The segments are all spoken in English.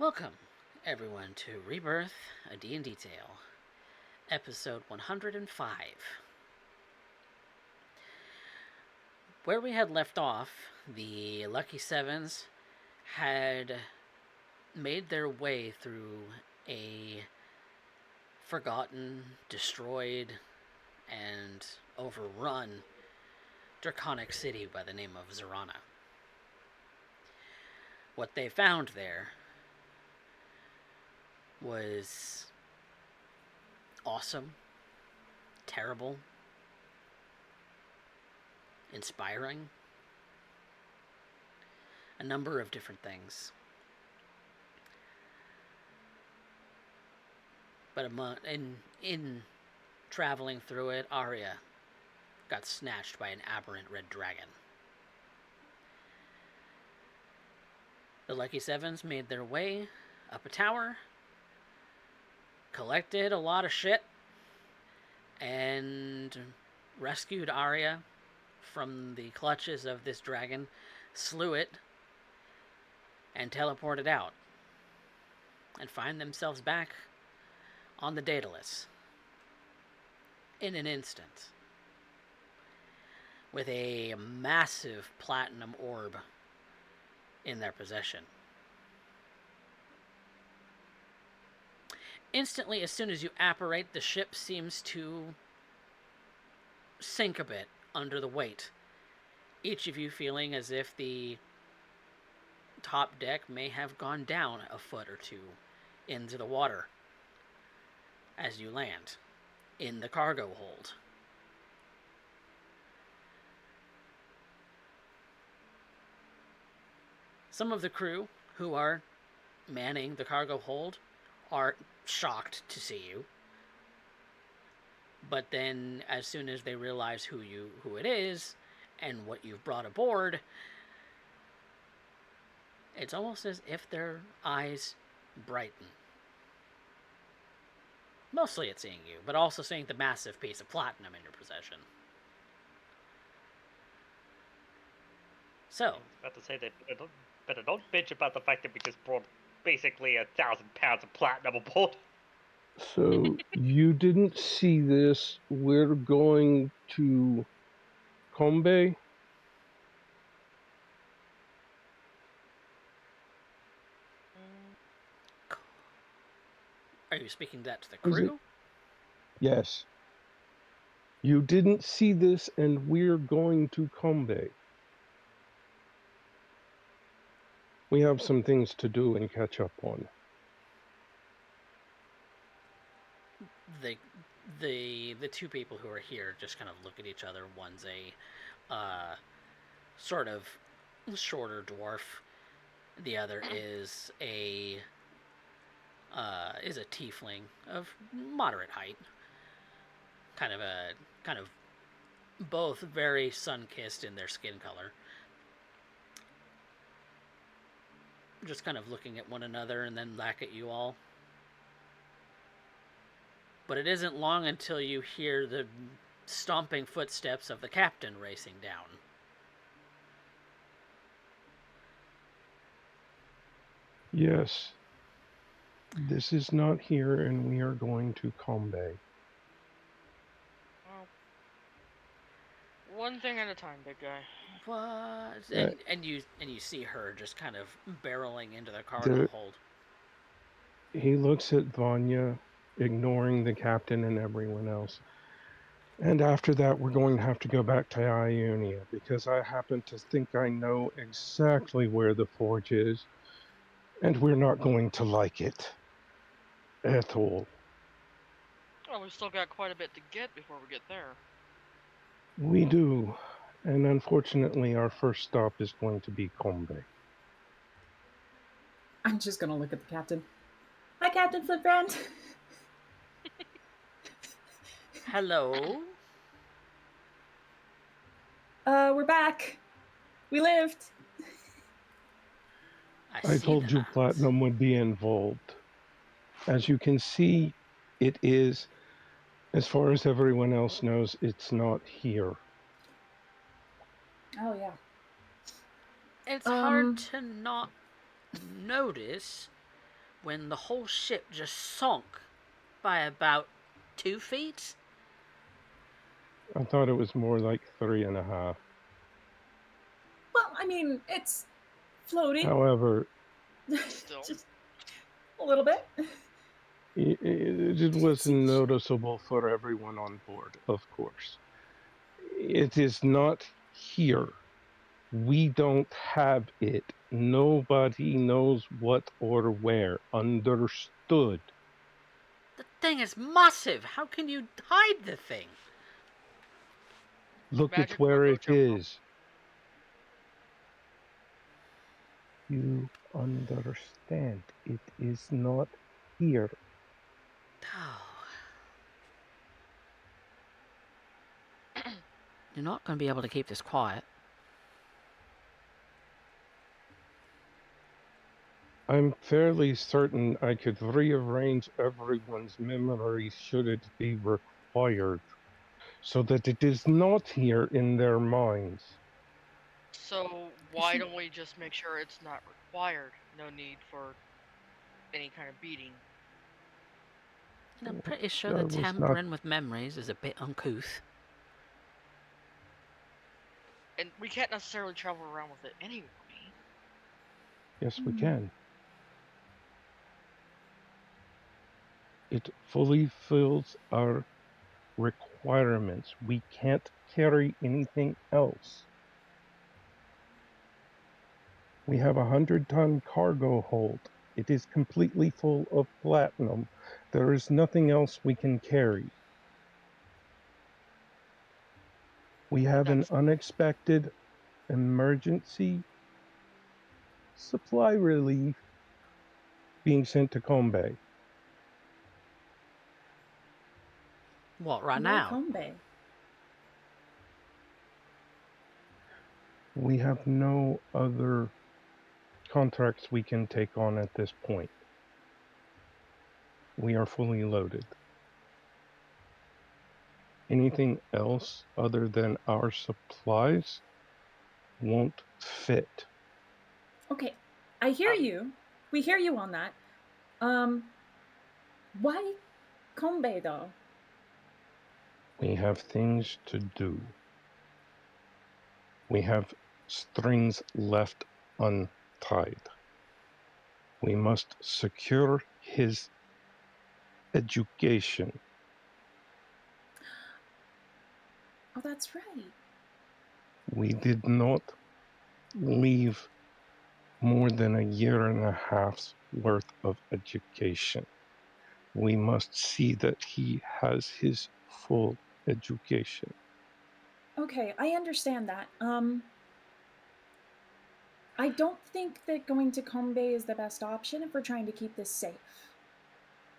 Welcome, everyone, to Rebirth, a D&D tale, episode 105. Where we had left off, the Lucky Sevens had made their way through a forgotten, destroyed, and overrun draconic city by the name of Zorana. What they found there was awesome, terrible, inspiring, a number of different things. But in traveling through it, Arya got snatched by an aberrant red dragon. The Lucky Sevens made their way up a tower, collected a lot of shit, and rescued Arya from the clutches of this dragon, slew it, and teleported out, and find themselves back on the Daedalus in an instant, with a massive platinum orb in their possession. Instantly, as soon as you apparate, the ship seems to sink a bit under the weight, each of you feeling as if the top deck may have gone down a foot or two into the water as you land in the cargo hold. Some of the crew who are manning the cargo hold are shocked to see you. But then, as soon as they realize who it is and what you've brought aboard, it's almost as if their eyes brighten. Mostly at seeing you, but also seeing the massive piece of platinum in your possession. So, About to say that better don't bitch about the fact that we just brought basically 1,000 pounds of platinum aboard. So you didn't see this. We're going to Combe. are you speaking that to the crew? Yes. You didn't see this, and we're going to Combe. We have some things to do and catch up on. The two people who are here just kind of look at each other. One's a sort of shorter dwarf. The other is a tiefling of moderate height. Kind of both very sun-kissed in their skin color. Just kind of looking at one another and then back at you all. But it isn't long until you hear the stomping footsteps of the captain racing down. Yes. This is not here, and we are going to Combe. Well, one thing at a time, big guy. What? And you see her just kind of barreling into the cargo hold. He looks at Vanya, ignoring the captain and everyone else. And after that, we're going to have to go back to Ionia, because I happen to think I know exactly where the forge is, and we're not going to like it at all. Well, we've still got quite a bit to get before we get there. We do, and unfortunately, our first stop is going to be Combe. I'm just gonna look at the captain. Hi, Captain Flipbrand. Hello. We're back. We lived. I told you platinum would be involved. As you can see, it is, as far as everyone else knows, it's not here. Oh, yeah. It's hard to not notice when the whole ship just sunk by about 2 feet? I thought it was more like 3.5. Well, I mean, it's floating. However, Still. Just a little bit. it was noticeable for everyone on board, of course. It is not here. We don't have it. Nobody knows what or where. Understood. The thing is massive. How can you hide the thing? Look at Magic where Robo it Jumbo. is. You understand. It is not here. Oh. You're not going to be able to keep this quiet. I'm fairly certain I could rearrange everyone's memory should it be required, so that it is not here in their minds. So why don't we just make sure it's not required? No need for any kind of beating. And I'm pretty sure I that was not. tampering with memories is a bit uncouth. And we can't necessarily travel around with it anyway. Yes, we can. It fully fills our requirements. We can't carry anything else. We have a 100-ton cargo hold. It is completely full of platinum. There is nothing else we can carry. We have an That's unexpected emergency supply relief being sent to Combe. What, right Why now? Combe? We have no other contracts we can take on at this point. We are fully loaded. Anything else other than our supplies won't fit. Okay, I hear you. We hear you on that. Why Combe though? We have things to do. We have strings left untied. We must secure his education. Oh, that's right. We did not leave more than a year and a half's worth of education. We must see that he has his full education. Okay, I understand that. I don't think that going to Combe is the best option if we're trying to keep this safe.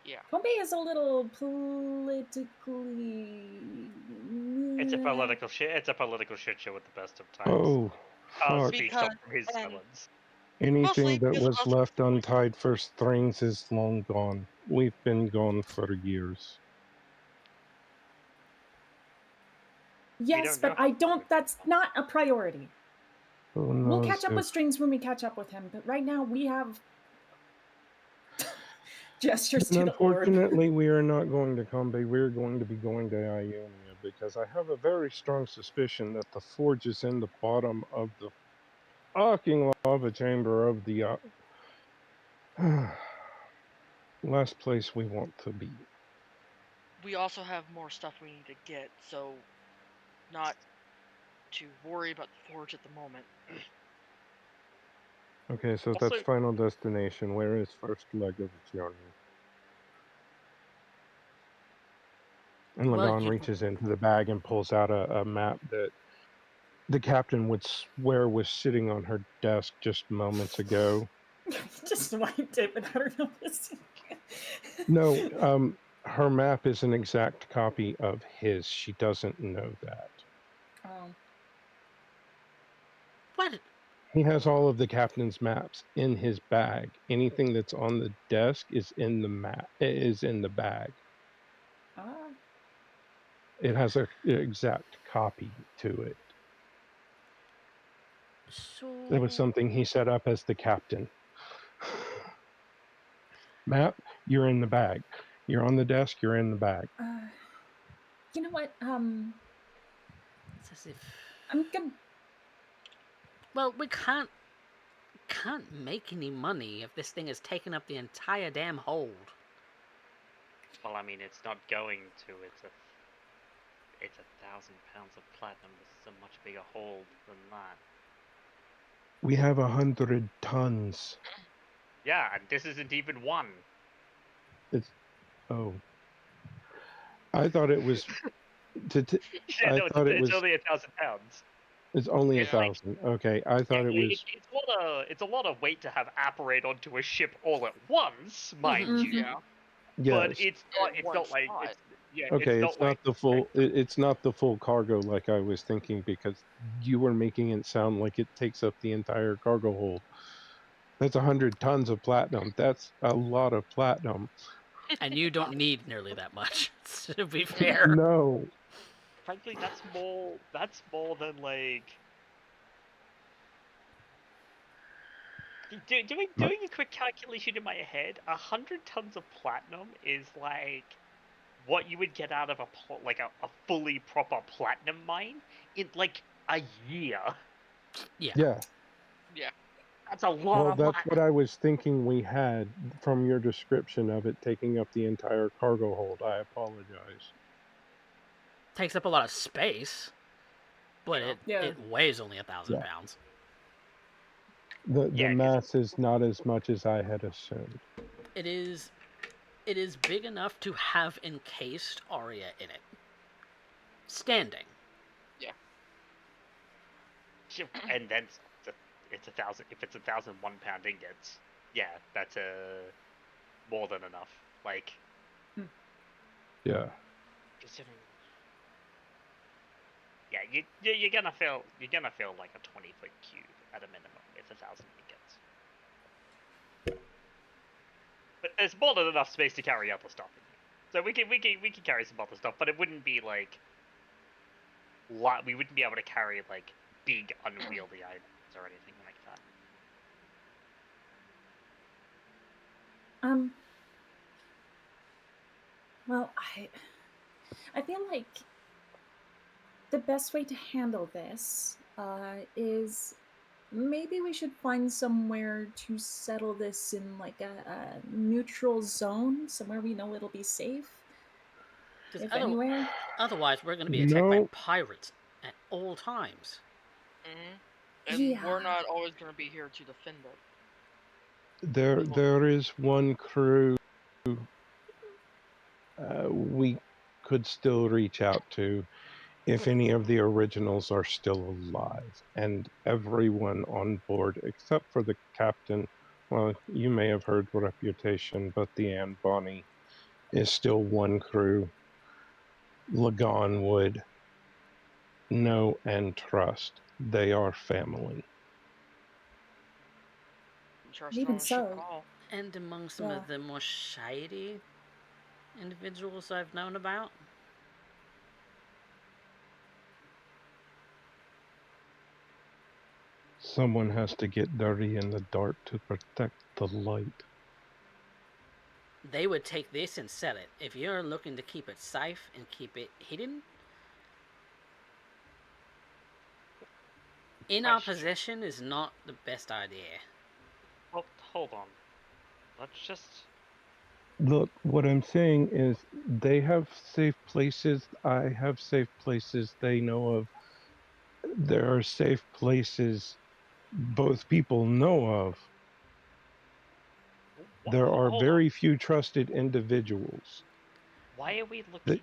yeah. Combe is a little politically. It's a political shit. It's a political shit show at the best of times. Oh, fuck. Speaks up Because from his and villains. Anything mostly that because was us left boys. untied for strings is long gone. We've been gone for years. Yes, don't but know I how don't. That's not a priority. Who We'll knows catch up if with strings when we catch up with him. But right now we have gestures And to the orb. unfortunately, we are not going to Combe. We're going to be going to Ionia because I have a very strong suspicion that the forge is in the bottom of the fucking lava chamber of the last place we want to be. We also have more stuff we need to get, so not to worry about the forge at the moment. Okay, so Also, that's final destination. Where is first leg of the journey? And Well, Lagan reaches into the bag and pulls out a map that the captain would swear was sitting on her desk just moments ago. Just wiped it without her noticing. No, her map is an exact copy of his. She doesn't know that. Oh. what? He has all of the captain's maps in his bag. Anything that's on the desk is in the bag. Ah. It has an exact copy to it. So, It was something he set up as the captain. Map, you're in the bag. You're on the desk, you're in the bag. You know what? It's as if. I'm gonna. Well, we can't make any money if this thing has taken up the entire damn hold. Well, I mean, it's not going to. It's 1,000 pounds of platinum. This is a much bigger hold than that. We have 100 tons. Yeah, and this isn't even one. Oh. I thought it was. Yeah, I no, thought it it's was. only 1,000 pounds. It's only It's 1,000. Okay, I thought it was. It's a lot of weight to have apparate onto a ship all at once, mind Mhm. you. Yeah. But Yes. it's At not one like shot. Okay, it's not like the full. It's not the full cargo like I was thinking, because you were making it sound like it takes up the entire cargo hold. That's 100 tons of platinum. That's a lot of platinum. And you don't need nearly that much, to be fair. No. frankly that's more than like doing a quick calculation in my head. 100 tons of platinum is like what you would get out of a fully proper platinum mine in like a year. Yeah. Yeah. Yeah. That's a lot Well, of that's platinum. what I was thinking we had from your description of it taking up the entire cargo hold. I apologize. Takes up a lot of space, but Yeah. it weighs only 1,000 Yeah. pounds. The Yeah, 'cause mass is not as much as I had assumed. It is big enough to have encased Arya in it. Standing. and then it's 1,000. If it's 1,000 1-pound ingots, yeah, that's more than enough. Like, Yeah. considering, yeah, you're gonna feel like a 20-foot cube at a minimum with 1,000 ingots. But there's more than enough space to carry other stuff in here. So we can carry some other stuff, but it wouldn't be like we wouldn't be able to carry like big unwieldy items or anything like that. Well, I feel like the best way to handle this is maybe we should find somewhere to settle this in like a neutral zone, somewhere we know it'll be safe. Because If anywhere. otherwise, we're going to be attacked by No, pirates at all times. And Yeah. we're not always going to be here to defend it. there is one crew we could still reach out to if any of the originals are still alive, and everyone on board except for the captain. Well, you may have heard reputation, but the Anne Bonny is still one crew Lagan would know and trust. They are family. Trust Even on a ship so. at all. And among some Yeah. of the more shady individuals I've known about. Someone has to get dirty in the dark to protect the light. They would take this and sell it. If you're looking to keep it safe and keep it hidden, in our Question. possession is not the best idea. Well, hold on. Let's just. Look, what I'm saying is they have safe places. I have safe places they know of. There are safe places both people know of. There are Hold very on. few trusted individuals. Why are we That looking?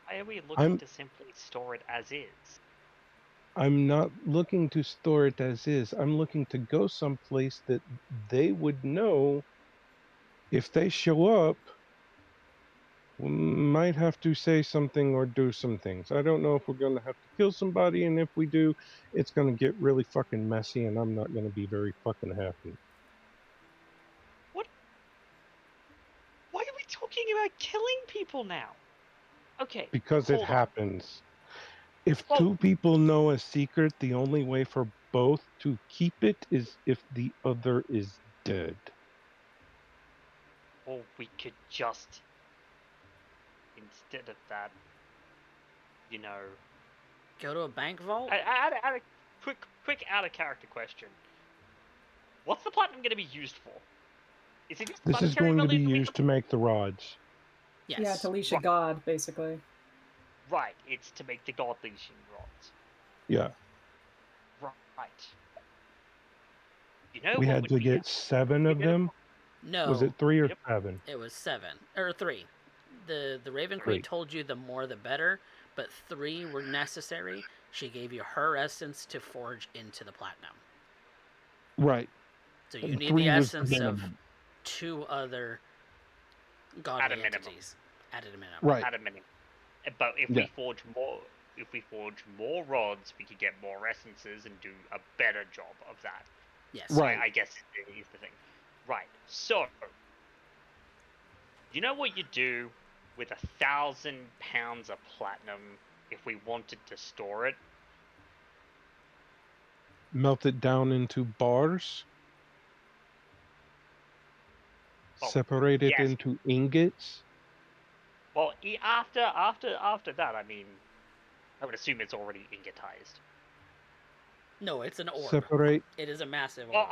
Why are we looking I'm to simply store it as is? I'm not looking to store it as is. I'm looking to go someplace that they would know if they show up. We might have to say something or do some things. I don't know if we're going to have to kill somebody, and if we do, it's going to get really fucking messy, and I'm not going to be very fucking happy. What? Why are we talking about killing people now? Okay, Because it hold on. happens. If Well, two people know a secret, the only way for both to keep it is if the other is dead. Or we could just, instead of that, you know, Go to a bank vault? add a quick out of character question. What's the platinum going to be used for? Is it just This is monetary going to be value? used to make the rods. Yes. Yeah, to leash a Right. god, basically. Right, it's to make the god leashing rods. Yeah. Right. You know We what had would to be get 7 of them. No. Was it 3 or Yep. 7? It was 7 or 3. The Raven Three. Queen told you the more the better, but 3 were necessary. She gave you her essence to forge into the platinum. Right. So you And need 3 the was the essence of minimum. 2 other At a godly minimum. entities at a minimum. Right. At a minimum. But if Yeah. we forge more rods, we could get more essences and do a better job of that. Yes. Right. I guess is the thing. Right. So, you know what you do with 1,000 pounds of platinum if we wanted to store it? Melt it down into bars. Oh, Separate it yes. into ingots. Well, after that, I mean, I would assume it's already ingotized. No, it's an orb. Separate. It is a massive orb.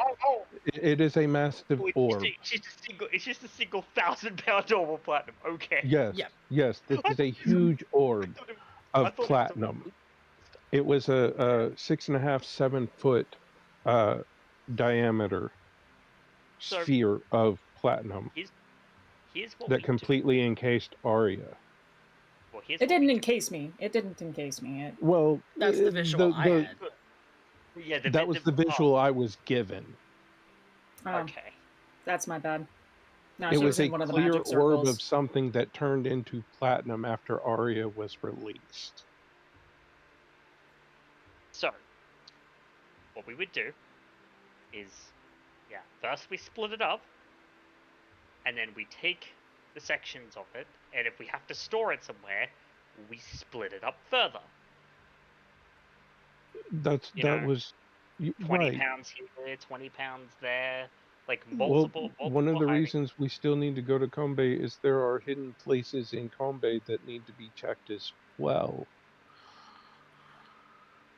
It is a massive orb. It's just a single 1,000-pound orb of platinum. Okay. Yes. Yep. Yes. This is a huge orb I of thought it was platinum. It was a 6.5, 7 foot diameter So- sphere of platinum Here's what that we completely encased Arya. do. Well, here's It what we didn't do. encase me. It didn't encase me. Well, That's the visual I had. Yeah, that was the visual I was given. Oh, Okay. that's my bad. No, It she was was in a one of the clear magic orb circles. of something that turned into platinum after Arya was released. So, what we would do is, yeah, first we split it up, and then we take the sections of it, and if we have to store it somewhere, we split it up further. That know, was 20 right. pounds here, 20 pounds there, like Well, multiple one of the hiding- reasons we still need to go to Kombe is there are hidden places in Kombe that need to be checked as well.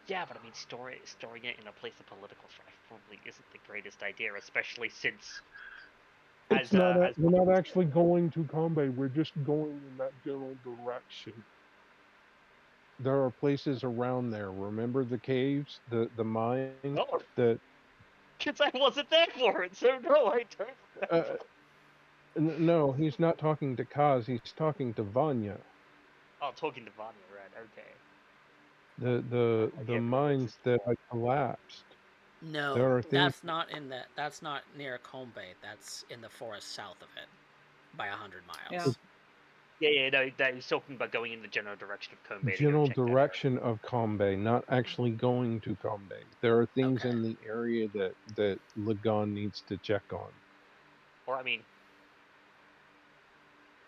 Yeah, but I mean, storing it in a place of political strife probably isn't the greatest idea, especially since It's not. We're not actually going to Kombe. We're just going in that general direction. There are places around there. Remember the caves, the mine. No, That because I wasn't there for it, so no, I don't. no, he's not talking to Kaz. He's talking to Vanya. Oh, talking to Vanya, right? Okay. The mines that had collapsed. No, There are things. that's not in that. That's not near Kombe. That's in the forest south of it, by 100 miles. Yeah, no, he's talking about going in the general direction of Kombe. General direction of Kombe, not actually going to Kombe. There are things Okay. in the area that Lagan needs to check on. Or I mean,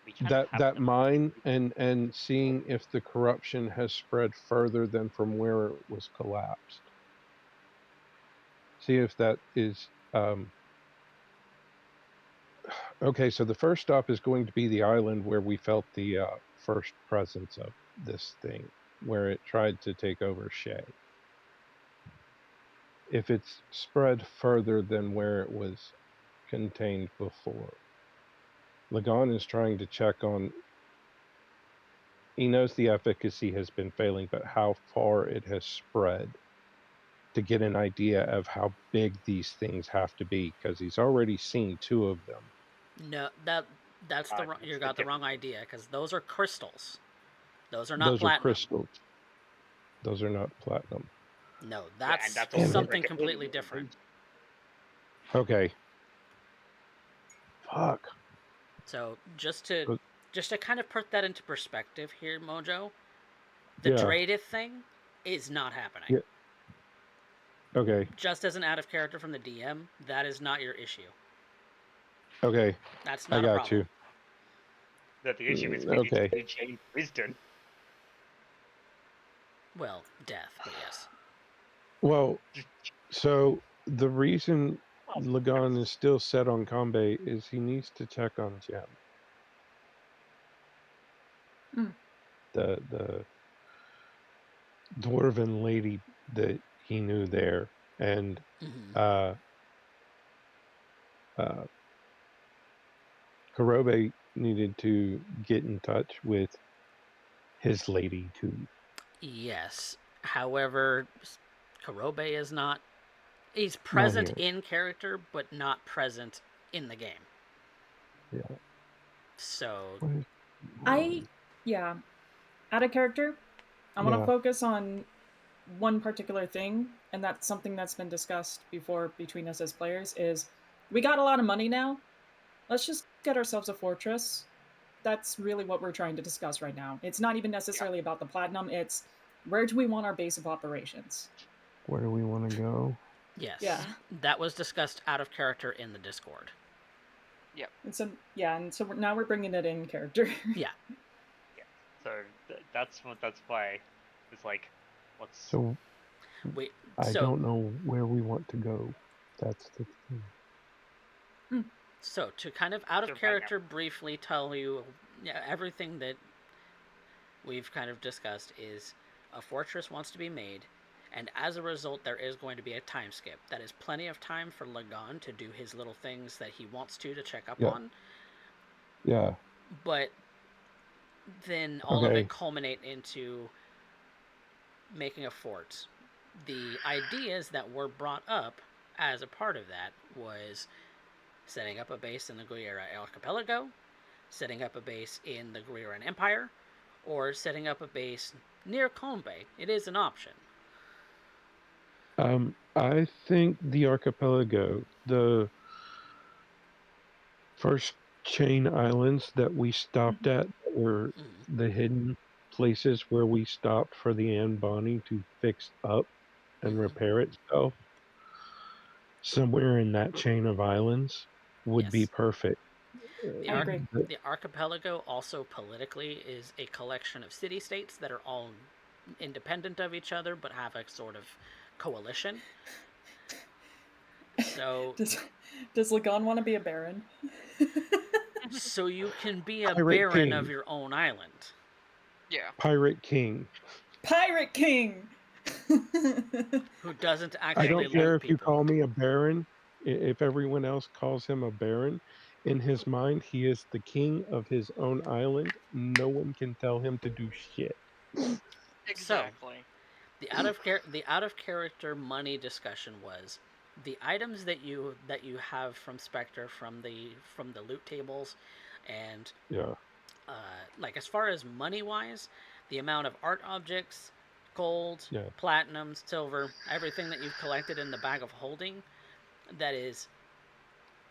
we kind of have That them. mine and seeing if the corruption has spread further than from where it was collapsed. See if that is okay. So the first stop is going to be the island where we felt the first presence of this thing, where it tried to take over Shay. If it's spread further than where it was contained before. Lagan is trying to check on. He knows the efficacy has been failing, but how far it has spread to get an idea of how big these things have to be, because he's already seen 2 of them. No, that's the wrong. You got the wrong idea because those are crystals. Those are not Those platinum. are crystals. Those are not platinum. No, that's, and that's something completely different. Okay. Fuck. So just to kind of put that into perspective here, Mojo, the Yeah. Dradith thing is not happening. Yeah. Okay. Just as an out of character from the DM, that is not your issue. Okay. That's not I a got problem. you. That the issue is Okay. we change wisdom. Well, death, but yes. Well, so the reason Lagan is still set on Combe is he needs to check on Jem. Mm. The dwarven lady that he knew there, and Mhm. Karobe needed to get in touch with his lady too. Yes. However, Karobe is not. He's Not present here. in character, but not present in the game. Yeah. So, What is Yeah, out of character, I want to Yeah. focus on one particular thing, and that's something that's been discussed before between us as players. Is we got a lot of money now. Let's just get ourselves a fortress. That's really what we're trying to discuss right now. It's not even necessarily about the platinum. It's where do we want our base of operations? Where do we want to go? yes. Yeah. That was discussed out of character in the Discord. And so now we're bringing it in character. Yeah. So that's why it's like, what's So Wait. I So, don't know where we want to go. That's the thing. so to kind of out of So right now- character briefly tell you everything that we've kind of discussed is a fortress wants to be made, and as a result, there is going to be a time skip. That is plenty of time for Lagan to do his little things that he wants to check up Yeah. on, Yeah. but then all of Okay. it culminate into making a fort. The ideas that were brought up as a part of that was setting up a base in the Guerra Archipelago, setting up a base in the Guerran Empire, or setting up a base near Combe. It is an option. I think the archipelago, the first chain islands that we stopped at were Mm. the hidden places where we stopped for the Anbani to fix up and Mhm. repair itself. Somewhere in that chain of islands would be Yes. perfect. I agree. The archipelago also politically is a collection of city-states that are all independent of each other but have a sort of coalition. So Does Lagan want to be a baron? so you can be a Pirate baron King. of your own island. Yeah. Pirate King. Pirate King. Who doesn't I actually don't care loot if you people. call me a baron. If everyone else calls him a baron, in his mind, he is the king of his own island. No one can tell him to do shit. Exactly. The out of character money discussion was the items that you have from Spectre from the loot tables, and Yeah. like as far as money wise, the amount of art objects, gold, Yeah. platinum, silver, everything that you've collected in the bag of holding, that is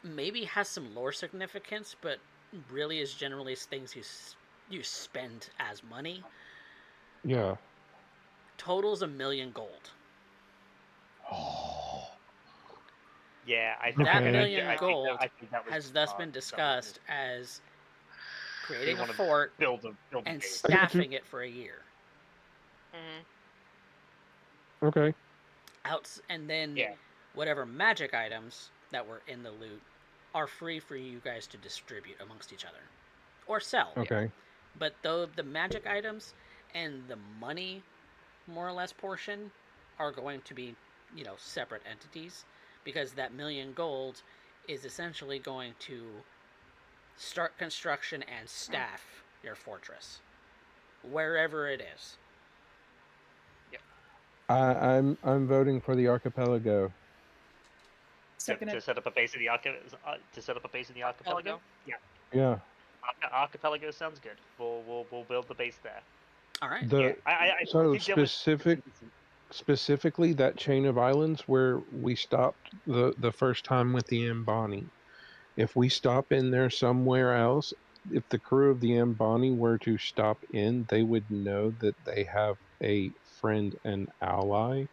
maybe has some lore significance, but really is generally things you spend as money. Yeah. Totals $1,000,000 gold. Yeah, I That Okay. million I gold think that was has thus been that was- discussed as creating a wanna fort build a and base. I got you. staffing it for a year. Okay. And then Yeah. whatever magic items that were in the loot are free for you guys to distribute amongst each other or sell. Okay. But though the magic items and the money, more or less, portion are going to be, separate entities, because that $1,000,000 gold is essentially going to start construction and staff your fortress, wherever it is. I'm voting for the archipelago. Second To it. set up a base in the archipelago. Yeah. Yeah. Archipelago sounds good. We'll build the base there. All right. The I so think there was- specifically that chain of islands where we stopped the first time with the Ambani. If we stop in there somewhere else, if the crew of the Ambani were to stop in, they would know that they have a friend and ally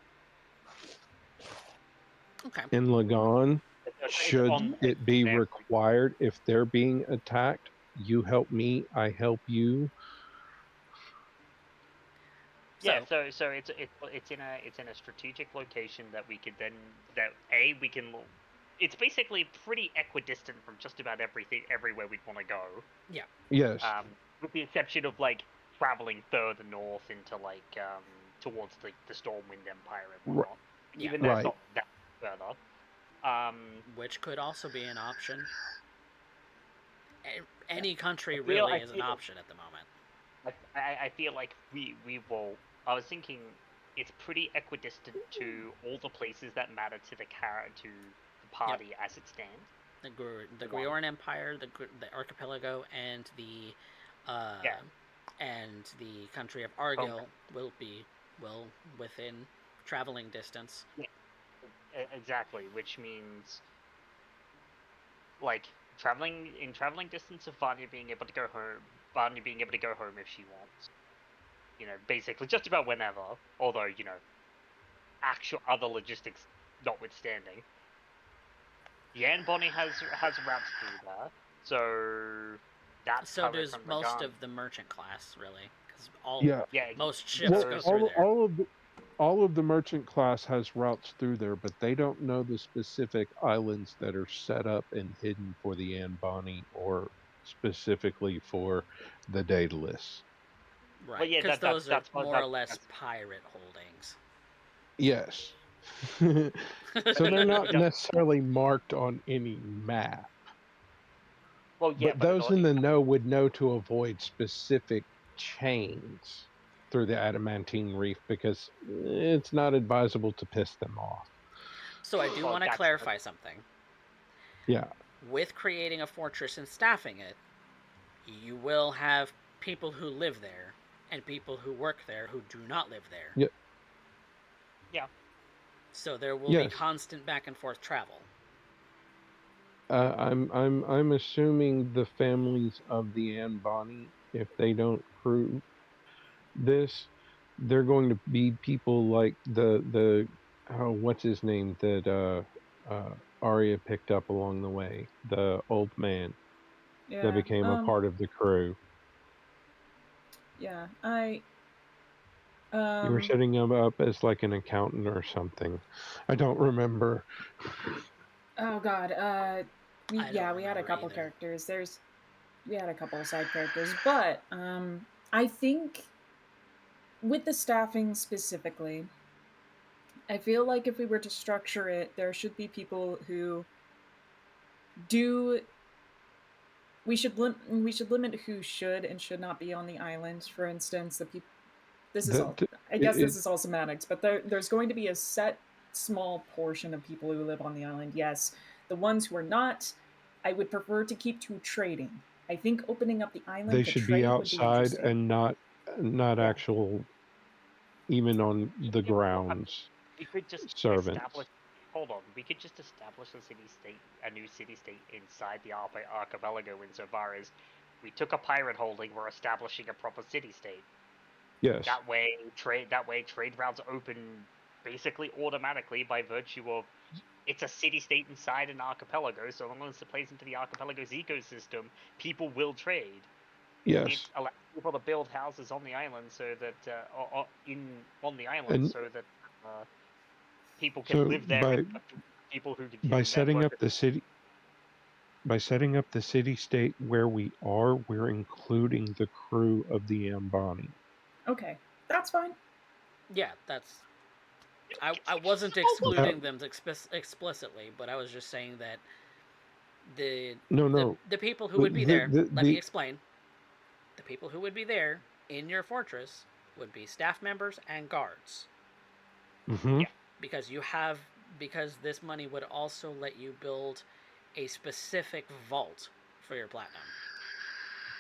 Okay. in Lagan. it's Should on it be there. required if they're being attacked, you help me, I help you. Yeah, So, so it's in a strategic location that we could then it's basically pretty equidistant from just about everywhere we'd want to go. Yes. With the exception of like traveling further north into like towards the Stormwind Empire and whatnot. Yeah. Even though it's Right. not that further. Which could also be an option. Any country I really feel- is an option at the moment. I feel like we will. I was thinking it's pretty equidistant to all the places that matter to the party as it stands. The Grioran Empire, the archipelago, and the and the country of Argyll will be within traveling distance. Yeah, exactly, which means like traveling distance of Vanya being able to go home. Vanya being able to go home if she wants. You know, basically just about whenever. Although, you know, actual other logistics notwithstanding. The Anne Bonny has routes through there, so that's So covered does from the most gun. of the merchant class, really, because Yeah. most ships Well, go through there. all of the merchant class has routes through there, but they don't know the specific islands that are set up and hidden for the Anne Bonny or specifically for the Daedalus. Right, Well, yeah, because those are that's more or less pirate holdings. Yes. So they're not necessarily marked on any map. Well, yeah, But those in the know would know to avoid specific chains through the adamantine reef because it's not advisable to piss them off. So I do want to clarify something. Yeah. With creating a fortress and staffing it, you will have people who live there and people who work there who do not live there. Yeah. Yeah. So there will be constant back and forth travel. I'm assuming the families of the Anne Bonny, if they don't crew this, they're going to be people like the what's his name that Arya picked up along the way, the old man that became a part of the crew. Yeah, You were setting him up as like an accountant or something. I don't remember. Oh God. We had a couple either. characters. We had a couple of side characters, but I think with the staffing specifically, I feel like if we were to structure it, there should be people who do. We should limit who should and should not be on the island. For instance, the people. This is all. I guess this is all semantics, but there's going to be a set small portion of people who live on the island. Yes, the ones who are not, I would prefer to keep to trading. I think opening up the island They to should trade be outside would be and not actual, even on the grounds. We could just servants. Hold on. We could just establish a new city-state inside the archipelago insofar as we took a pirate holding, we're establishing a proper city-state. Yes. That way trade routes open basically automatically by virtue of it's a city-state inside an archipelago, so long as it plays into the archipelago's ecosystem, people will trade. Yes. It allows people to build houses on the island so that so that people can live there. People who can by setting up the city. By setting up the city-state where we are, we're including the crew of the Anne Bonny. Okay, that's fine. Yeah, that's. I wasn't excluding them explicitly, but I was just saying that the people who would be there. Let me explain. The people who would be there in your fortress would be staff members and guards. Mm-hmm. Yeah. Because this money would also let you build a specific vault for your platinum.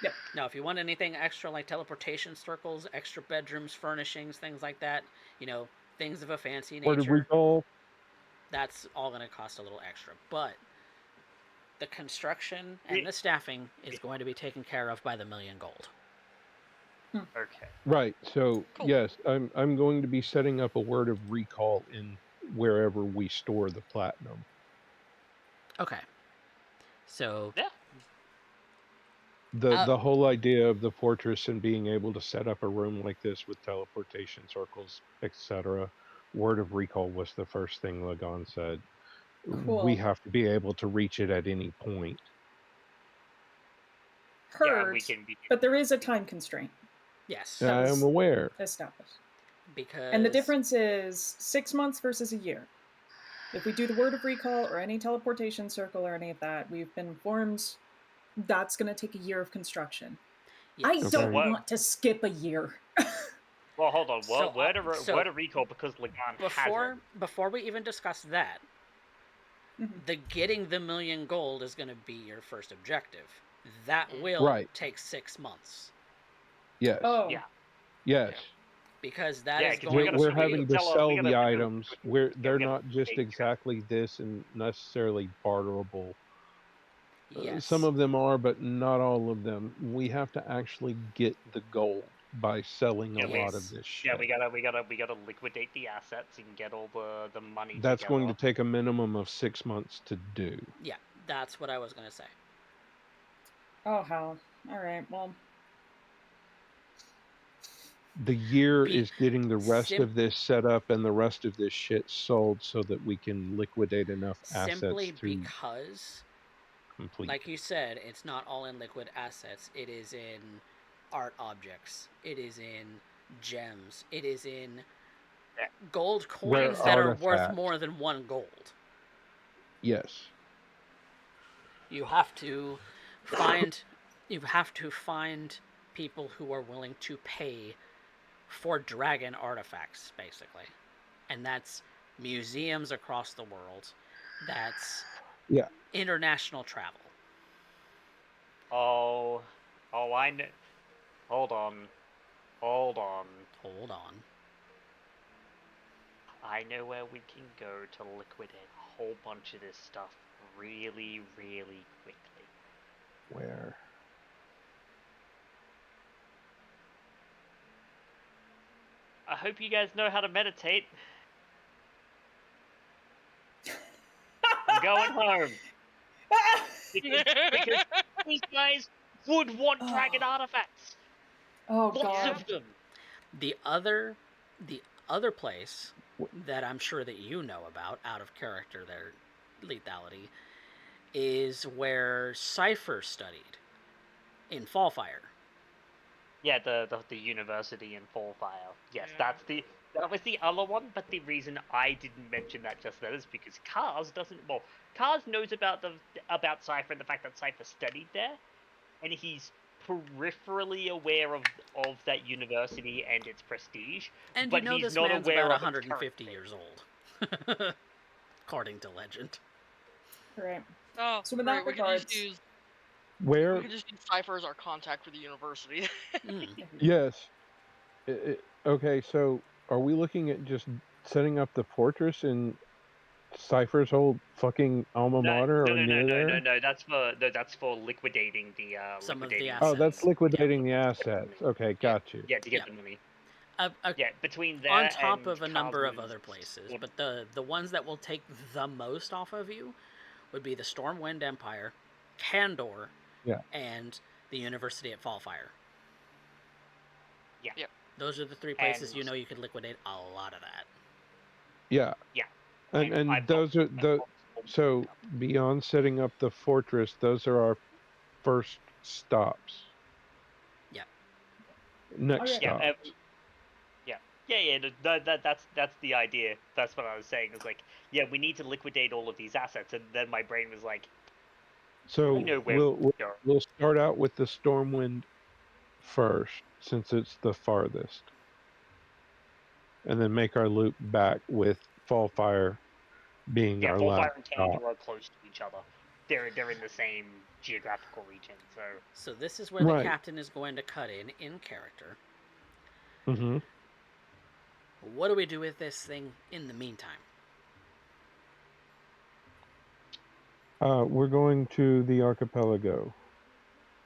Yep. Now, if you want anything extra like teleportation circles, extra bedrooms, furnishings, things like that, things of a fancy nature, that's all going to cost a little extra. But the construction and the staffing is going to be taken care of by the 1,000,000 gold. Okay. Right. So yes, I'm going to be setting up a word of recall in wherever we store the platinum. Okay. So yeah. The whole idea of the fortress and being able to set up a room like this with teleportation circles, etc. Word of recall was the first thing Lagon said. we Cool. have to be able to reach it at any point. Yeah, Heard, we can. but there is a time constraint Yes, That I was- am aware. established. because And the difference is 6 months versus a year. If we do the word of recall or any teleportation circle or any of that, we've been informed that's going to take a year of construction. I Yes. don't Okay. want to skip a year. Well, hold on. So, Word of so word of recall because Lagan before we even discuss that, Mhm. the getting the million gold is going to be your first objective. That Mm. will Right. take 6 months Yes. Oh, Yeah. Yes. because that Yeah, is 'cause we going gotta We're we having to tell 'em- we sell gotta the do- items. yeah, They're we gotta not just make- exactly this and necessarily barterable. yes. Some of them are, but not all of them. We have to actually get the gold by selling a Yeah, lot of Yes. this shit. Yeah, we gotta liquidate the assets and get all the money. That's together. going to take a minimum of 6 months to do. Yeah, that's what I was going to say. oh hell. All right. Well, The year Be- is getting the rest sim- of this set up and the rest of this shit sold so that we can liquidate enough Simply assets to because, complete. like you said, it's not all in liquid assets. It is in art objects. It is in gems. It is in gold Rare coins that are worth artifacts. more than 1 gold. Yes. You have to find people who are willing to pay for dragon artifacts, basically. And that's museums across the world. That's Yeah. international travel. Oh, I know. Hold on. Hold on. I know where we can go to liquidate a whole bunch of this stuff really, really quickly. Where? I hope you guys know how to meditate. I'm going home. because these guys would want dragon artifacts. oh Lots god. of them. The other place that I'm sure that you know about, out of character, their lethality, is where Cypher studied in Fallfire. Yeah, the university in Fallfire. Yes, Yeah. that was the other one. But the reason I didn't mention that just then is because Cars doesn't. Well, Cars knows about Cypher and the fact that Cypher studied there, and he's peripherally aware of that university and its prestige. And but you know he's this not man's aware about of its 150 current years old, according to legend. Right. Oh, So in great. that We could regards, just use Where? use Cypher as our contact for the university. Mm. Yes. Okay, so are we looking at just setting up the fortress in Cypher's old fucking alma mater or near there? No. That's for liquidating the Some of the liquidating. Oh, that's assets. liquidating the Yeah. assets. Okay, got you. Yeah, to get Yeah. the money. Uh, Yeah, between there on top and of a number of Cosmo's other places, Sword- but the ones that will take the most off of you would be the Stormwind Empire, Candor, Yeah. and the University at Fallfire. Yeah. Yep. Those are the 3 places And- you know you could liquidate a lot of that. Yeah. Yeah. And I've those got- are the so beyond setting up the fortress, those are our first stops. Yeah. Next Alright. Yeah, stops. that's the idea. That's what I was saying. Is like, yeah, we need to liquidate all of these assets, and then my brain was like, So I know where we'll start out with the Stormwind first, since it's the farthest, and then make our loop back with Fallfire being yeah, our Fallfire last and stop. Candor are close to each other. They're in the same geographical region, so So this is where Right. the captain is going to cut in character. Mm-hmm. What do we do with this thing in the meantime? We're going to the archipelago.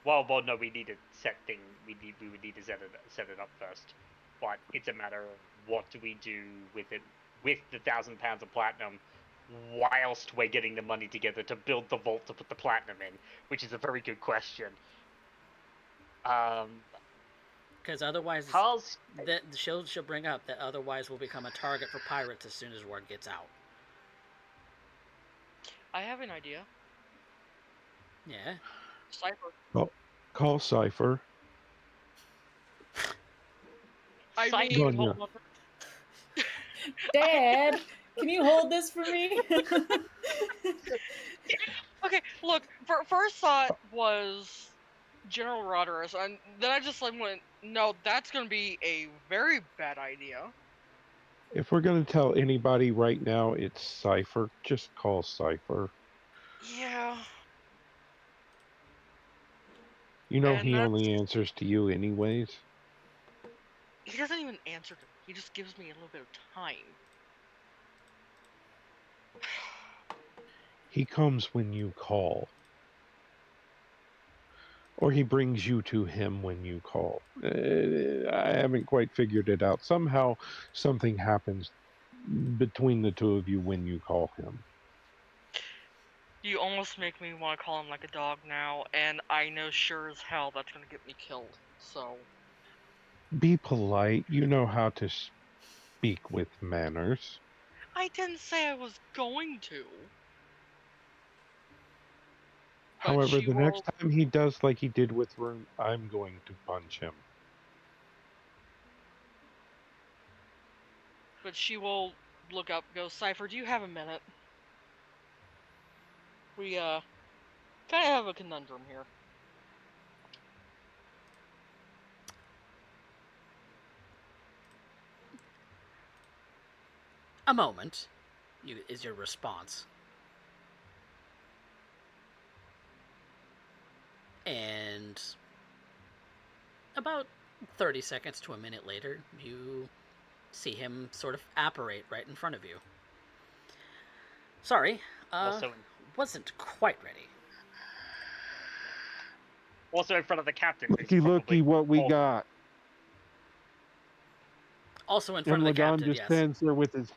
well, no, we need to set thing. We would need to set it up first. But it's a matter of what do we do with it, with the 1,000 pounds of platinum, whilst we're getting the money together to build the vault to put the platinum in, which is a very good question. Because otherwise, Carl's she'll bring up that otherwise we'll become a target for pirates as soon as word gets out. I have an idea. Yeah. Cypher. Call Cypher. I Cypher- mean, Vanya. hold on. Dad, can you hold this for me? Okay, look. First thought was General Roderus, and then I just like went, no, that's gonna be a very bad idea. If we're going to tell anybody right now, it's Cypher. Just call Cypher. Yeah. You know And he that's, only answers to you anyways. he doesn't even answer to me. He just gives me a little bit of time. He comes when you call. Or he brings you to him when you call. I haven't quite figured it out. Somehow something happens between the two of you when you call him. You almost make me want to call him like a dog now, and I know sure as hell that's gonna get me killed. So Be polite. You know how to speak with manners. I didn't say I was going to. But However, she the next will. time he does like he did with Rune, I'm going to punch him. But she will look up, go, Cypher, do you have a minute? We kind of have a conundrum here. A moment is your response. And about 30 seconds to a minute later, you see him sort of apparate right in front of you. Sorry, Also, wasn't quite ready. also in front of the captain. who's Looky, probably what we all- got. Also in front And of the Lagan captain, just yes. stands there with his...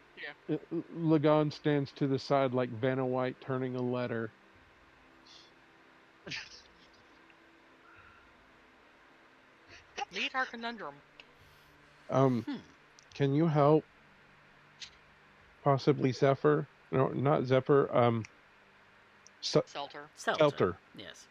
Yeah. Lagan stands to the side like Vanna White turning a letter. Meet our conundrum. Can you help? Possibly Zephyr? No, not Zephyr. Selter. Shelter. Yes.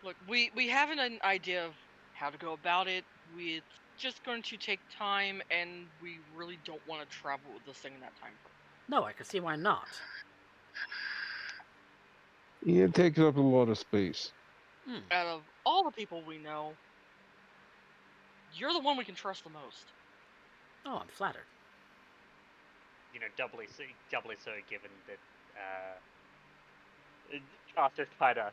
Look, we have an idea of how to go about it. It's just going to take time, and we really don't want to travel with this thing in that time frame. No, I can see why not. Yeah, it takes up a lot of space. Out of all the people we know, you're the one we can trust the most. Oh, I'm flattered. You know, doubly so given that Chaucer kind of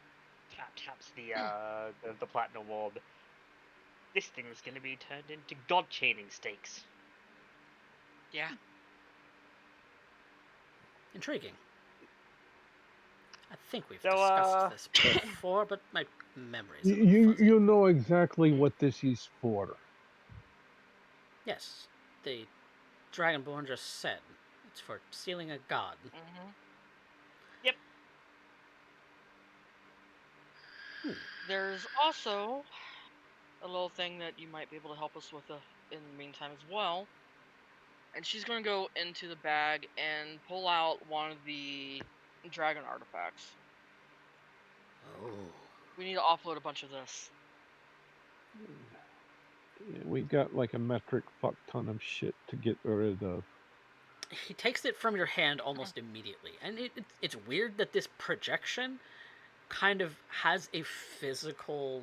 taps the platinum orb. This thing's gonna be turned into god chaining stakes. Yeah. Intriguing. I think we've So, discussed this before, but my memory's a little You fuzzy. you know exactly what this is for. Yes, the Dragonborn just said it's for sealing a god. Mm-hmm. Yep. There's also a little thing that you might be able to help us with in the meantime as well. And she's going to go into the bag and pull out one of the dragon artifacts. Oh. We need to offload a bunch of this. Yeah, we've got like a metric fuck ton of shit to get rid of. He takes it from your hand almost immediately, and it's weird that this projection kind of has a physical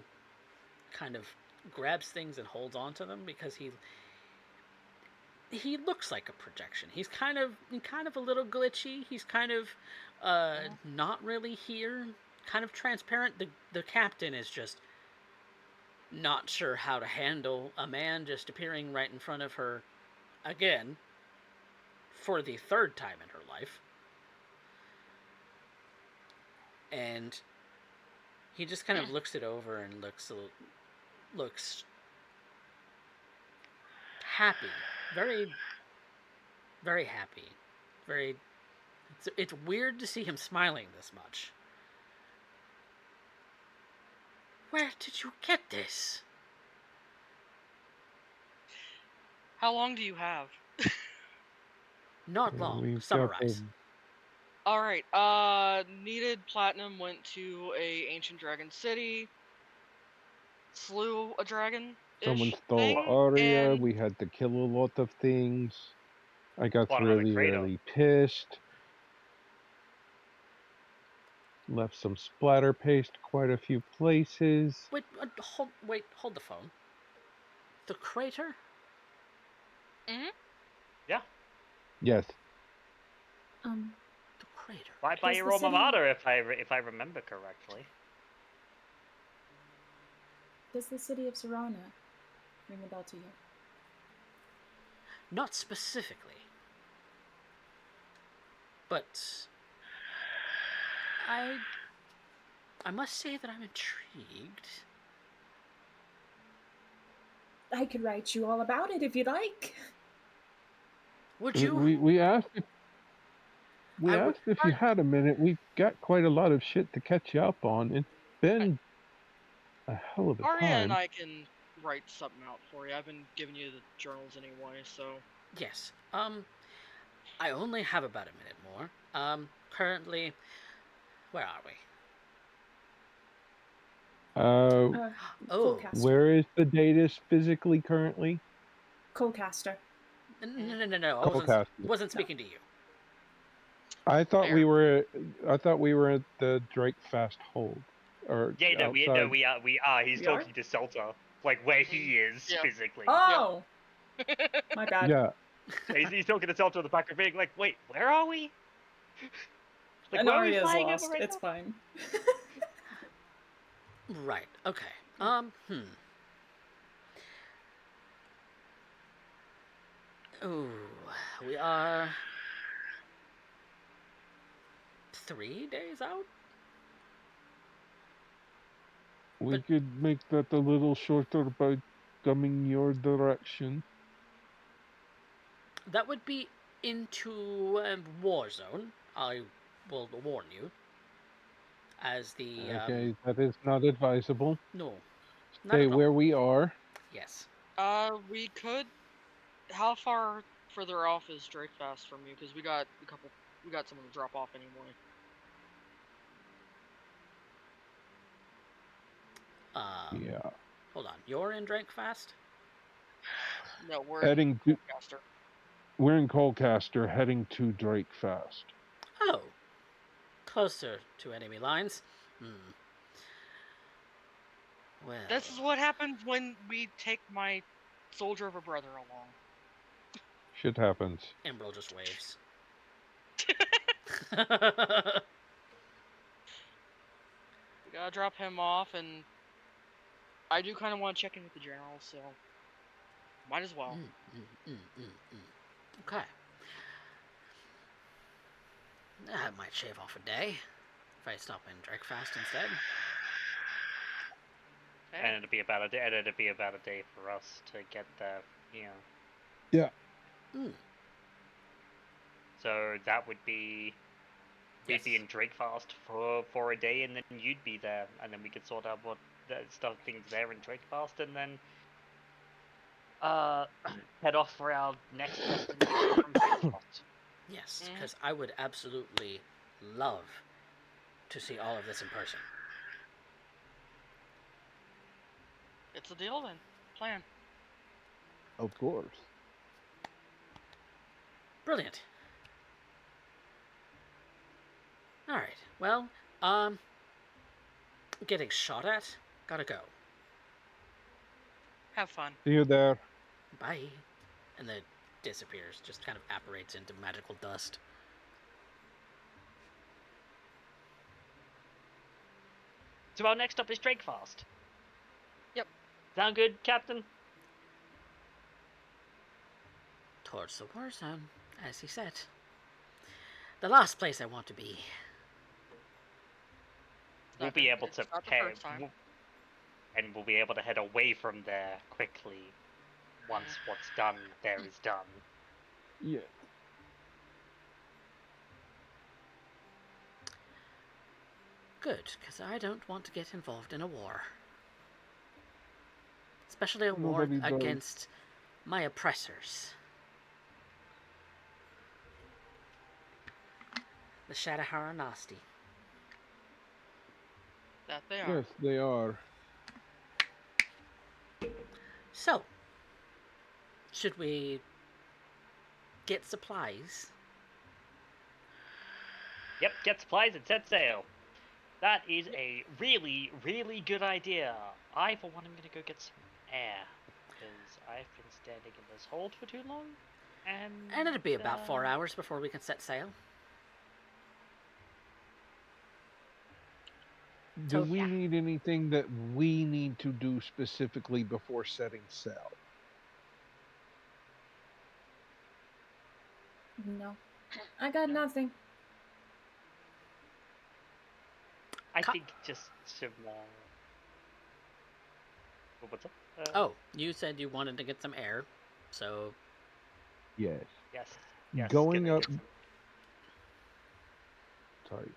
kind of grabs things and holds on to them because he looks like a projection. He's kind of a little glitchy. He's kind of not really here, kind of transparent. The captain is just not sure how to handle a man just appearing right in front of her again for the third time in her life. And he just kind of looks it over and looks happy, very, very happy. Very. It's weird to see him smiling this much. Where did you get this? How long do you have? Not long. We've got Summarize. All right. Needed platinum went to a ancient dragon city, slew a dragon. Someone stole thing, Aria. and We had to kill a lot of things. I got Spawn another really, crater. really pissed. Left some splatter paste quite a few places. Wait, hold the phone. The crater? Yeah, Yes. The crater. right by Does your the alma city- mater, if I remember correctly. Does the city of Serana ring a bell to you? Not specifically. But I must say that I'm intrigued. I could write you all about it if you'd like. Would you? We asked if I would- you had a minute. We've got quite a lot of shit to catch you up on. It's been a hell of a Arya time. and I can write something out for you. I've been giving you the journals anyway, so. Yes. I only have about a minute more. Currently, where are we? Oh. Coalcaster. Where is the Datus physically currently? Coalcaster. No. I Colcaster. wasn't speaking to you. I thought Fair. we were. I thought we were at the Drake Fast hold, or Yeah, no, outside. we are. He's We are? talking to Celta, like where he is Yeah. physically. Oh! My bad. Yeah, He's talking to Celta in the back of being like, wait, where are we? Like, And where are we Arya's flying over lost. right It's now? fine. Right. Okay. Ooh, we are 3 days out. we But- could make that a little shorter by coming your direction. That would be into war zone. I will warn you. As the Okay, that is not advisable. no, not Stay at all. where we are. Yes. We could. How far further off is Drakefast from you? Because we got someone to drop off anyway. Yeah, Hold on. You're in Drakefast? No, we're heading in to. Colcaster. We're in Colcaster, heading to Drake Fast. Oh. Closer to enemy lines. Well. This is what happens when we take my soldier of a brother along. Shit happens. Emerald just waves. We gotta drop him off, and I do kind of want to check in with the general, so might as well. Okay. That might shave off a day if I stop in Drakefast instead. Okay. And it'd be about a day. And it'd be about a day for us to get there. You know. Yeah. So that would be. We'd be Yes. in Drakefast for a day, and then you'd be there, and then we could sort out what stuff things there in Drakefast, and then head off for our next destination from Drakefast. Yes, because I would absolutely love to see all of this in person. It's a deal then. Plan. Of course. Brilliant. Alright, well, getting shot at, gotta go. Have fun. See you there. Bye. And then disappears, just kind of apparates into magical dust. So our next stop is Drakefast. Yep. Sound good, Captain? Towards the war zone, as he said. The last place I want to be. We'll Not be gonna- able it's to not the head, first time. and we'll be able to head away from there quickly once what's done there is done. Yeah. Good, because I don't want to get involved in a war. Especially a war Nobody does. against my oppressors. The Shadahara Nasty. That they are. Yes, they are. So, should we get supplies? Yep, get supplies and set sail. That is a really, really good idea. I, for one, am going to go get some air. Because I've been standing in this hold for too long. And it'll be about 4 hours before we can set sail. Do So- we Yeah. need anything that we need to do specifically before setting sail? No. I got No. nothing. I Co- think just some... what's up? Oh, you said you wanted to get some air, so Yes. Yes. Yes. Going get up. some- Sorry.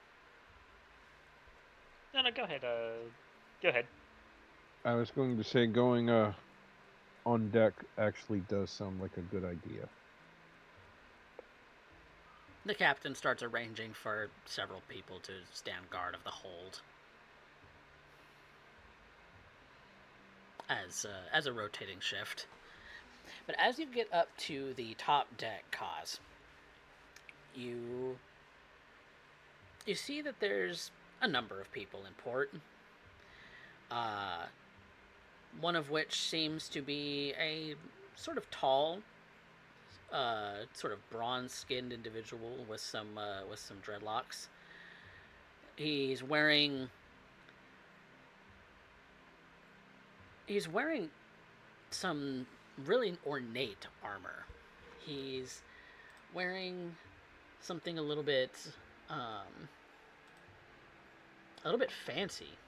No, go ahead. Go ahead. I was going to say going on deck actually does sound like a good idea. the captain starts arranging for several people to stand guard of the hold. As a rotating shift. But as you get up to the top deck, Kaz, you see that there's a number of people in port. One of which seems to be a sort of tall, sort of bronze-skinned individual with some dreadlocks. He's wearing some really ornate armor. He's wearing something a little bit fancy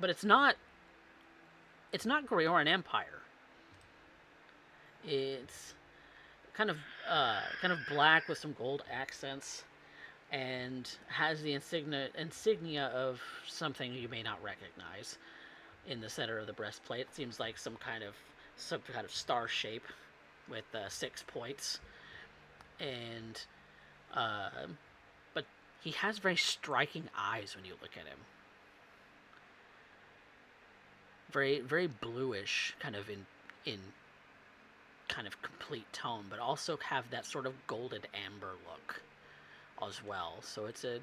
but it's not Gorioran Empire. It's kind of black with some gold accents and has the insignia of something you may not recognize in the center of the breastplate. It seems like some kind of star shape with 6 points, and but he has very striking eyes when you look at him. Very, very bluish, kind of in kind of complete tone, but also have that sort of golden amber look as well. So it's a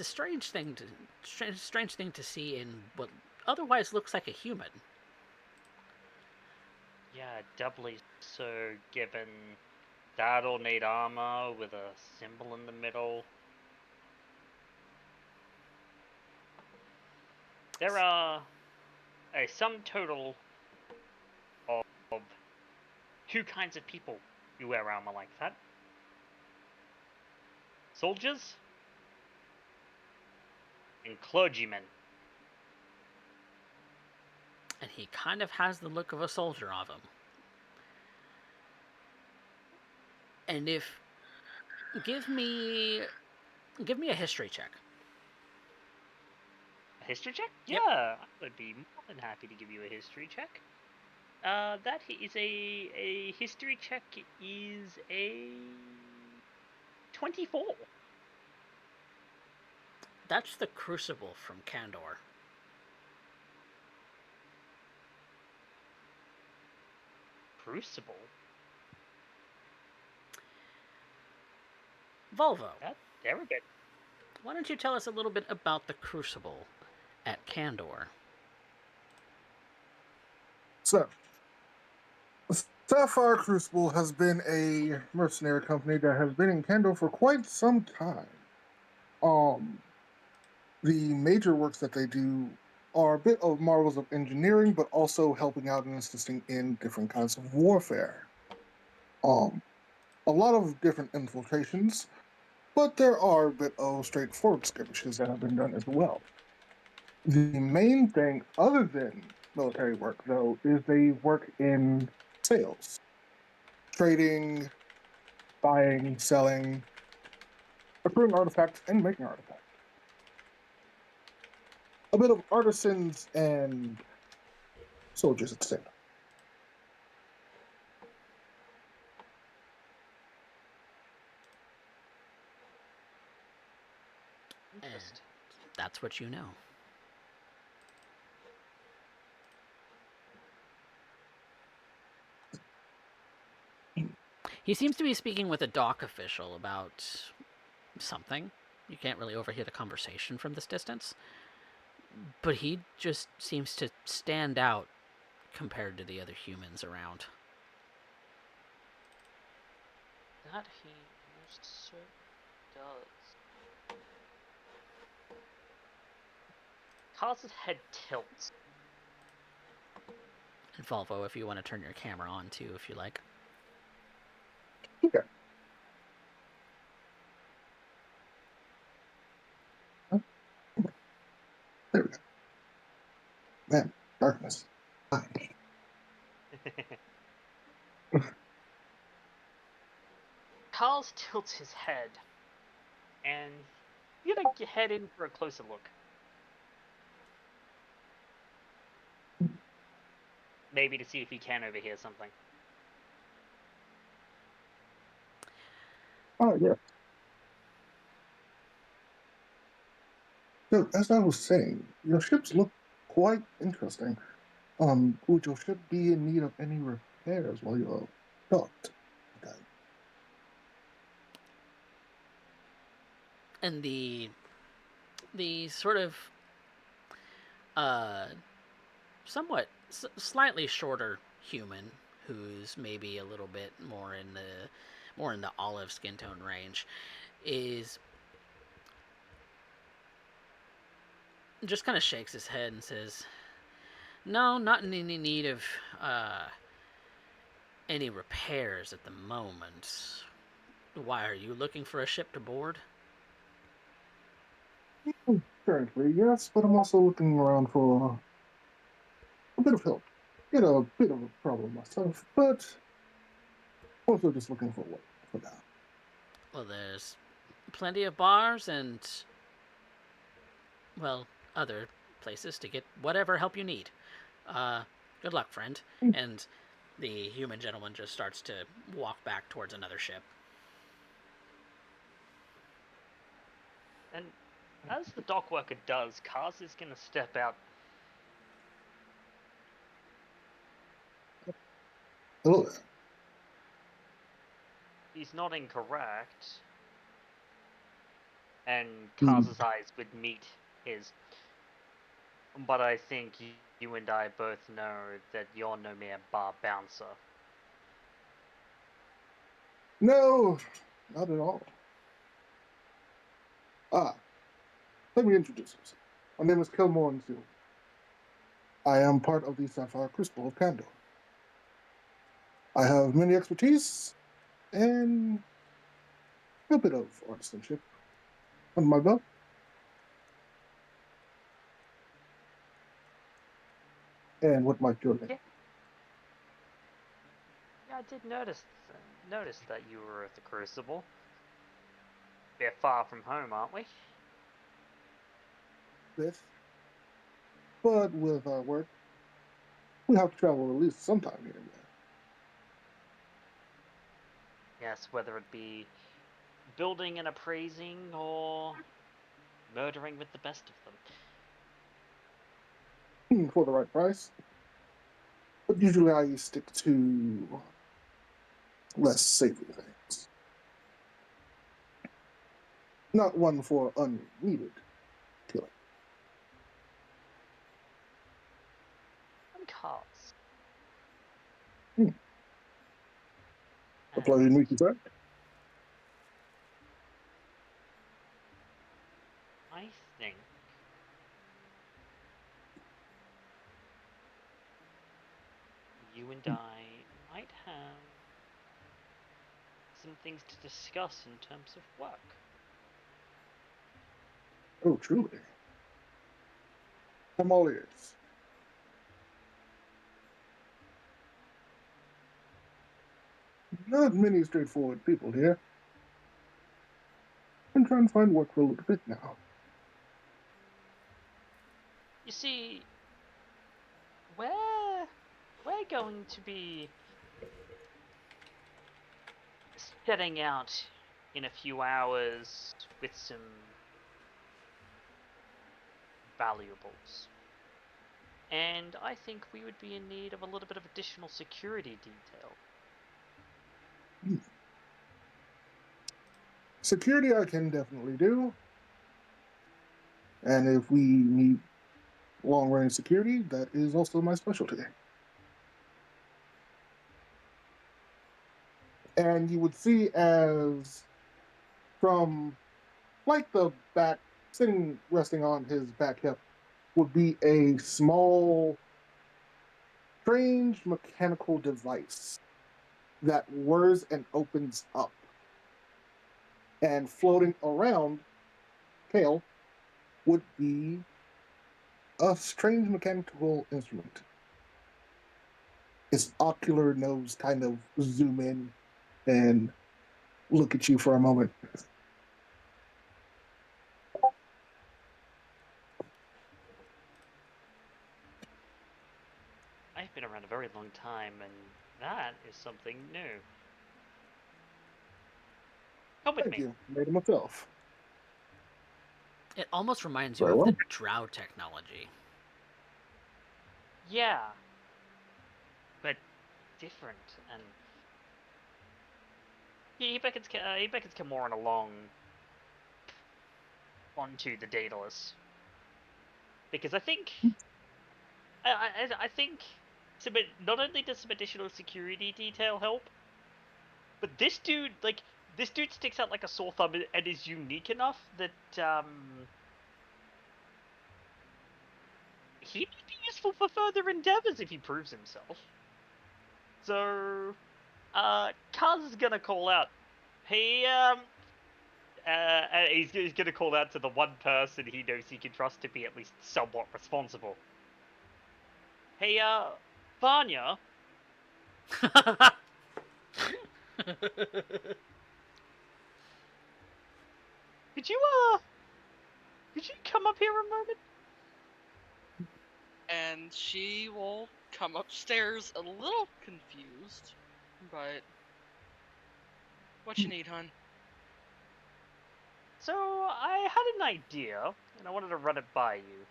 strange thing to see in what otherwise looks like a human. Yeah, doubly so given that ornate armor with a symbol in the middle. There are a sum total of 2 kinds of people who wear armor like that. Soldiers and clergymen. And he kind of has the look of a soldier of him. And give me a history check. A history check? Yep. Yeah, I would be more than happy to give you a history check. That is a history check is a 24. That's the Crucible from Kandor. Crucible? Volvo, They're a bit. why don't you tell us a little bit about the Crucible at Kandor? So, Sapphire Crucible has been a mercenary company that has been in Kendo for quite some time. The major works that they do are a bit of marvels of engineering, but also helping out and assisting in different kinds of warfare. A lot of different infiltrations, but there are a bit of straightforward skirmishes that have been done as well. The main thing, other than military work, though, is they work in sales, trading, buying, selling, accruing artifacts, and making artifacts. A bit of artisans and soldiers at the same time. that's what you know. He seems to be speaking with a dock official about something. You can't really overhear the conversation from this distance. But he just seems to stand out compared to the other humans around. That he most certainly does. Carl's head tilts. And Volvo, if you want to turn your camera on too, if you like. Okay. There we go. Man, darkness. Hi. Carl's tilts his head, and you're gonna head in for a closer look. Maybe to see if he can overhear something. Oh, yeah. So, as I was saying, your ships look quite interesting. Would your ship be in need of any repairs while you're docked? Okay. And the sort of somewhat slightly shorter human who's maybe a little bit more in the olive skin tone range is just kind of shakes his head and says, "No, not in any need of any repairs at the moment. Why, are you looking for a ship to board?" Currently, yes, but I'm also looking around for a bit of help. Get a bit of a problem myself, but also just looking for work for now. Well, there's plenty of bars and, well, other places to get whatever help you need. Good luck, friend. And the human gentleman just starts to walk back towards another ship. And as the dock worker does, Kaz is gonna step out. Hello there. He's not incorrect. And Kaz's eyes would meet his. But I think you and I both know that you're no mere bar bouncer. No, not at all. Let me introduce myself. My name is Kilmore Nsil. I am part of the Sapphire Crystal of Kandor. I have many expertise and a bit of artisanship under my belt. And what might your name? Yeah, I did notice that you were at the Crucible. We're far from home, aren't we? This. But with our work, we have to travel at least sometime here and there. Yes, whether it be building and appraising or murdering with the best of them. For the right price. But usually I stick to less savory things. Not one for unneeded killing. And cars. A pleasure to meet you, sir. I think you and I might have some things to discuss in terms of work. Oh, truly. I'm all ears. Not many straightforward people here. I'm trying to find work for a little bit now. You see, we're going to be setting out in a few hours with some valuables. And I think we would be in need of a little bit of additional security detail. Security I can definitely do. And if we need long-range security, that is also my specialty. And you would see as from like the back, sitting resting on his back hip, would be a small, strange mechanical device that whirs and opens up. And floating around Kale would be a strange mechanical instrument. His ocular nose kind of zoom in and look at you for a moment. I've been around a very long time, and that is something new. Come with Thank me. you. Made it myself. It almost reminds you Very of well. the drow technology. Yeah. But different, and he beckons Camoran along onto the Daedalus. Because I think I think not only does some additional security detail help, but this dude sticks out like a sore thumb and is unique enough that he might be useful for further endeavors if he proves himself. So Kaz is gonna call out, hey, he's gonna call out to the one person he knows he can trust to be at least somewhat responsible. Hey, Vanya, could you come up here a moment? And she will come upstairs a little confused, but what you need, hun? So I had an idea, and I wanted to run it by you.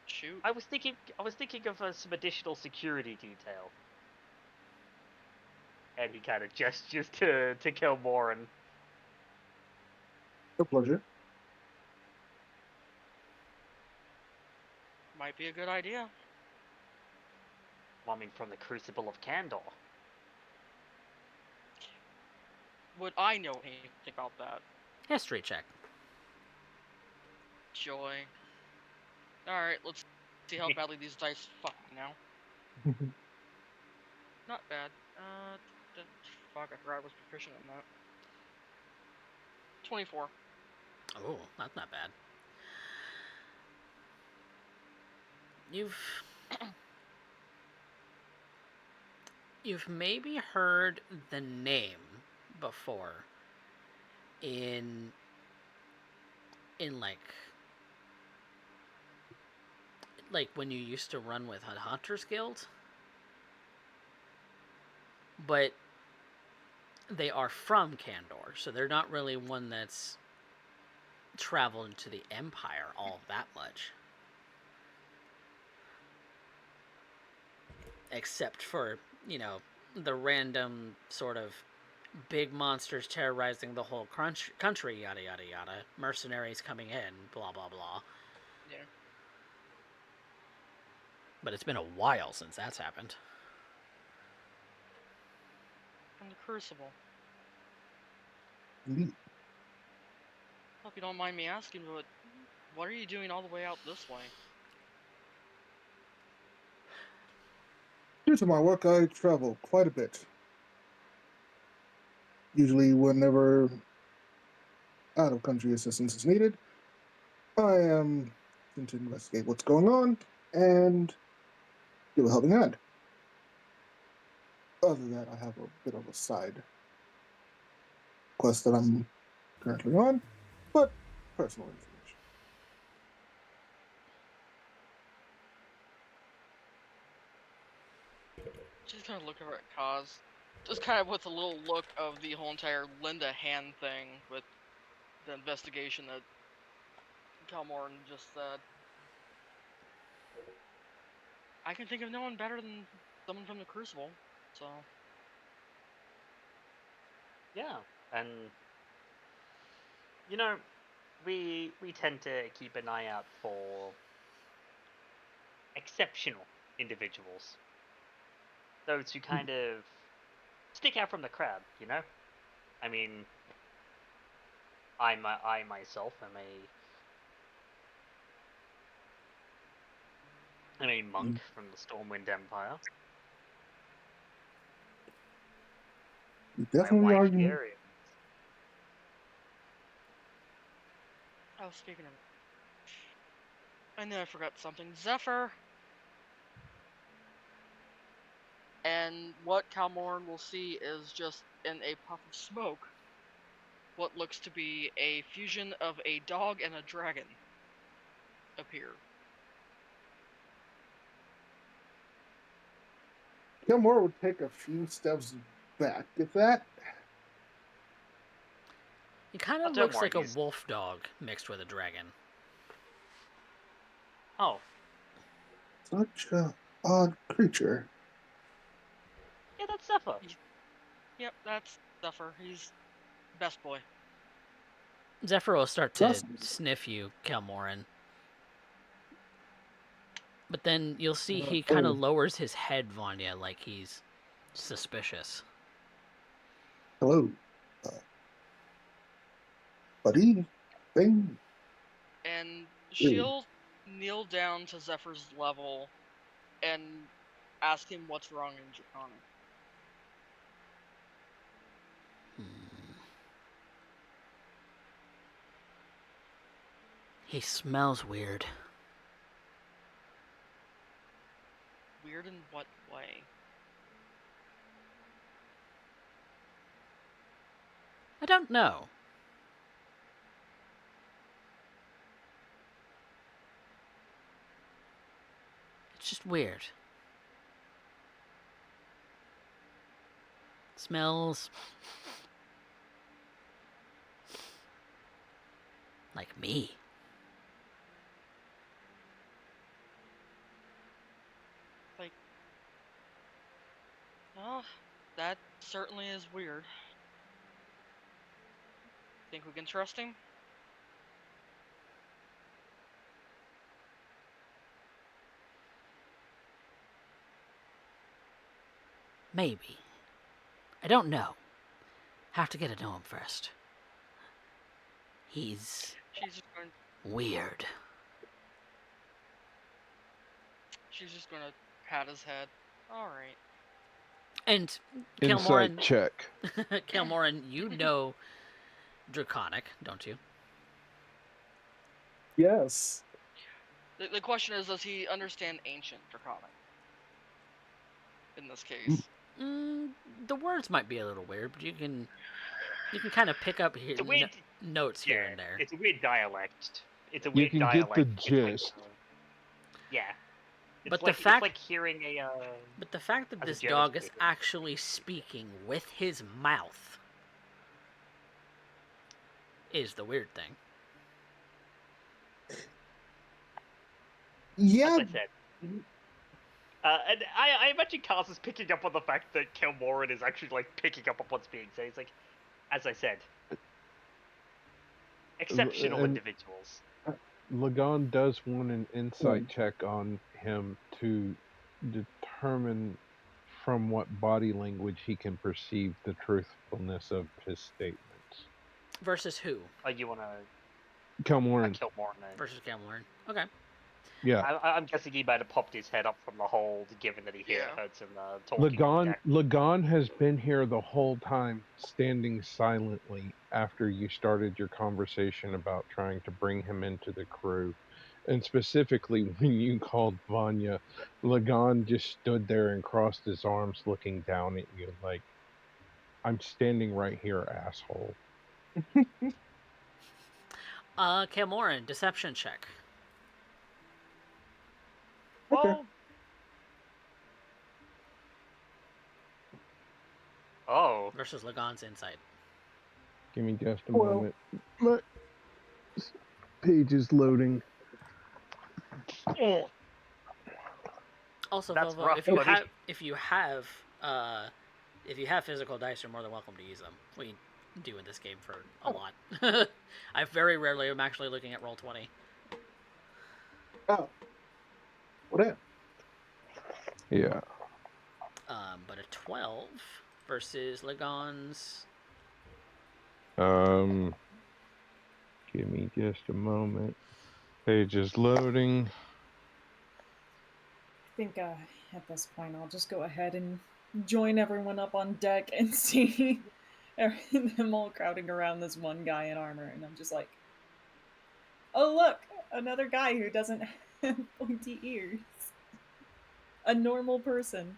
Shoot. I was thinking of some additional security detail. And he kind of gestures to Kilmoran. A pleasure. Might be a good idea. Well, I mean, from the Crucible of Candor. Would I know anything about that? History check. Joy. Alright, let's see how badly these dice fuck me now. Not bad. Fuck, I forgot I was proficient in that. 24. Oh, that's not bad. You've maybe heard the name before in like when you used to run with Hunters Guild, but they are from Candor, so they're not really one that's traveled into the Empire all that much. Except for, the random sort of big monsters terrorizing the whole country, yada yada yada, mercenaries coming in, blah blah blah. Yeah. But it's been a while since that's happened. From the Crucible. Indeed. Hope you don't mind me asking, but what are you doing all the way out this way? Due to my work, I travel quite a bit. Usually, whenever out-of-country assistance is needed, I am sent to investigate what's going on and give a helping hand. Other than that, I have a bit of a side quest that I'm currently on, but personal information. Just kind of look over at Kaz. Just kind of with a little look of the whole entire Linda hand thing with the investigation that Kelmoran just said, I can think of no one better than someone from the Crucible, so... Yeah, and you know, we tend to keep an eye out for exceptional individuals, those who kind of stick out from the crowd. You know, I mean, I myself am a monk from the Stormwind Empire. You My definitely are wife unique. here is Oh, speaking of... I know I forgot something. Zephyr! And what Calmorn will see is just in a puff of smoke what looks to be a fusion of a dog and a dragon appear. Gilmore would take a few steps back. If that, He kind Oh, of don't looks worry, like a he's- wolf dog mixed with a dragon. oh such a odd creature. yeah, that's Zephyr. Yep, that's Zephyr. He's best boy. Zephyr will start to Trust me. sniff you, Kelmoran. But then you'll see Uh, he kind oh. of lowers his head, Vanya, like he's suspicious. Hello, buddy. Thing. And she'll kneel down to Zephyr's level and ask him what's wrong in Draconic. He smells weird. Weird in what way? I don't know. It's just weird. Smells like me. Oh, that certainly is weird. Think we can trust him? Maybe. I don't know. Have to get to know him first. He's She's just going. weird. She's just going to pat his head. All right. And Insight Kelmoran, check. Kelmoran, you know Draconic, don't you? Yes. The question is, does he understand ancient Draconic? In this case. The words might be a little weird, but you can kind of pick up here, It's a weird, notes here and there. it's a weird dialect. It's a You weird can dialect. get the It's like, gist. yeah. It's But like the fact, it's like hearing a. but the fact that as a this German dog is speaker. actually speaking with his mouth is the weird thing. Yeah. As I said. And I imagine Cars is picking up on the fact that Kilmoran is actually like picking up on what's being said. He's like, as I said, exceptional and- individuals. Lagan does want an insight check on him to determine from what body language he can perceive the truthfulness of his statements. Versus who? Oh, you want to Kelmoran. Kilmoran? Versus Kelmoran. Okay. Yeah. I'm guessing he might have popped his head up from the hold, given that he heard some talking. Lagan has been here the whole time, standing silently after you started your conversation about trying to bring him into the crew. And specifically, when you called Vanya, Lagan just stood there and crossed his arms looking down at you like, I'm standing right here, asshole. Kelmoran, deception check. Well, oh, Versus Lagan's insight. Give me just a Well- moment. Look, Page is loading. Oh, Also, That's Volvo, rough, buddy. if you have physical dice, you're more than welcome to use them. We do in this game for a lot. I very rarely am actually looking at Roll20. Oh. What is? Yeah. But a 12 versus Lagon's. Give me just a moment. Page is loading. I think at this point I'll just go ahead and join everyone up on deck and see them all crowding around this one guy in armor, and I'm just like, oh look, another guy who doesn't have pointy ears. A normal person.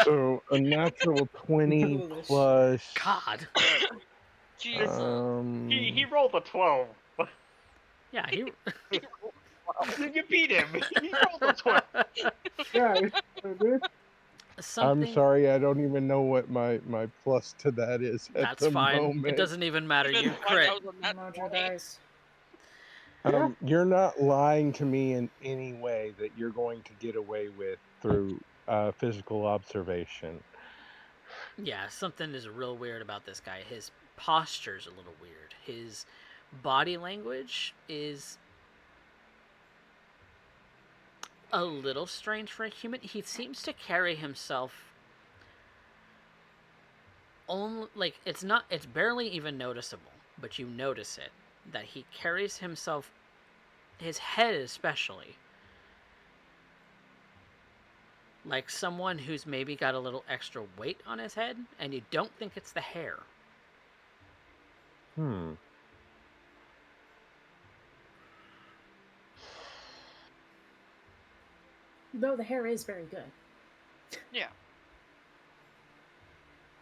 So a natural 20 Foolish. plus. God. Jesus. He rolled a 12. Yeah, he. You beat him. He rolled a 12. Yeah, dude. Something. I'm sorry, I don't even know what my plus to that is at That's the fine. moment. It doesn't even matter. Even You though I crit. know the net Roger 20. dice. You're not lying to me in any way that you're going to get away with through physical observation. Yeah, something is real weird about this guy. His posture's a little weird. His body language is a little strange for a human. He seems to carry himself only like it's barely even noticeable, but you notice it that he carries himself, his head especially, like someone who's maybe got a little extra weight on his head, and you don't think it's the hair. Though the hair is very good. Yeah.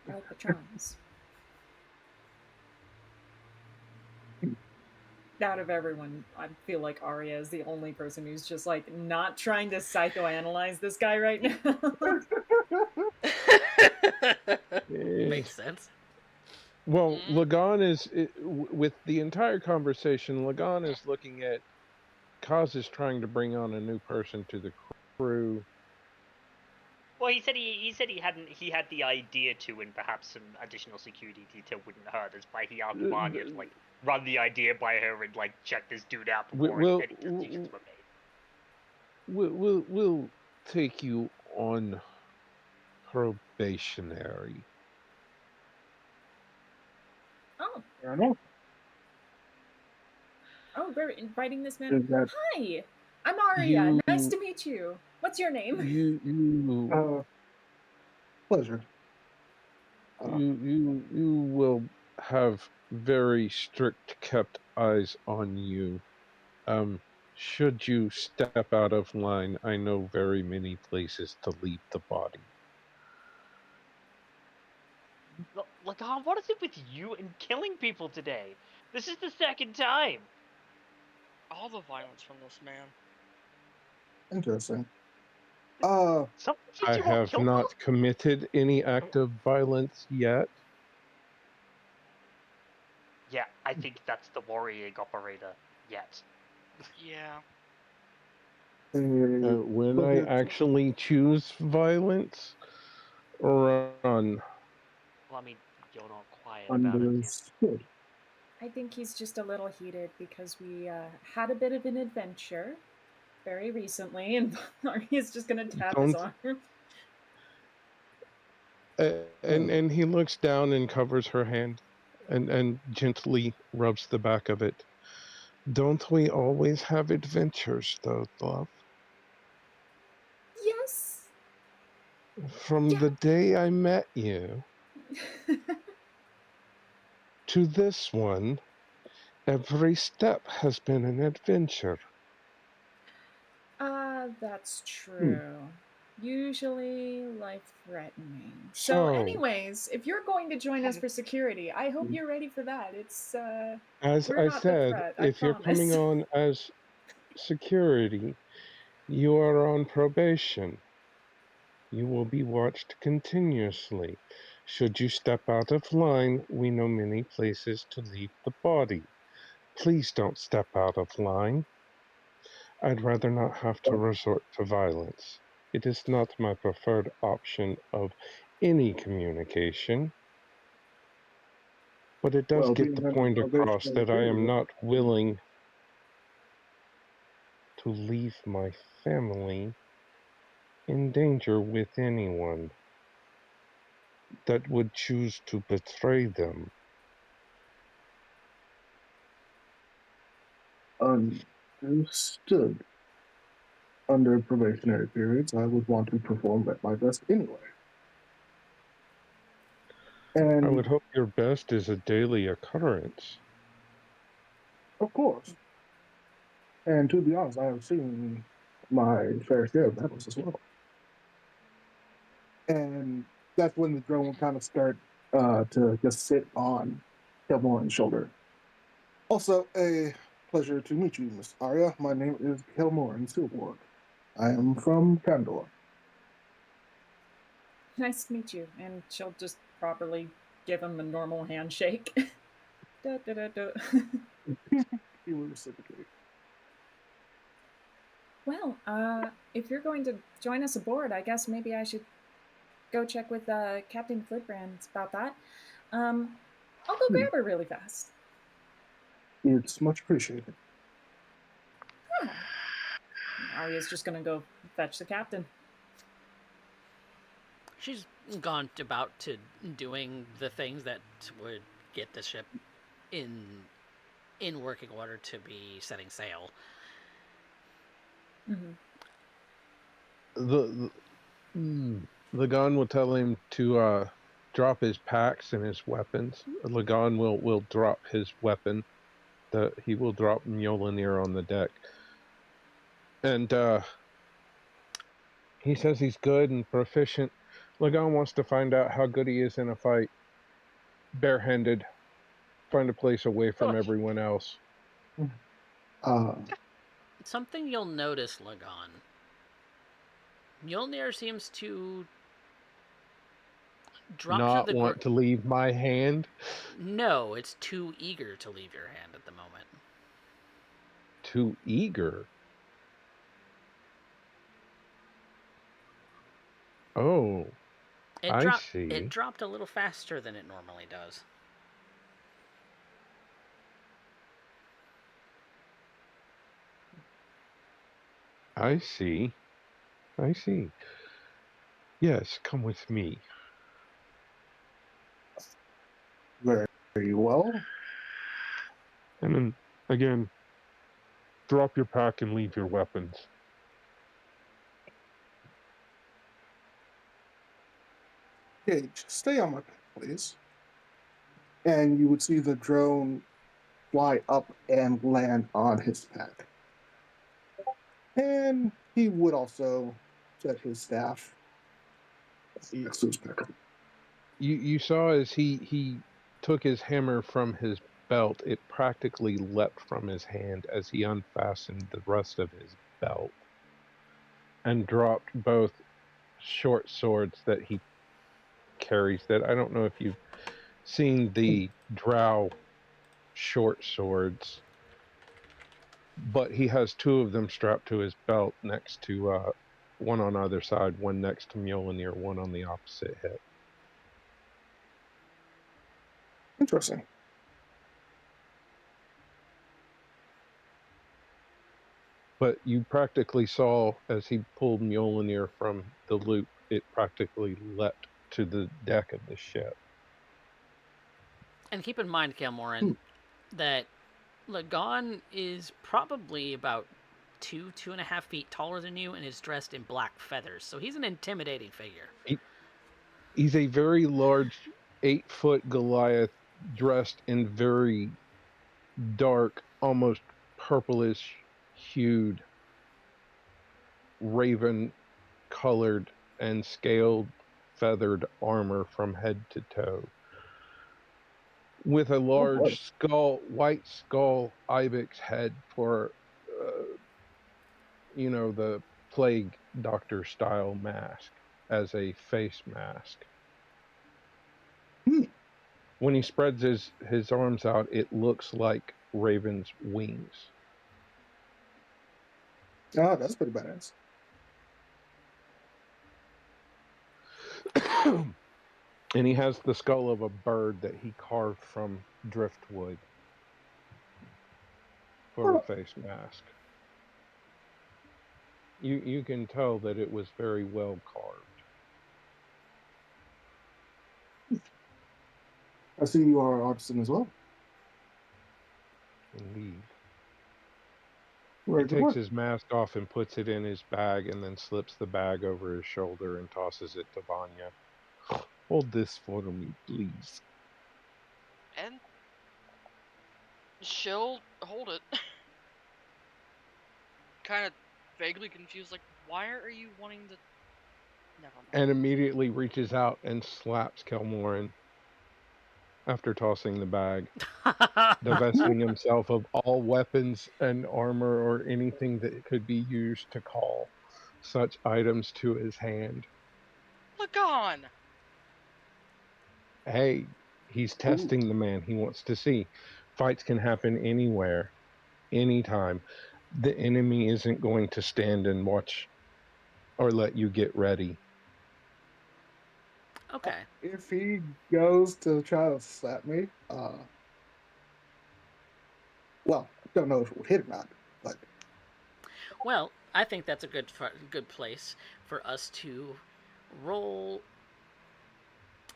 I like the charms. Out of everyone, I feel like Arya is the only person who's just like not trying to psychoanalyze this guy right now. Makes sense. Well, Lagan is with the entire conversation. Lagan is looking at Kaz is trying to bring on a new person to the crew. Well, he said he had the idea to, and perhaps some additional security detail wouldn't hurt. That's why he asked Vanya to like run the idea by her and like check this dude out before any decisions were made. We'll take you on probationary. Oh, I know. oh, we're inviting this man. Is that Hi, I'm Arya. Nice to meet you. What's your name? pleasure? You will have very strict kept eyes on you. Should you step out of line, I know very many places to leave the body. Lagan, what is it with you and killing people today? This is the second time. All the violence from this man. Interesting. I have not committed any act of violence yet. Yeah, I think that's the worrying operator yet. Yeah. When I actually choose violence, run. Well, I mean, you're not quiet about it. Understood. I think he's just a little heated because we had a bit of an adventure very recently, and Arya's just gonna tap his arm. And he looks down and covers her hand and gently rubs the back of it. Don't we always have adventures, though, love? Yes. From the day I met you to this one, every step has been an adventure. That's true. Usually life-threatening. So, So, anyways, if you're going to join us for security, I hope you're ready for that. It's as we're I not the said, threat, if you're coming on as security, you are on probation. You will be watched continuously. Should you step out of line, we know many places to leave the body. Please don't step out of line. I'd rather not have to resort to violence. It is not my preferred option of any communication, but it does Well, get being the that point across salvation that I am is not willing to leave my family in danger with anyone that would choose to betray them. understood. Under probationary periods, I would want to perform at my best anyway. I would And, hope your best is a daily occurrence. of course, and to be honest, I have seen my fair share of battles as well. And that's when the drone will kind of start to just sit on Kelmoran's shoulder. Also, a pleasure to meet you, Miss Arya. My name is Kelmoran Silverwood. I am from Kandor. Nice to meet you. And she'll just properly give him a normal handshake. Da, da, da, da. He will reciprocate. Well, if you're going to join us aboard, I guess maybe I should go check with Captain Footbrand about that. I'll go grab her really fast. It's much appreciated. Oh. Arya's just gonna go fetch the captain. She's gone about to doing the things that would get the ship in working order to be setting sail. Mm-hmm. Lagan will tell him to drop his packs and his weapons. Lagan will drop his weapon. He will drop Mjolnir on the deck. And he says he's good and proficient. Lagan wants to find out how good he is in a fight. Barehanded. Find a place away from everyone else. Something you'll notice, Lagan. Mjolnir seems to drop Not to the want to leave my hand. No, it's too eager to leave your hand at the moment. Too eager? Oh, I see. It dropped a little faster than it normally does. I see. I see. Yes, come with me. Very well. And then, again, drop your pack and leave your weapons. Gage, stay on my pack, please. And you would see the drone fly up and land on his pack. And he would also set his staff next to his pack. You saw as he took his hammer from his belt, it practically leapt from his hand as he unfastened the rest of his belt and dropped both short swords that he carries. That I don't know if you've seen the drow short swords, but he has two of them strapped to his belt next to one on either side, one next to Mjolnir, one on the opposite hip. Interesting. But you practically saw as he pulled Mjolnir from the loop, it practically leapt to the deck of the ship. And keep in mind, Kelmoran, that Lagan is probably about 2.5 feet taller than you and is dressed in black feathers. So he's an intimidating figure. He's a very large 8-foot Goliath dressed in very dark, almost purplish hued, raven colored and scaled feathered armor from head to toe, with a large white skull ibex head for the plague doctor style mask as a face mask. When he spreads his arms out, it looks like raven's wings. Oh, that's pretty badass. And he has the skull of a bird that he carved from driftwood for a face mask. You can tell that it was very well carved. I see you are an artisan as well. Indeed. Very He good takes work. his mask off and puts it in his bag and then slips the bag over his shoulder and tosses it to Vanya. Hold this for me, please. And she'll hold it. Kind of vaguely confused, like, why are you wanting to... Never mind. And immediately reaches out and slaps Kelmoran after tossing the bag, divesting himself of all weapons and armor or anything that could be used to call such items to his hand. Lagan! Hey, he's testing the man. He wants to see. Fights can happen anywhere, anytime. The enemy isn't going to stand and watch or let you get ready. Okay. If he goes to try to slap me, well, I don't know if it would hit or not, but Well, I think that's a good place for us to roll.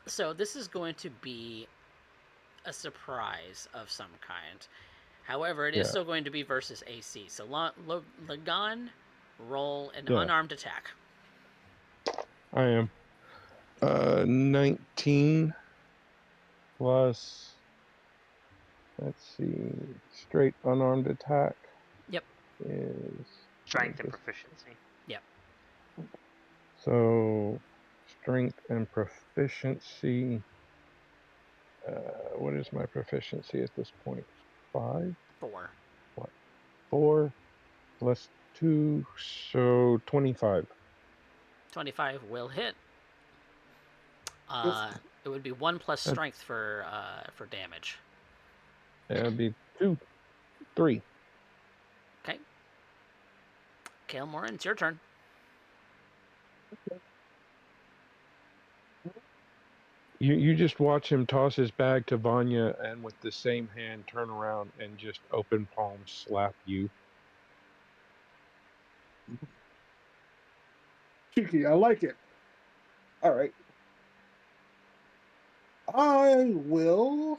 So this is going to be a surprise of some kind. However, it is Yeah. still going to be versus AC. So Lagan, roll an Yeah. unarmed attack. I am. 19 plus, let's see, straight unarmed attack. Yep. Is Strength and proficiency. Yep. So strength and proficiency. What is my proficiency at this point? 5? 4. What? 4 plus 2, so 25. 25 will hit. Yes. It would be 1 plus That- strength for damage. That would be 2, 3. Okay. Kael'Morin, it's your turn. You just watch him toss his bag to Vanya and with the same hand turn around and just open palm slap you. cheeky. I like it. All right. I will.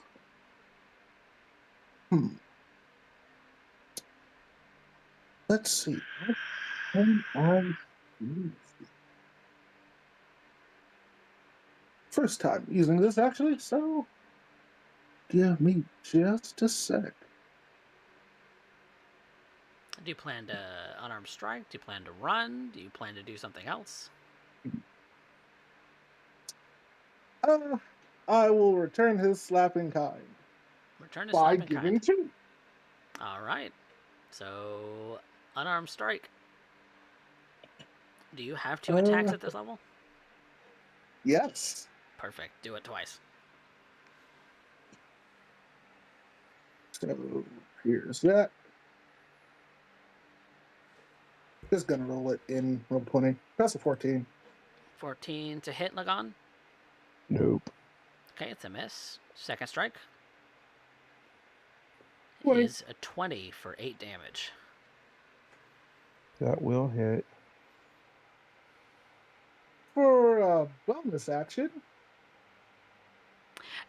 Let's see. What can I use? First time using this, actually, so give me just a sec. Do you plan to unarmed strike? Do you plan to run? Do you plan to do something else? I will return his slapping kind Return to by slapping giving kind. 2. All right. So, unarmed strike. Do you have 2 attacks at this level? Yes. Perfect. Do it twice. So here's that. Just gonna roll it in roll 20. That's a 14. 14 to hit, Lagan. Nope. Okay, it's a miss. Second strike 20. is a 20 for 8 damage. That will hit. For a bonus action,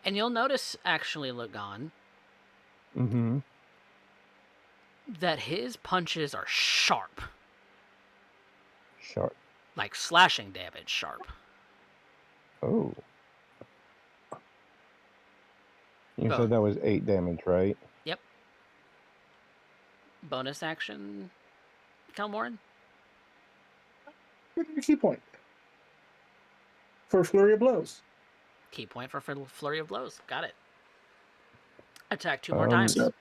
And you'll notice, actually, Lagan, Mm-hmm. that his punches are sharp. Sharp. Like slashing damage sharp. Oh. You Go. said that was 8 damage, right? Yep. Bonus action, Kael'Morin? give me a key point. For Flurry of Blows. Key point for Flurry of Blows. Got it. Attack 2 more times. So,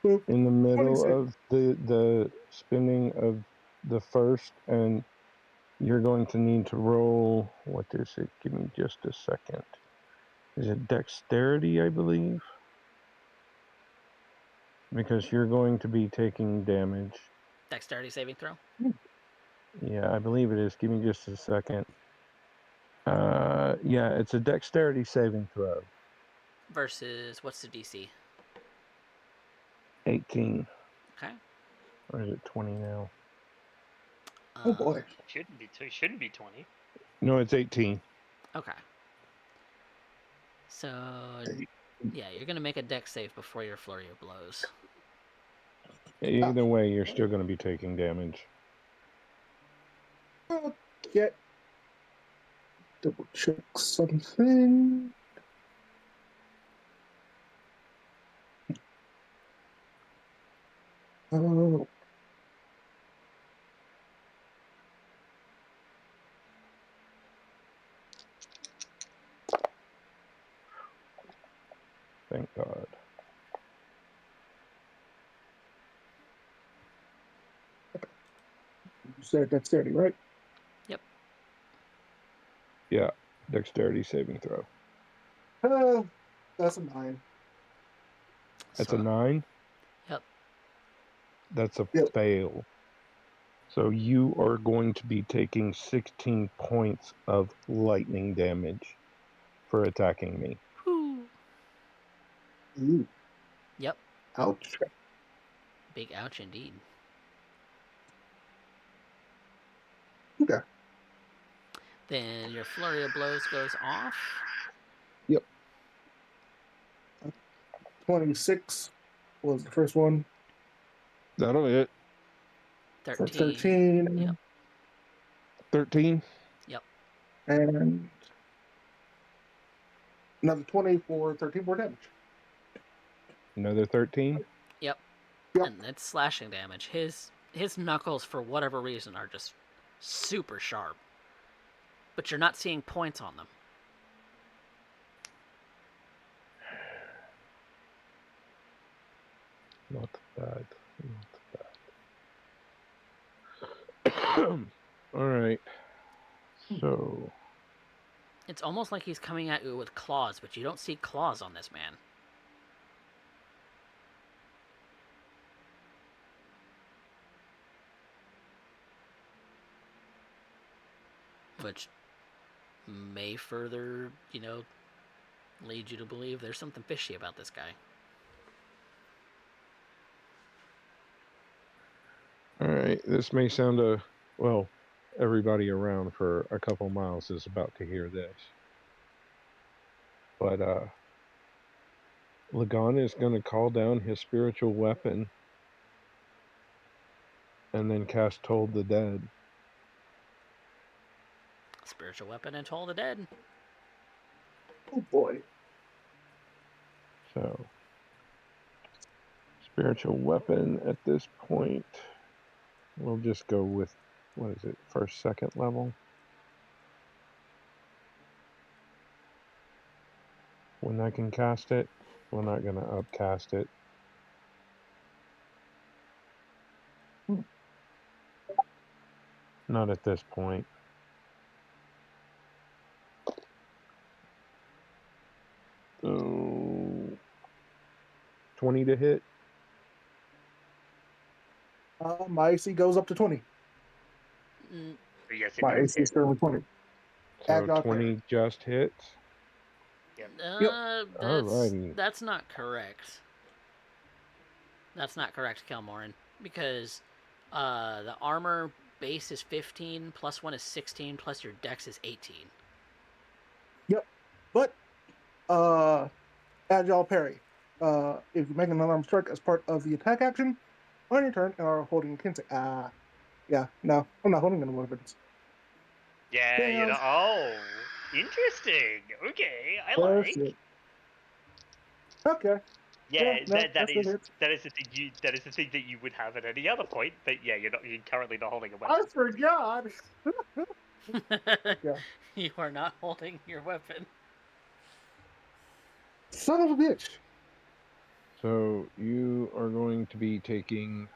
boop. In the middle 26. of the spinning of the first, and you're going to need to roll, what is it? Give me just a second. Is it dexterity, I believe? because you're going to be taking damage. Dexterity saving throw. Yeah, I believe it is. Give me just a second. Yeah, it's a dexterity saving throw. Versus, what's the DC? 18. Okay. Or is it 20 now? Oh boy. Shouldn't be 20. No, it's 18. Okay. So, yeah, you're going to make a dex save before your flurry of blows. Either way, you're still going to be taking damage. Get double check something. Oh, Thank God. you said dexterity, right? Yeah, dexterity saving throw. That's a 9. That's So, a 9? Yep. That's a Yep. fail. So you are going to be taking 16 points of lightning damage for attacking me. Whew. Ooh, Yep. ouch. Big ouch indeed. Okay. Then your flurry of blows goes off. 26 was the first one. That'll hit. For 13. 13. Yep. 13. Yep. And another 20 for 13 more damage. Another 13. Yep. Yep. And it's slashing damage. His knuckles, for whatever reason, are just super sharp. But you're not seeing points on them. Not bad. Not bad. All right. So, It's almost like he's coming at you with claws, but you don't see claws on this man. Which may further, lead you to believe there's something fishy about this guy. all right. This may sound well, everybody around for a couple miles is about to hear this. But Lagan is going to call down his spiritual weapon and then cast Toll the Dead. Spiritual weapon and Toll the Dead. Oh boy. So, spiritual weapon at this point, we'll just go with, what is it, first, second level? When I can cast it, we're not going to upcast it. Not at this point. So, 20 to hit. My AC goes up to 20. Mm, Yes, it My does AC is hit. currently 20. So Agile 20 just hits. Alrighty. that's not correct. That's not correct, Kelmoran, because the armor base is 15, plus 1 is 16, plus your dex is 18. Yep. But agile parry. If you make an unarmed strike as part of the attack action on your turn and are holding a kinsey. Yeah, no, I'm not holding any weapons. Yeah, Damn. oh, interesting. Okay, I That's like. it. Okay. Yeah, no, that that's what it is. is the thing that you would have at any other point. But yeah, you're currently not holding a I weapon. forgot. Yeah. You are not holding your weapon. Son of a bitch. So you are going to be taking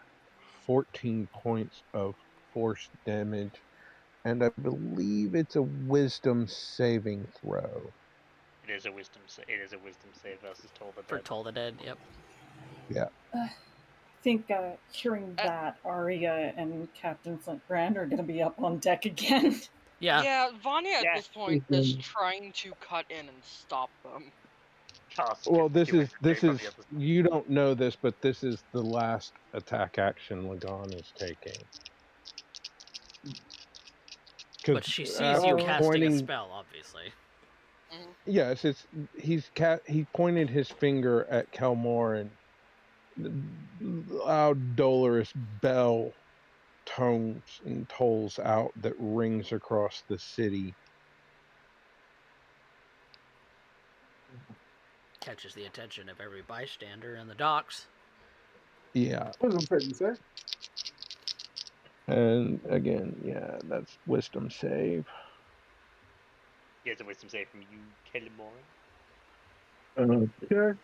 14 points of force damage, and I believe it's a wisdom saving throw. It is a wisdom save versus Toll the For Dead. Toll the Dead, yep. I think hearing that, Arya and Captain Flintbrand are going to be up on deck again. Yeah. Yeah, Vanya at Yeah. this point is Mhm. trying to cut in and stop them. Cast Well, this is from the other side. you don't know this, but this is the last attack action Lagan is taking. But she sees you after casting a pointing, spell, obviously. Mhm. yes, he pointed his finger at Kelmore and loud dolorous bell tones and tolls out that rings across the city. Catches the attention of every bystander in the docks. Yeah, What was I say? and again, yeah, that's wisdom save. Here's a wisdom save from you, Kelmore. Okay.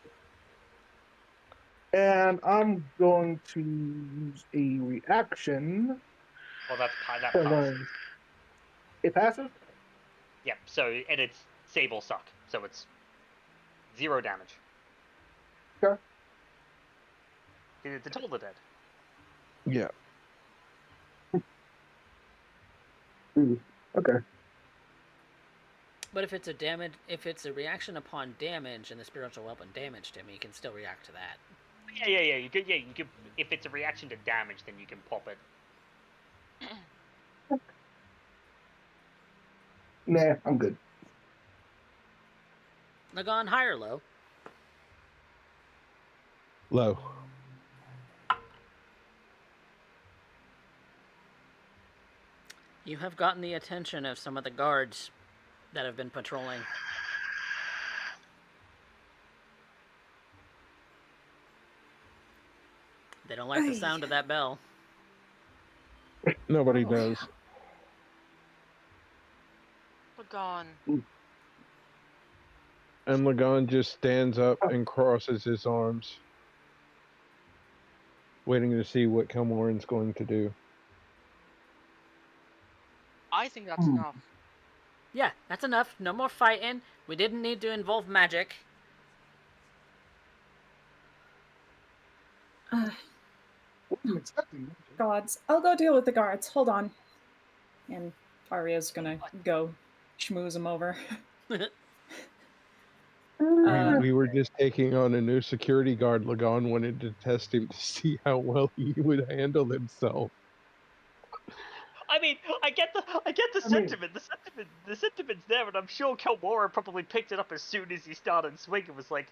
And I'm going to use a reaction. Well, that Hold passes. on. It passes? Yep. So and it's Sable suck, so it's 0 damage. Okay. It's a total of dead. Yeah, Ooh, okay. But if it's a reaction upon damage and the spiritual weapon damaged him, he can still react to that. Yeah. You could. If it's a reaction to damage, then you can pop it. Nah, I'm good. Lagan, high or low? low. You have gotten the attention of some of the guards that have been patrolling. They don't like the sound of that bell. Nobody does. Lagan. And Lagan just stands up and crosses his arms, waiting to see what Kelmoran's going to do. I think that's enough. Yeah, that's enough. No more fighting. We didn't need to involve magic. Wasn't expecting that. Gods, I'll go deal with the guards. Hold on. And Arya's gonna go schmooze him over. We were just taking on a new security guard. Lagan wanted to test him to see how well he would handle himself. I mean, I get the sentiment. The sentiment's there, and I'm sure Kelmora probably picked it up as soon as he started swinging. And was like,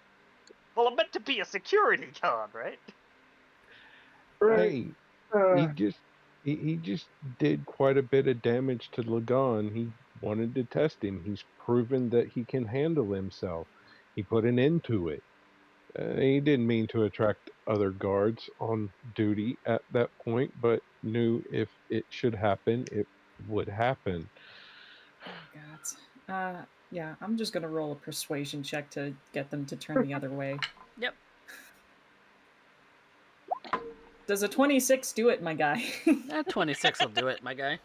"Well, I'm meant to be a security guard, right?" Hey, he just did quite a bit of damage to Lagan. He wanted to test him. He's proven that he can handle himself. He put an end to it. He didn't mean to attract other guards on duty at that point, but knew if it should happen, it would happen. Oh, God. Yeah, I'm just gonna roll a persuasion check to get them to turn the other way. Yep. Does a 26 do it, my guy? 26 will do it, my guy.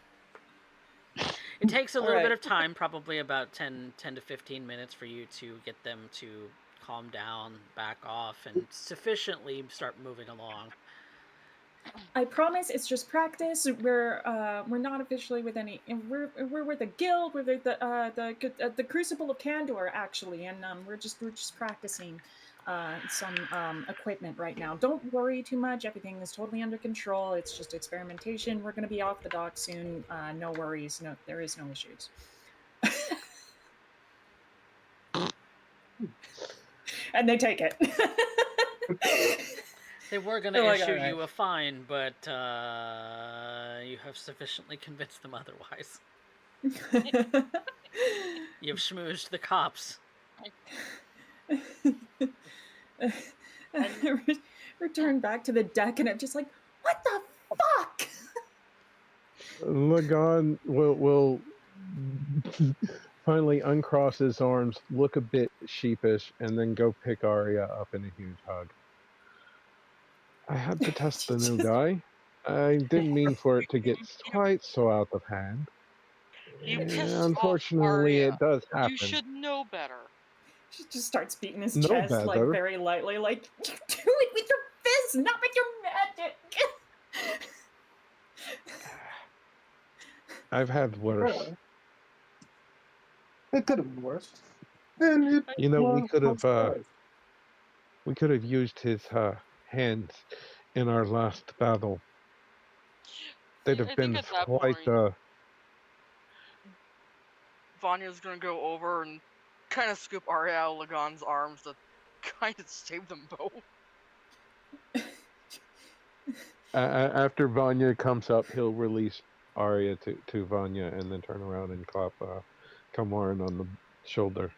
It takes a little Alright. bit of time, probably about 10 to 15 minutes for you to get them to calm down, back off, and sufficiently start moving along. I promise it's just practice. We're not officially with any. We're with a guild. We're with the Crucible of Candor actually, and we're just practicing some equipment right now. Don't worry too much. Everything is totally under control. It's just experimentation. We're gonna be off the dock soon. No worries. No, there is no issues. And they take it. They were going to They're like, issue "Alright." you a fine, but you have sufficiently convinced them otherwise. You've schmoozed the cops. Return back to the deck, and I'm just like, what the fuck? Lagan will finally uncross his arms, look a bit sheepish, and then go pick Arya up in a huge hug. I had to test the new guy. I didn't mean for it to get quite so out of hand. You pissed off Unfortunately, Arya. it does happen. You should know better. She just starts beating his No chest, like, better. very lightly, like, you do it with your this, not with your magic. I've had worse. Well, it could have been worse. And it You know, we was could have surprise. used his hands in our last battle. They'd See, have I think been at that quite point, Vanya's gonna go over and kind of scoop Arya out of Lagan's arms to kind of save them both. after Vanya comes up, he'll release Arya to Vanya and then turn around and clap Kalmarin on the shoulder.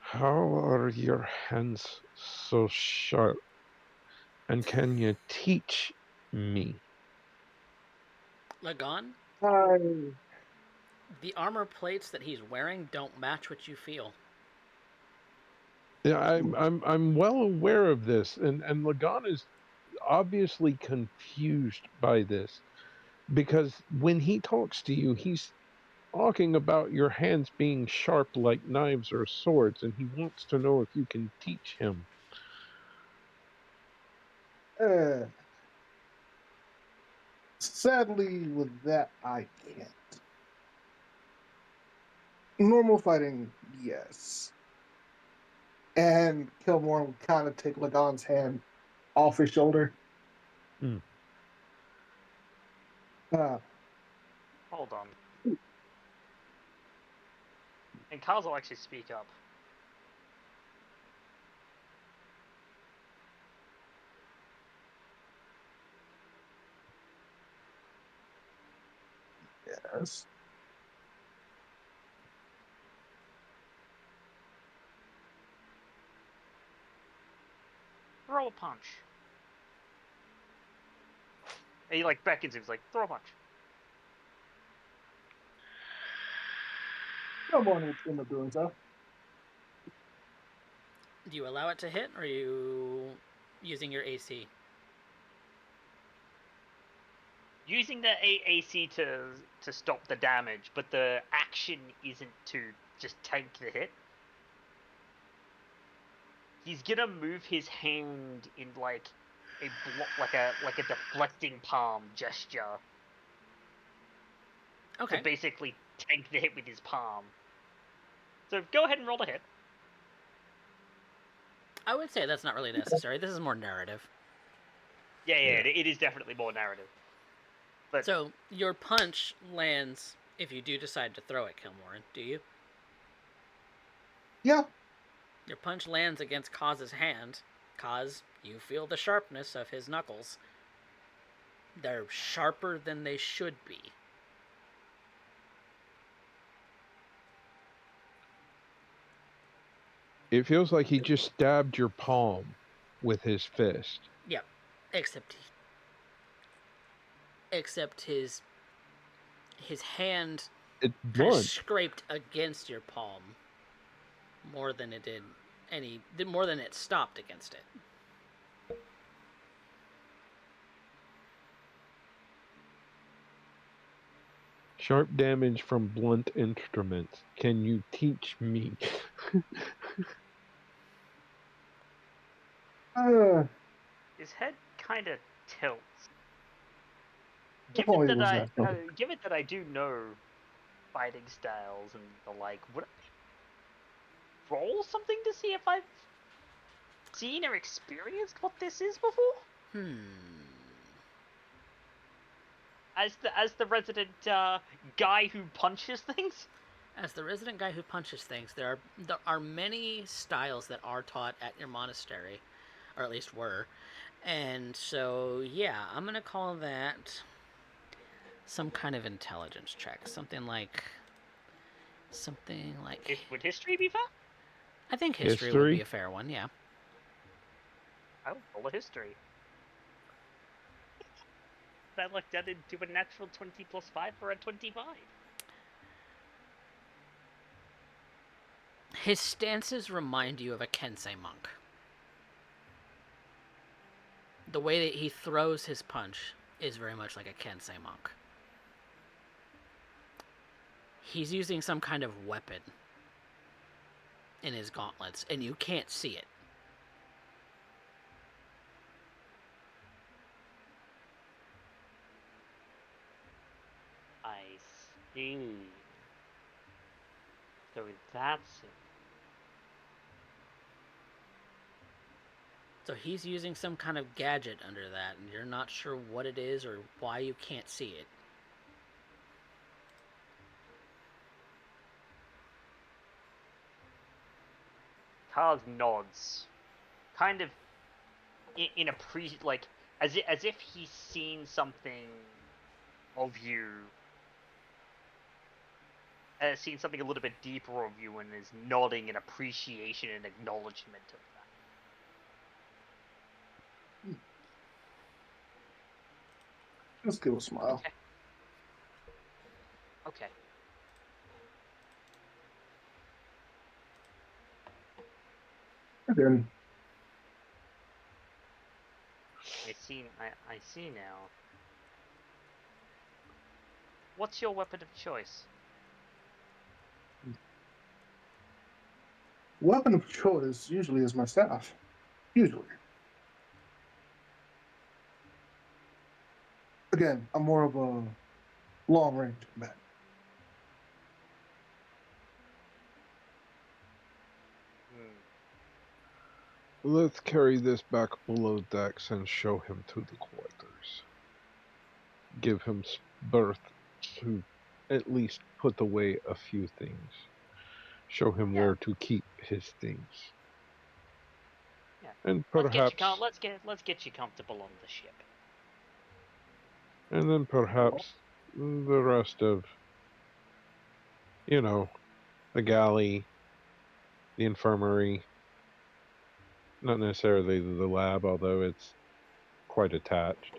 How are your hands so sharp? And can you teach me? Lagon, I the armor plates that he's wearing don't match what you feel. Yeah, I'm well aware of this, and Lagan is obviously confused by this because when he talks to you, he's talking about your hands being sharp like knives or swords, and he wants to know if you can teach him. uh, sadly with that I can't. Normal fighting, yes. And Kilmore will kind of take Lagon's hand off his shoulder. Hmm. Hold on. And Kaz will actually speak up. yes. Throw a punch. And he like beckons him, he's like, throw a punch. Kilmore will end up doing so. Do you allow it to hit, or are you using your AC? Using the AC to stop the damage, but the action isn't to just tank the hit. He's gonna move his hand in like like a deflecting palm gesture Okay. to basically tank the hit with his palm. So go ahead and roll a hit. I would say that's not really necessary. This is more narrative. Yeah, it is definitely more narrative. But So, your punch lands if you do decide to throw it, Kilmoran, do you? Yeah. Your punch lands against Kaz's hand. Kaz, you feel the sharpness of his knuckles. They're sharper than they should be. It feels like he just stabbed your palm with his fist. Yep. Except his hand It's kind of blunt. scraped against your palm more than it more than it stopped against it. Sharp damage from blunt instruments. Can you teach me? his head kind of tilts. Definitely was that. Given that I do know fighting styles and the like, would I roll something to see if I've seen or experienced what this is before? As the resident guy who punches things. As the resident guy who punches things, there are many styles that are taught at your monastery, or at least were, and so yeah, I'm gonna call that some kind of intelligence check, something like. Would history be fair? I think history would be a fair one, yeah. I will roll a history. I lucked out into a natural 20 plus 5 for a 25. His stances remind you of a Kensei monk. The way that he throws his punch is very much like a Kensei monk. He's using some kind of weapon in his gauntlets, and you can't see it. see. So that's it. So he's using some kind of gadget under that, and you're not sure what it is or why you can't see it. Kaz nods, kind of in a like as if he's seen something of you, seen something a little bit deeper of you, and is nodding in appreciation and acknowledgement of that. Just give a smile. Okay. And then I see now. What's your weapon of choice? weapon of choice usually is my staff. Usually. Again, I'm more of a long range combatant. Let's carry this back below decks and show him to the quarters. Give him berth to at least put away a few things. Show him where to keep his things. Yeah. And Let's perhaps let's get you comfortable on the ship. and then perhaps the rest of the galley, the infirmary, not necessarily the lab, although it's quite attached.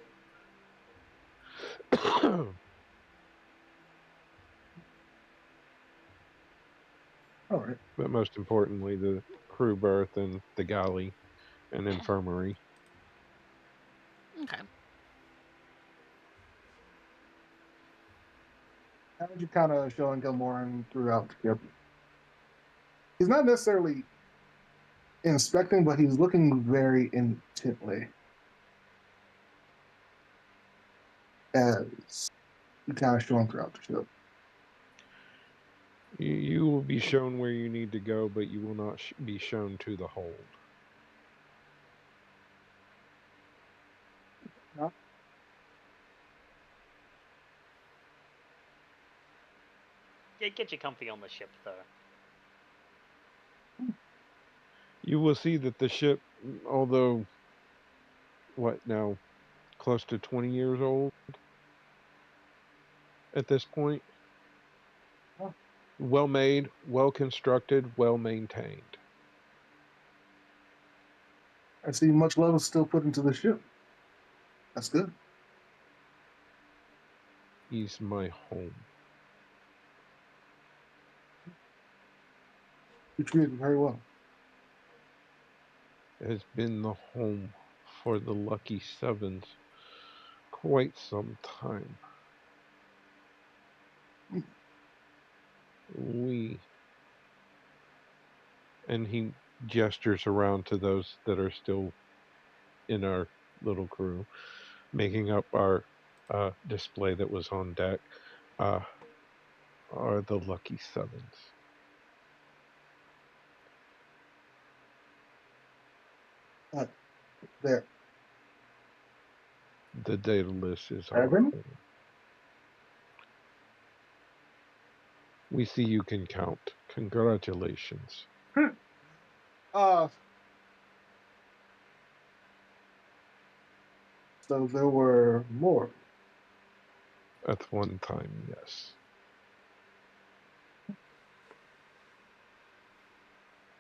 All right. But most importantly, the crew berth and the galley and infirmary. Okay. How would you kind of showing Gilmoran throughout the ship? He's not necessarily inspecting, but he's looking very intently as you kind of show him throughout the ship. You will be shown where you need to go, but you will not be shown to the hold. No? Yeah, get you comfy on the ship, though. You will see that the ship, although, now, close to 20 years old at this point, Huh. well made, well constructed, well maintained. I see much love is still put into the ship. That's good. He's my home. You treated him very well. It has been the home for the Lucky Sevens quite some time. And he gestures around to those that are still in our little crew, making up our display that was on deck, are the Lucky Sevens. There. The Daedalus is our Evan? home. We see you can count. Congratulations. So there were more. At one time, yes.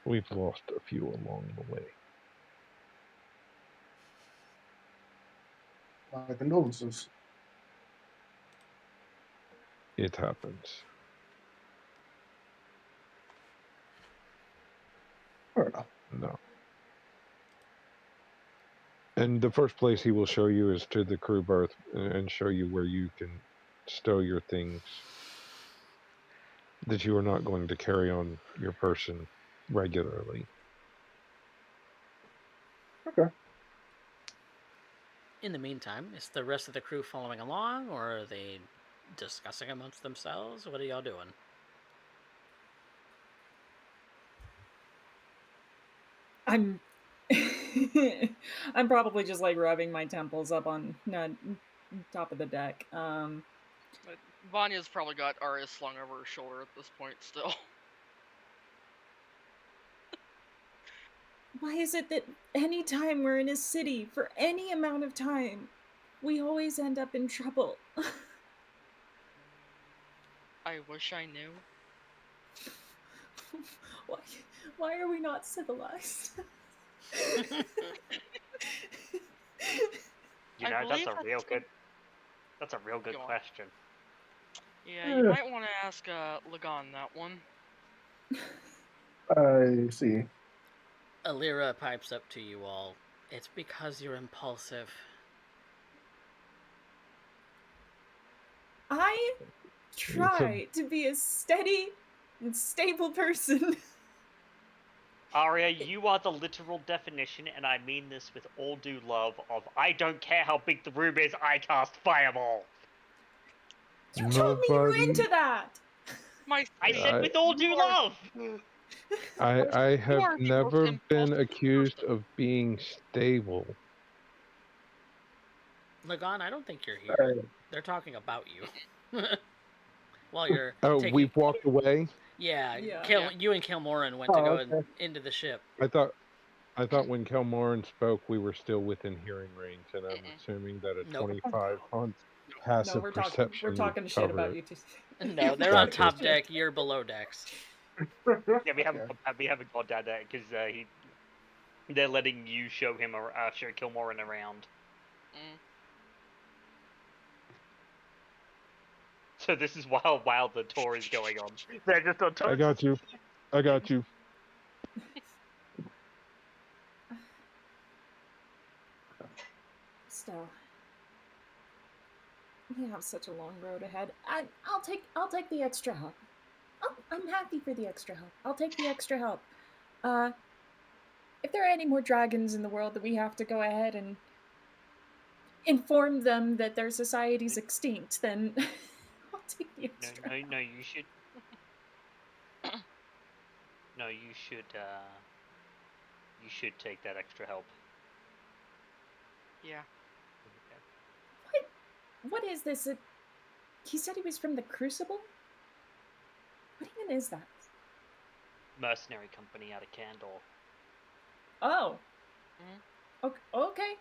We've lost a few along the way. My condolences. It happens. Fair enough. No. And the first place he will show you is to the crew berth and show you where you can stow your things that you are not going to carry on your person regularly. Okay. In the meantime, is the rest of the crew following along, or are they discussing amongst themselves? What are y'all doing? I'm I'm probably just like rubbing my temples up on top of the deck. But Vanya's probably got Arya slung over her shoulder at this point still. Why is it that anytime we're in a city for any amount of time, we always end up in trouble? I wish I knew. Why are we not civilized? You I know, believe that's a real good Go on. question. Yeah, you might want to ask Lagan that one. I see. Alira pipes up to you all. It's because you're impulsive. I try to be a steady and stable person. Arya, you are the literal definition, and I mean this with all due love, of I don't care how big the room is, I cast Fireball. You told me you were Nobody- into that. I said with all due love! I You have are the most never been impulsive accused person. of being stable. Lagan, I don't think you're here. Uh, They're talking about you. While you're Oh, taking... we've walked away. Yeah, Yeah. you and Kilmoran went to Oh, go okay. into the ship. I thought when Kelmoran spoke, we were still within hearing range, and I'm assuming that a Nope. 25 on No, passive we're perception talking would shit cover about it. you two. No, they're on Gotcha. top deck, you're below decks. Yeah, we Okay. haven't gone down there because they're letting you show Kilmoran around. Mm. So this is while the tour is going on. They're just on tour. I got you. I got you. Still, we have such a long road ahead. I'll take the extra help. I'm happy for the extra help. I'll take the extra help. If there are any more dragons in the world that we have to go ahead and inform them that their society's extinct, then I'll take the extra help. No, you should. No, you should. You should take that extra help. Yeah. What is this? He said he was from the Crucible? What even is that? Mercenary company out of Candor. Oh. Mhm. Okay.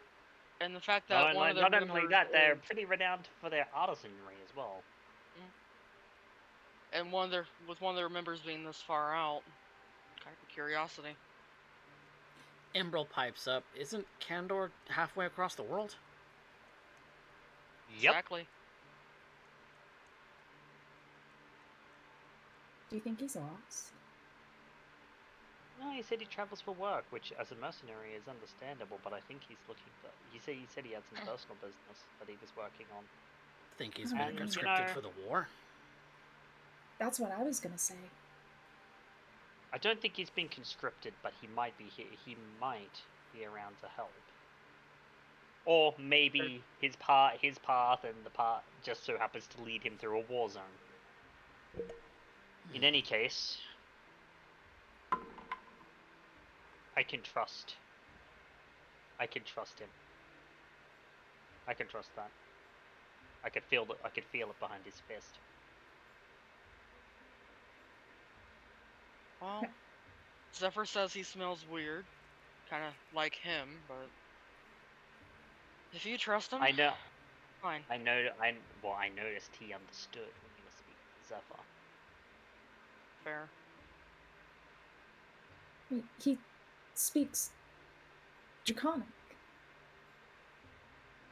And the fact that one of their Not only members that, they're is- pretty renowned for their artisanry as well. and one of their members being this far out, kind of a curiosity. Imbril pipes up. Isn't Candor halfway across the world? Yep. Exactly. Do you think he's lost? No, he said he travels for work, which as a mercenary is understandable, but I think he's looking for... He said he had some personal business that he was working on. Think he's And, been you conscripted know- for the war? That's what I was gonna say. I don't think he's been conscripted, but he might be here. He might be around to help. Or maybe his path and the path just so happens to lead him through a war zone. In any case, I can trust him. I can trust that. I could feel it behind his fist. Well, Zephyr says he smells weird, kind of like him, but if you trust him, I know. fine. I noticed he understood when he was speaking to Zephyr. Fair. He speaks Draconic.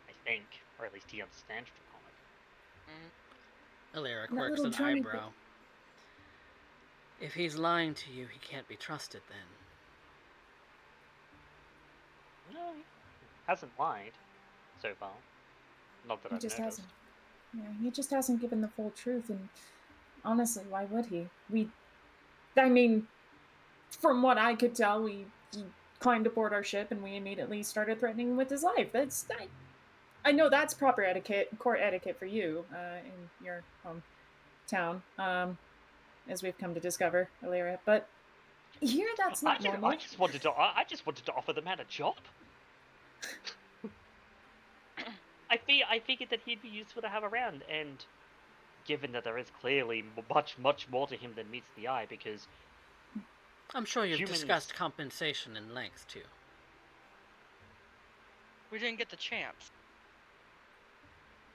I think, or at least he understands Draconic. Alira That quirks little an Johnny eyebrow. If he's lying to you, he can't be trusted then. No, he hasn't lied so far. Not that He I've just noticed. hasn't. Yeah, he just hasn't given the full truth, and honestly, why would he? I mean, from what I could tell, he climbed aboard our ship and we immediately started threatening him with his life. I know that's proper etiquette, court etiquette for you in your hometown, as we've come to discover, Illyria. But here, that's not normal. I just wanted to offer the man a job. I figured that he'd be useful to have around, and given that there is clearly much more to him than meets the eye, because I'm sure you've humans- discussed compensation in length, too. We didn't get the chance.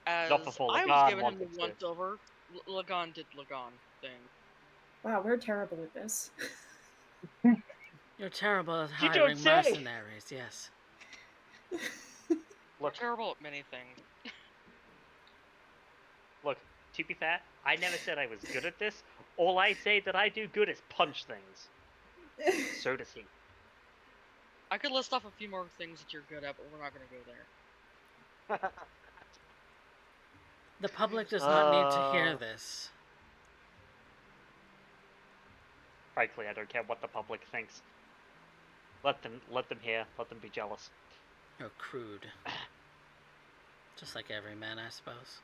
As Not before I was Lagan giving him the wanted to. once over, Lagan did Lagan thing. Wow, we're terrible at this. You're terrible at You don't hiring say. mercenaries, yes. We're Look, terrible at many things. look. To be fair, I never said I was good at this. All I say that I do good is punch things. So does he. I could list off a few more things that you're good at, but we're not going to go there. The public does not need to hear this. Frankly, I don't care what the public thinks. Let them hear. Let them be jealous. You're crude. Just like every man, I suppose.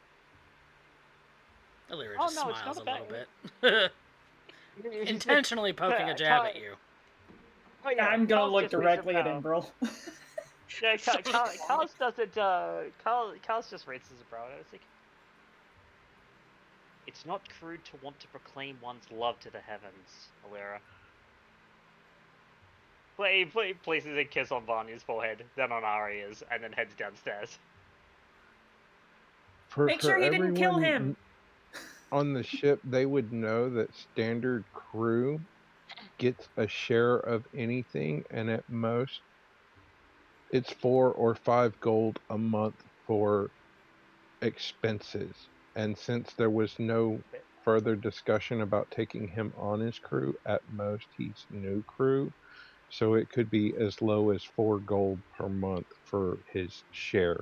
Illyria Oh, just no, it's smiles a not little bit. Intentionally poking a jab at you. Oh, yeah, I'm gonna Carl's look just directly at reaches Imbrel. Yeah, Carl's doesn't. Carl's just raises his brow. I was like, it's not crude to want to proclaim one's love to the heavens, Illyria. He places a kiss on Vanya's forehead, then on Arya's, and then heads downstairs. Make sure he didn't kill him. On the ship, they would know that standard crew gets a share of anything, and at most, it's 4 or 5 gold a month for expenses. And since there was no further discussion about taking him on as crew, at most he's new crew. So it could be as low as 4 gold per month for his share,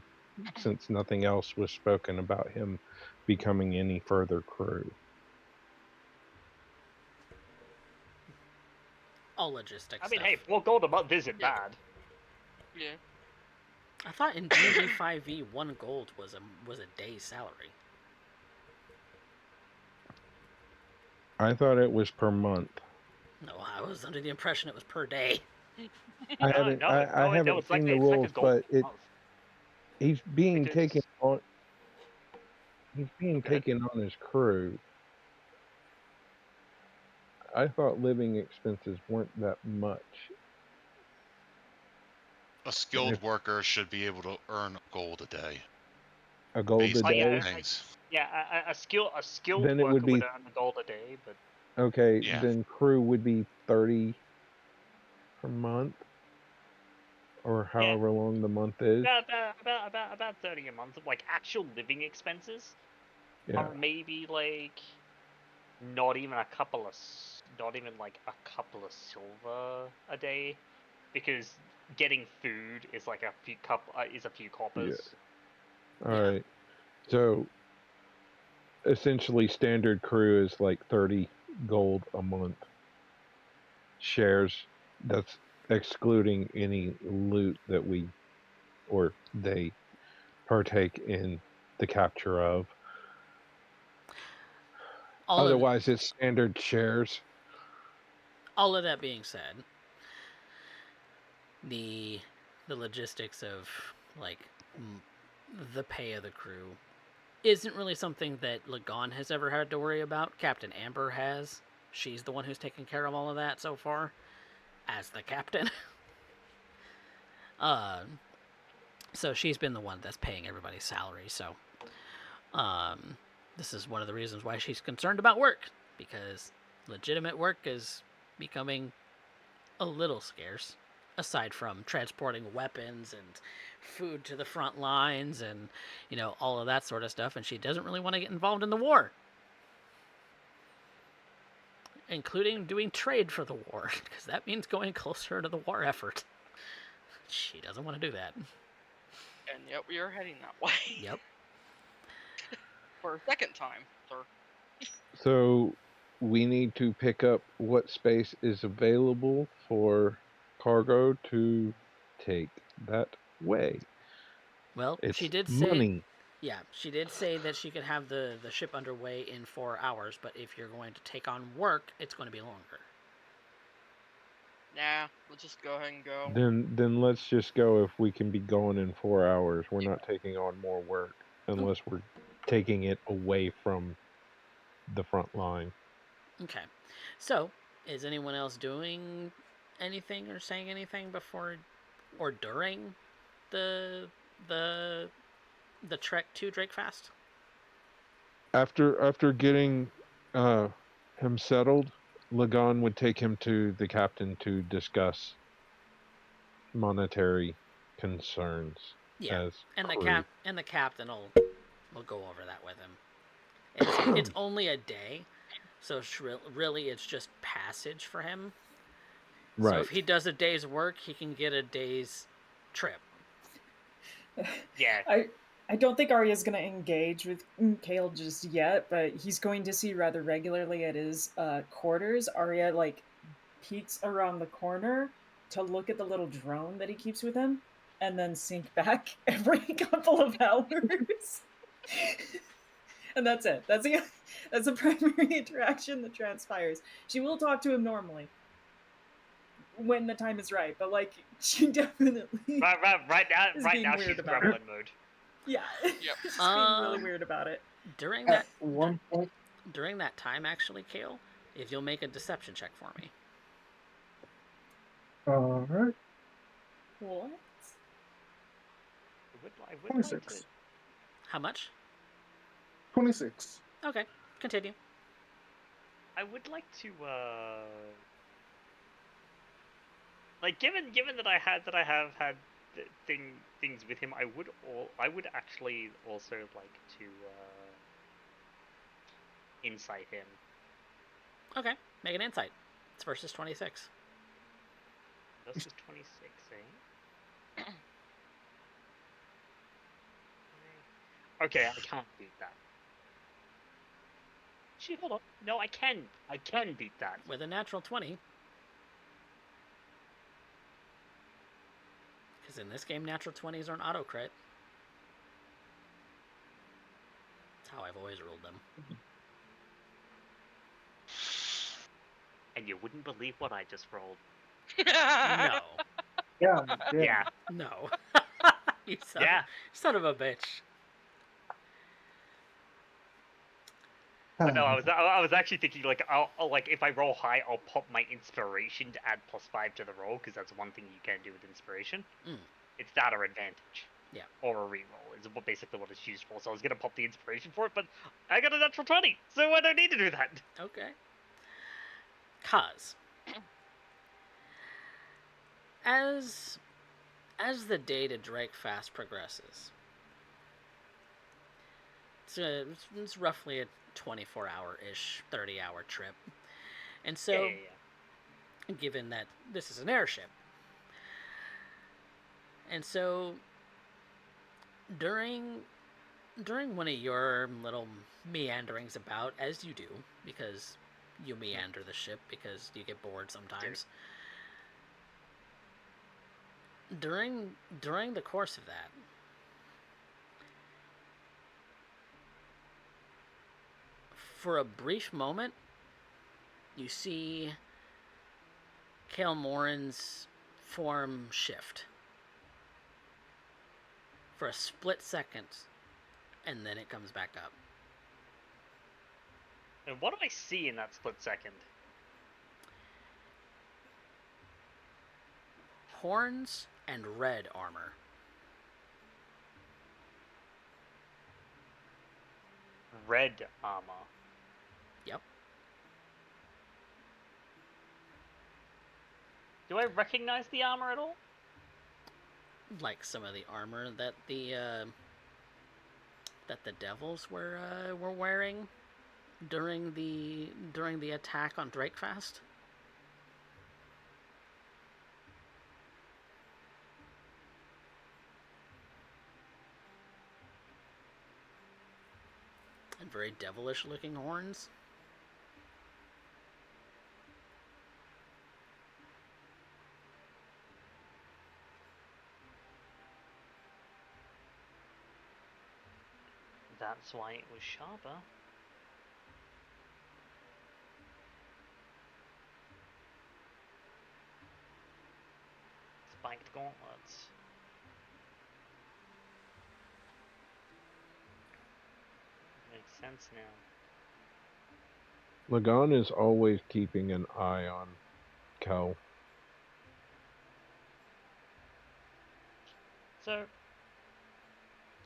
since nothing else was spoken about him becoming any further crew. All logistics I mean, stuff. hey, 4 gold a month isn't Yeah. bad. Yeah. I thought in D&D 5e, 1 gold was a day's salary. I thought it was per month. No, I was under the impression it was per day. I haven't seen the rules, but he's being taken on. He's being taken on as crew. I thought living expenses weren't that much. A skilled worker should be able to earn gold a day. A gold based a on day? things. Yeah, a skilled Then it worker would be- would earn a gold a day, but Okay, Yeah. then crew would be 30 per month, or however long the month is. about 30 a month. Like actual living expenses Yeah. are maybe like not even like a couple of silver a day, because getting food is like a few coppers. All right. So essentially, standard crew is like 30 gold a month. Shares, that's excluding any loot that we or they partake in the capture of. Otherwise, it's standard shares. All of that being said, the logistics of like the pay of the crew isn't really something that Lagan has ever had to worry about. Captain Amber has. She's the one who's taken care of all of that so far, as the captain. So she's been the one that's paying everybody's salary. So, this is one of the reasons why she's concerned about work, because legitimate work is becoming a little scarce, aside from transporting weapons and food to the front lines and, all of that sort of stuff, and she doesn't really want to get involved in the war, including doing trade for the war, because that means going closer to the war effort. She doesn't want to do that. And yet we are heading that way. Yep. For a second time, sir. So we need to pick up what space is available for cargo to take that way. Well, It's she did say, money. yeah, she did say that she could have the ship underway in 4 hours, but if you're going to take on work, it's going to be longer. Nah, let's just go ahead and go. Then let's just go if we can be going in 4 hours. We're not taking on more work unless we're taking it away from the front line. Okay. So, is anyone else doing anything or saying anything before or during the the the trek to Drakefast? After getting him settled, Lagan would take him to the captain to discuss monetary concerns Yeah, as and crew. the captain will go over that with him. It's only a day, so really it's just passage for him. Right. So if he does a day's work, he can get a day's trip. Yeah. I don't think Arya's going to engage with Kale just yet, but he's going to see rather regularly at his quarters. Arya like peeks around the corner to look at the little drone that he keeps with him, and then sink back every couple of hours. And that's it. That's the primary interaction that transpires. She will talk to him normally when the time is right, but like she definitely Right is now being she's weird about gremlin mode. yeah, Yep. she's being really weird about it. During At that one point, during that time, actually, Kale, if you'll make a deception check for me. all right, What? I would like 26. to. How much? 26. Okay, continue. I would like to. Like given that I have had things with him, I would actually also like to insight him. Okay, make an insight. It's versus 26. Versus 26, eh? Okay, I can't beat that. Gee, hold on. No, I can beat that. With a natural 20. Because in this game, natural 20s are an auto crit. That's how I've always ruled them. And you wouldn't believe what I just rolled. No. Yeah, Yeah. No. You Yeah. son of a bitch. But no, I was actually thinking like I'll like if I roll high, I'll pop my inspiration to add +5 to the roll because that's one thing you can do with inspiration. It's that or advantage. Yeah. Or a reroll is basically what it's used for. So I was gonna pop the inspiration for it, but I got a natural 20, so I don't need to do that. Okay. Cause as the day to Drakefast progresses, it's roughly a 24-hour-ish, 30-hour trip. And so, given that this is an airship, and so during one of your little meanderings about, as you do, because you meander the ship because you get bored sometimes. During the course of that, for a brief moment, you see Kael Morin's form shift. For a split second, and then it comes back up. And what do I see in that split second? Horns and red armor. Red armor. Yep. Do I recognize the armor at all? Like some of the armor that the devils were wearing during the attack on Drakefast. And very devilish looking horns. That's why it was sharper. Spiked gauntlets. Makes sense now. Lagan is always keeping an eye on Kel. So,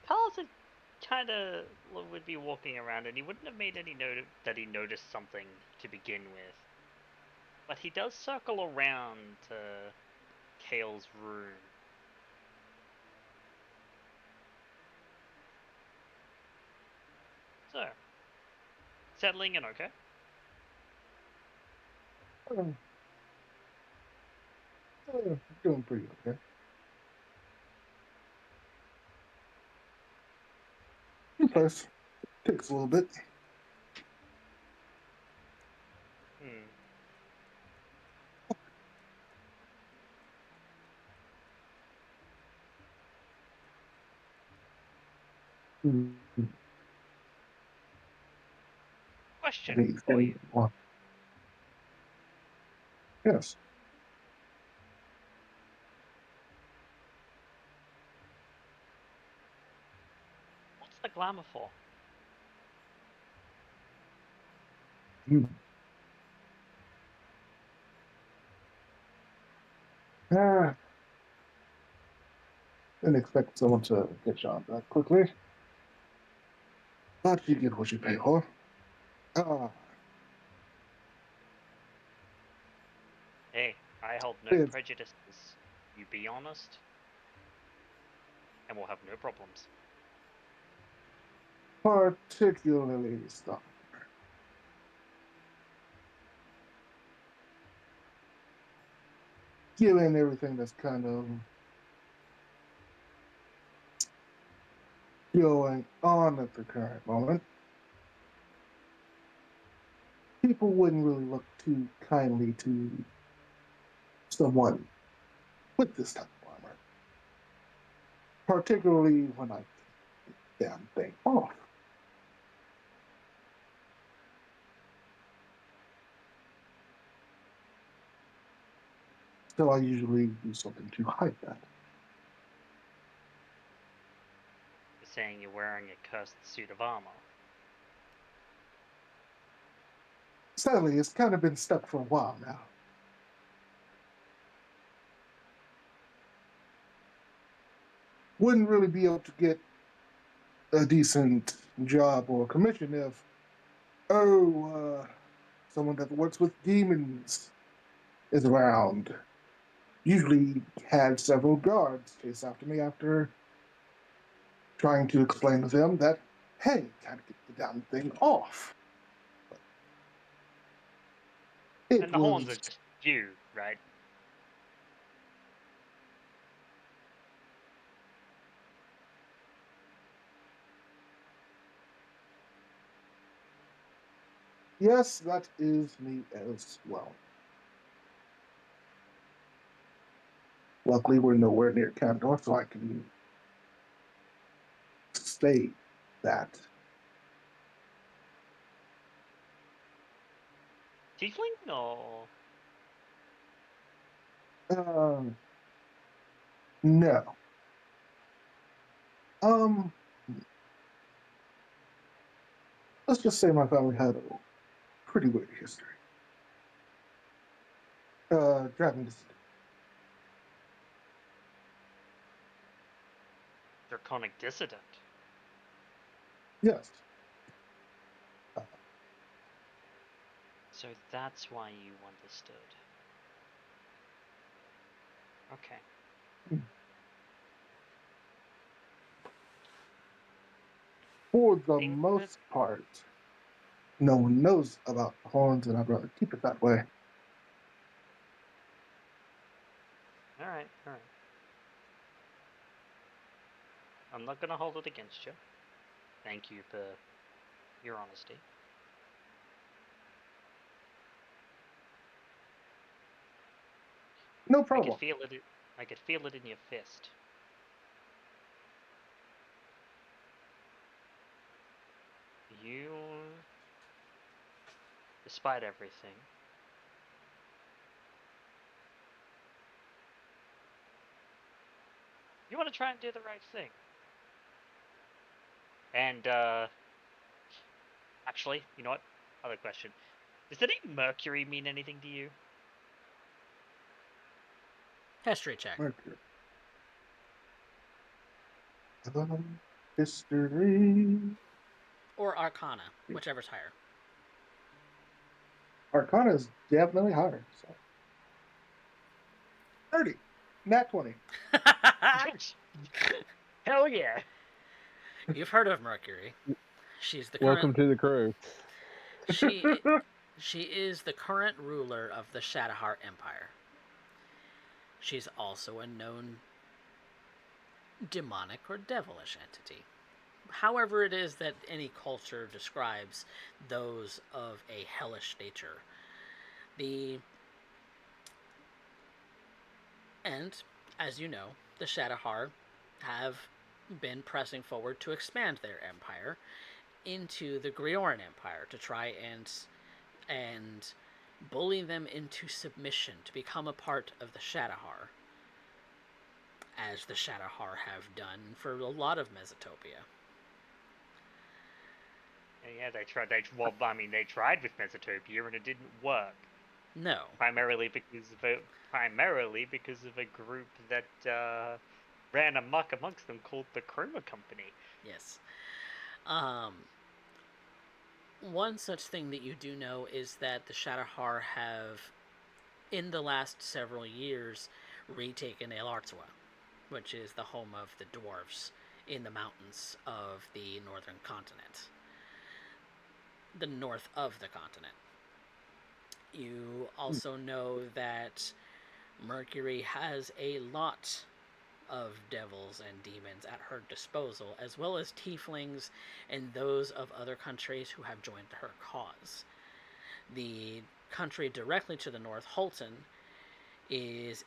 Carl's kind of would be walking around, and he wouldn't have made any note that he noticed something to begin with. But he does circle around to Kale's room. So, settling in okay? Doing pretty okay. Plus, takes a little bit. Question for you. Yes. What's the glamour for? Didn't expect someone to get shot that quickly. But you get what you pay for. Hey, I hold no Yes. prejudices. You be honest, and we'll have no problems. Particularly stuff. Given everything that's kind of going on at the current moment, people wouldn't really look too kindly to someone with this type of armor. Particularly when I take the damn thing off. So I usually do something to hide that. You're saying you're wearing a cursed suit of armor. Sadly, it's kind of been stuck for a while now. Wouldn't really be able to get a decent job or commission if, someone that works with demons is around. Usually had several guards chase after me after trying to explain to them that, hey, gotta get the damn thing off. And the horns are just you, right? Yes, that is me as well. Luckily, we're nowhere near Camp North, so I can state that. Tiefling or No. Let's just say my family had a pretty weird history. Dragon descent. draconic dissident? Yes. So that's why you understood. Okay. For the Think most part, no one knows about the horns, and I'd rather keep it that way. Alright. I'm not gonna hold it against you. Thank you for your honesty. No I problem. could feel it in your fist. you, despite everything, you want to try and do the right thing. And, actually, you know what? Other question. Does the name Mercury mean anything to you? History check. Mercury. History. Or Arcana, whichever's higher. Arcana is definitely higher. So 30. Nat 20. Hell yeah! You've heard of Mercury. She's the Welcome current. to the crew. She is the current ruler of the Shadowheart Empire. She's also a known demonic or devilish entity. However it is that any culture describes those of a hellish nature. And, as you know, the Shadowheart have been pressing forward to expand their empire into the Grioran Empire to try and bully them into submission to become a part of the Shadowheart, as the Shadowheart have done for a lot of Mesotopia. And yeah, they tried. They tried with Mesotopia and it didn't work. No. Primarily because of a group that ran amok amongst them called the Chroma Company. Yes. One such thing that you do know is that the Shadowheart have, in the last several years, retaken El Artois, which is the home of the dwarves in the mountains of the northern continent. The north of the continent. You also know that Mercury has a lot of devils and demons at her disposal, as well as tieflings and those of other countries who have joined her cause. The country directly to the north, Holton, is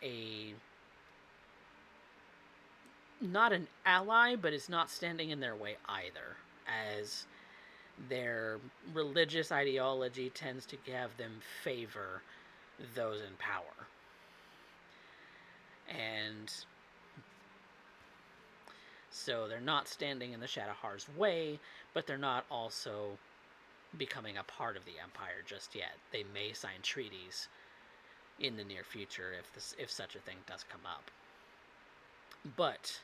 not an ally, but is not standing in their way either, as their religious ideology tends to have them favor those in power. And so they're not standing in the Shadowheart's way, but they're not also becoming a part of the Empire just yet. They may sign treaties in the near future if such a thing does come up. But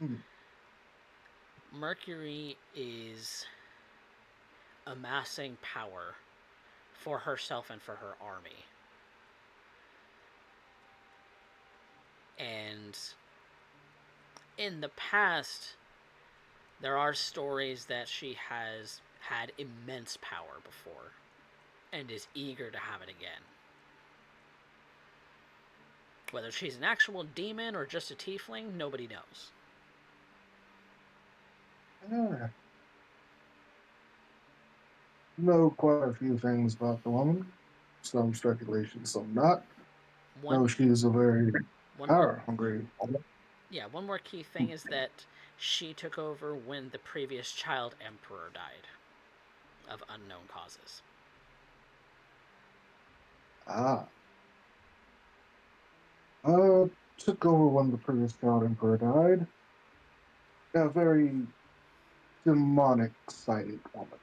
Mercury is amassing power for herself and for her army. And in the past, there are stories that she has had immense power before and is eager to have it again. Whether she's an actual demon or just a tiefling, nobody knows. Know quite a few things about the woman. Some speculation, some not. No, she's a very power-hungry woman. Yeah, one more key thing is that she took over when the previous child emperor died of unknown causes. Took over when the previous child emperor died. A very demonic-sided woman.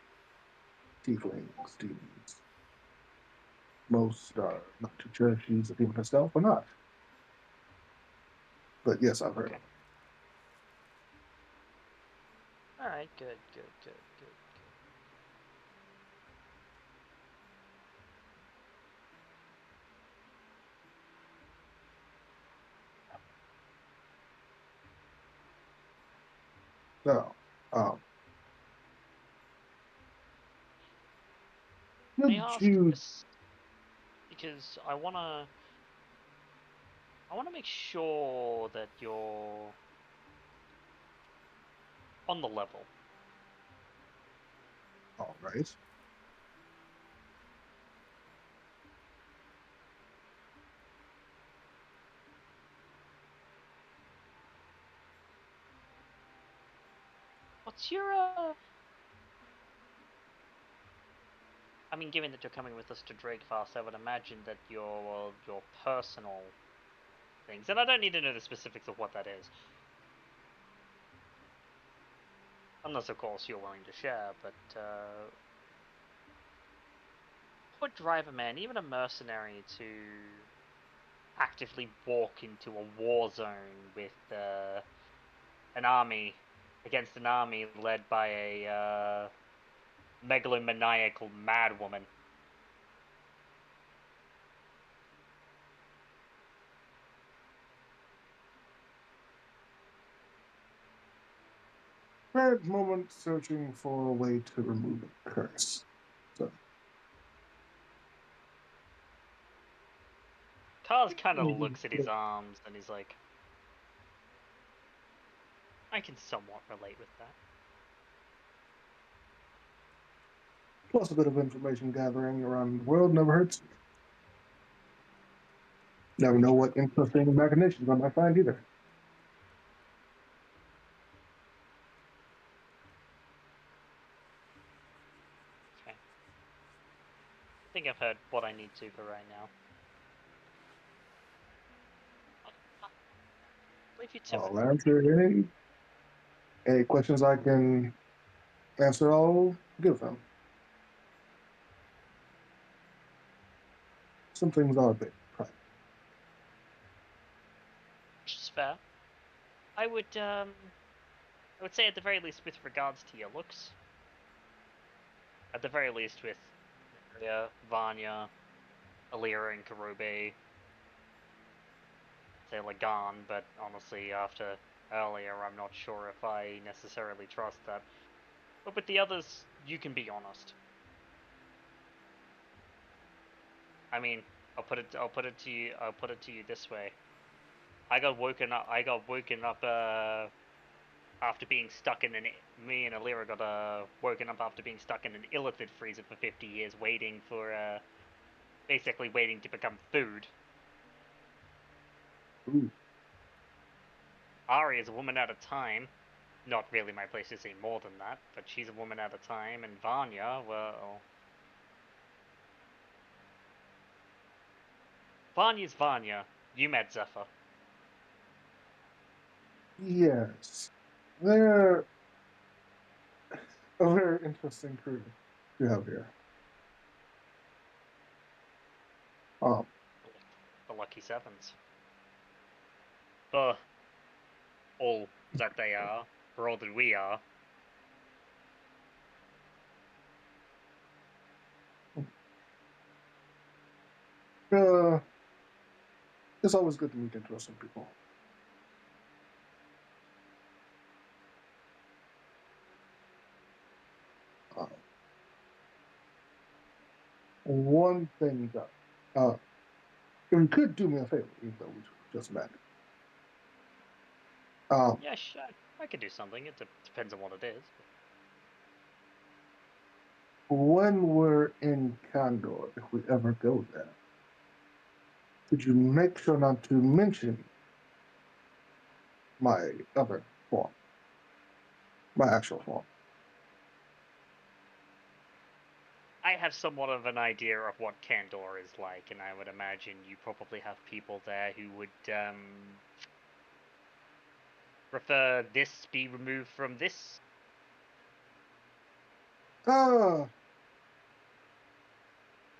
Tieflings, demons. Most are not too sure if she's a demon herself or not. But yes, I've heard of it. Alright, good. So, May I did ask you this? Because I wanna make sure that you're on the level. all right? What's your mean, given that you're coming with us to Drakefast, I would imagine that your personal things, and I don't need to know the specifics of what that is, unless of course you're willing to share. But put driver man, even a mercenary, to actively walk into a war zone with an army against an army led by a megalomaniacal madwoman. At the moment, searching for a way to remove the curse. So, Kaz kind of looks at his arms and he's like, I can somewhat relate with that. plus a bit of information gathering around the world never hurts. Never know what interesting machinations I might find either. Okay. I think I've heard what I need to for right now. Leave you to it. I'll answer any questions I can answer. I'll give them. Some things are a bit private. Which is fair. I would say at the very least with regards to your looks. At the very least with Maria, Vanya, Alira, and Karubi. Say Lagan, but honestly after earlier I'm not sure if I necessarily trust that. But with the others, you can be honest. I mean, I'll put it to you this way. I got woken up after being stuck in me and Alira got woken up after being stuck in an illithid freezer for 50 years waiting for basically waiting to become food. Ooh. Ari is a woman at a time. Not really my place to say more than that, but she's a woman at a time, and Vanya, well, Vanya's Vanya. You met Zephyr. Yes. They're a very interesting crew you have here. The Lucky Sevens. For all that they are, for all that we are. It's always good to meet interesting people. One thing that, if you could do me a favor, even though we just met. Yeah, sure. I could do something. It depends on what it is. When we're in Kandor, if we ever go there, could you make sure not to mention my other form, my actual form? I have somewhat of an idea of what Kandor is like, and I would imagine you probably have people there who would prefer this be removed from this.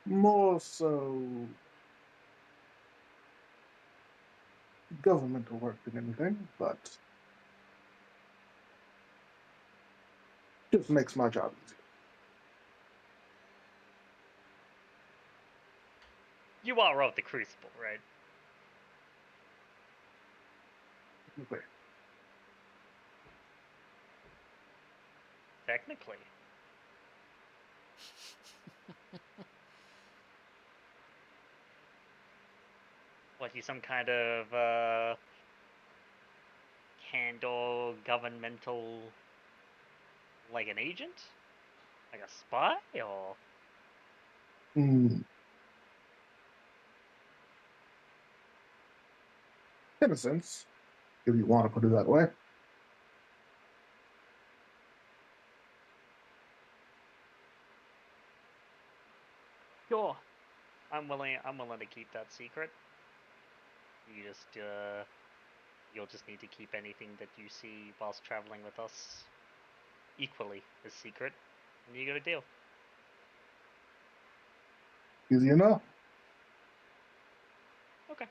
More so governmental work than anything, but just makes my job easier. You are of the Crucible, right? Okay. Technically. What, you some kind of Kandor governmental, like an agent? Like a spy, or? In a sense, if you want to put it that way. I'm willing to keep that secret. You just you'll just need to keep anything that you see whilst traveling with us equally as secret, and you got a deal. Easy enough. Okay.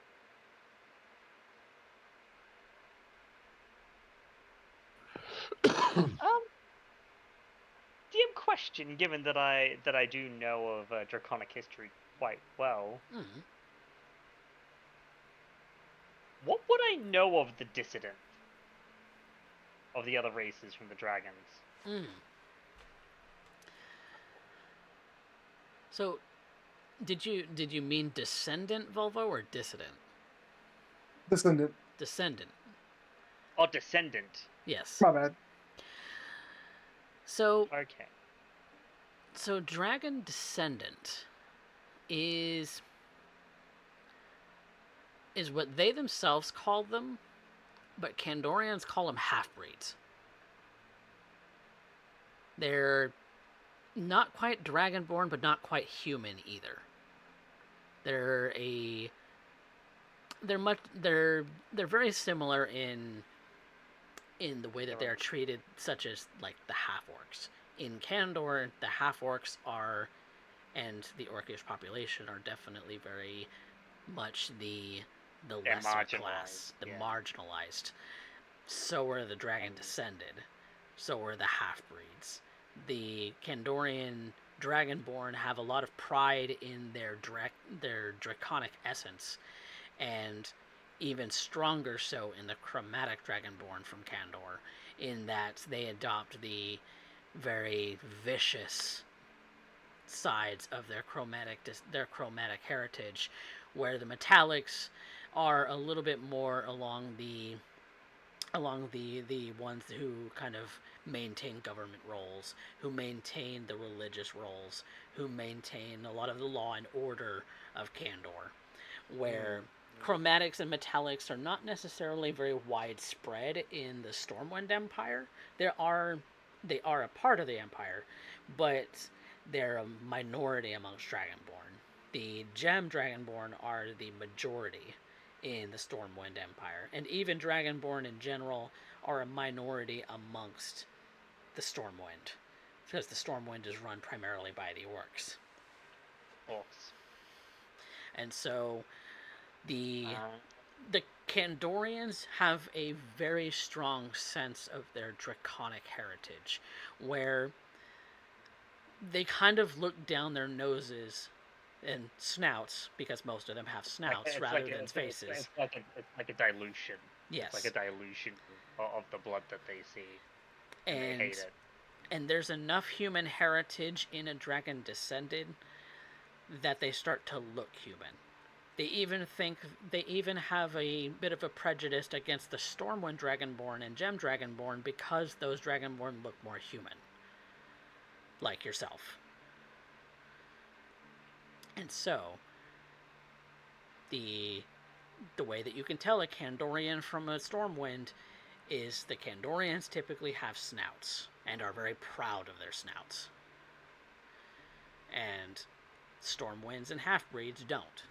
DM question, given that I do know of Draconic history quite well. Mm. What would I know of the dissident? Of the other races from the dragons? Mm. So, did you mean descendant, Volvo, or dissident? Descendant. Descendant. Oh, descendant. Yes. My bad. So, Okay. so dragon descendant is what they themselves call them, but Kandorians call them half-breeds. They're not quite dragonborn, but not quite human either. They're very similar in the way that they're treated, such as like the half-orcs. In Kandor, the half-orcs are, and the orcish population are definitely very much the lesser class, the marginalized. So are the dragon descended. So are the half-breeds. The Kandorian dragonborn have a lot of pride in their draconic essence, and even stronger so in the chromatic dragonborn from Kandor, in that they adopt the very vicious sides of their chromatic heritage, where the metallics are a little bit more along the ones who kind of maintain government roles, who maintain the religious roles, who maintain a lot of the law and order of Kandor, where chromatics and metallics are not necessarily very widespread in the Stormwind Empire. They are a part of the Empire, but they're a minority amongst Dragonborn. The Gem Dragonborn are the majority in the Stormwind Empire, and even Dragonborn in general are a minority amongst the Stormwind, because the Stormwind is run primarily by the orcs. And so the Kandorians have a very strong sense of their draconic heritage, where they kind of look down their noses and snouts, because most of them have snouts rather than faces. It's like a dilution. Yes. It's like a dilution of the blood that they see. And they hate it. And there's enough human heritage in a dragon descended that they start to look human. They even have a bit of a prejudice against the Stormwind Dragonborn and Gem Dragonborn, because those Dragonborn look more human. Like yourself. And so, the way that you can tell a Kandorian from a Stormwind is the Kandorians typically have snouts, and are very proud of their snouts. And Stormwinds and half-breeds don't.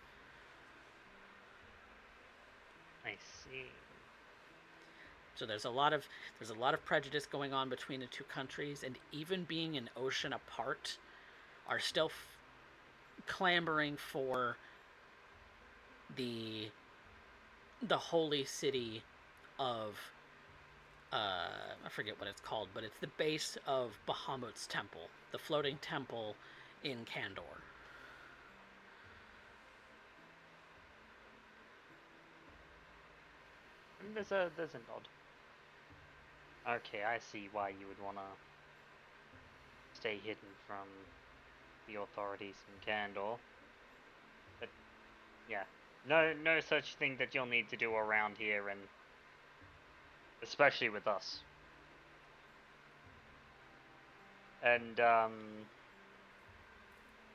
I see. So there's a lot of prejudice going on between the two countries, and even being an ocean apart, are still clamoring for the holy city of I forget what it's called, but it's the base of Bahamut's temple, the floating temple in Kandor. There's a nod. Okay, I see why you would want to stay hidden from the authorities in Kandor. But yeah, no such thing that you'll need to do around here, and especially with us. And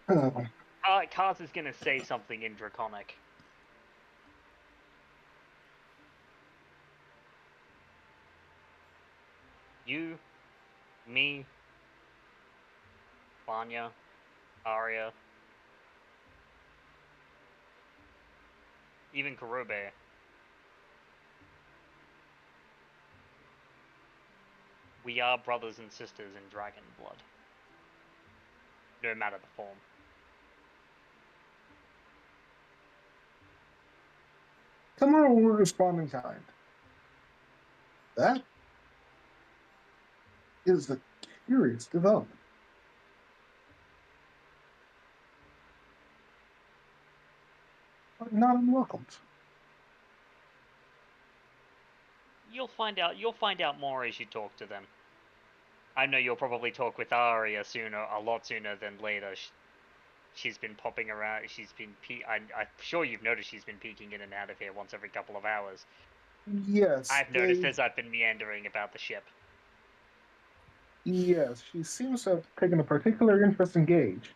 Kaz is gonna say something in Draconic. You, me, Vanya, Arya, even Kurobe. We are brothers and sisters in dragon blood. No matter the form. Tomorrow we're responding kind. That is a curious development. But not unwelcomed. You'll find out more as you talk to them. I know you'll probably talk with Arya a lot sooner than later. She's been popping around. She's been I'm sure you've noticed she's been peeking in and out of here once every couple of hours. Yes. I've noticed as I've been meandering about the ship. Yes, she seems to have taken a particular interest in Gage.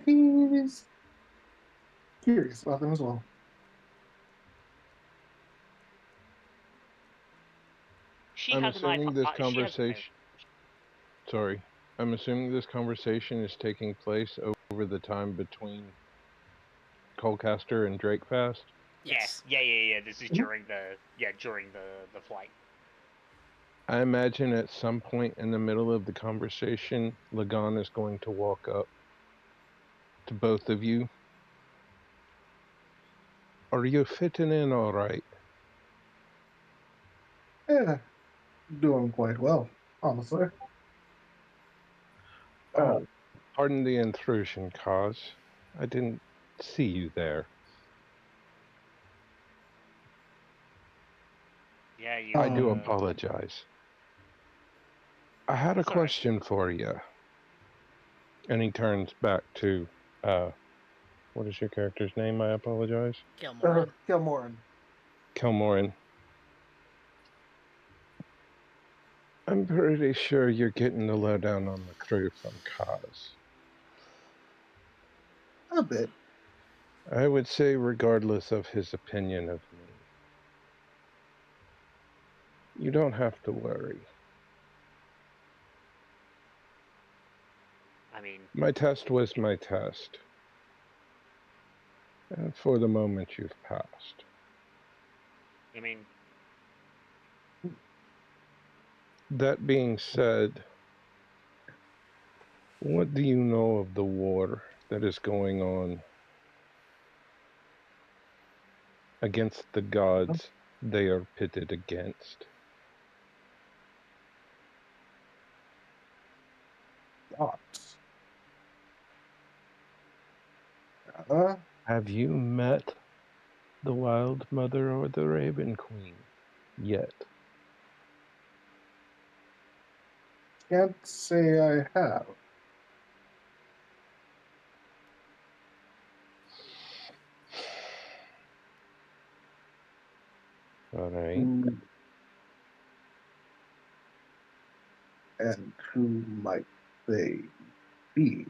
He's curious about them as well. I'm assuming this conversation. Sorry, I'm assuming this conversation is taking place over the time between Colcaster and Drakefast. Yes. Yeah. This is during the flight. I imagine at some point in the middle of the conversation, Lagan is going to walk up to both of you. Are you fitting in all right? Yeah, doing quite well, honestly. Oh, pardon the intrusion, Kaz. I didn't see you there. Yeah, you. I do apologize. I had a That's all right. question for you. And he turns back to, what is your character's name? I apologize. Kilmoran. Kilmoran. I'm pretty sure you're getting the lowdown on the crew from Kaz. A bit. I would say regardless of his opinion of me. You don't have to worry. I mean, my test was my test. And for the moment, you've passed. I mean, that being said, what do you know of the war that is going on against the gods they are pitted against? Gods. Have you met the Wild Mother or the Raven Queen yet? Can't say I have. All right. And who might they be?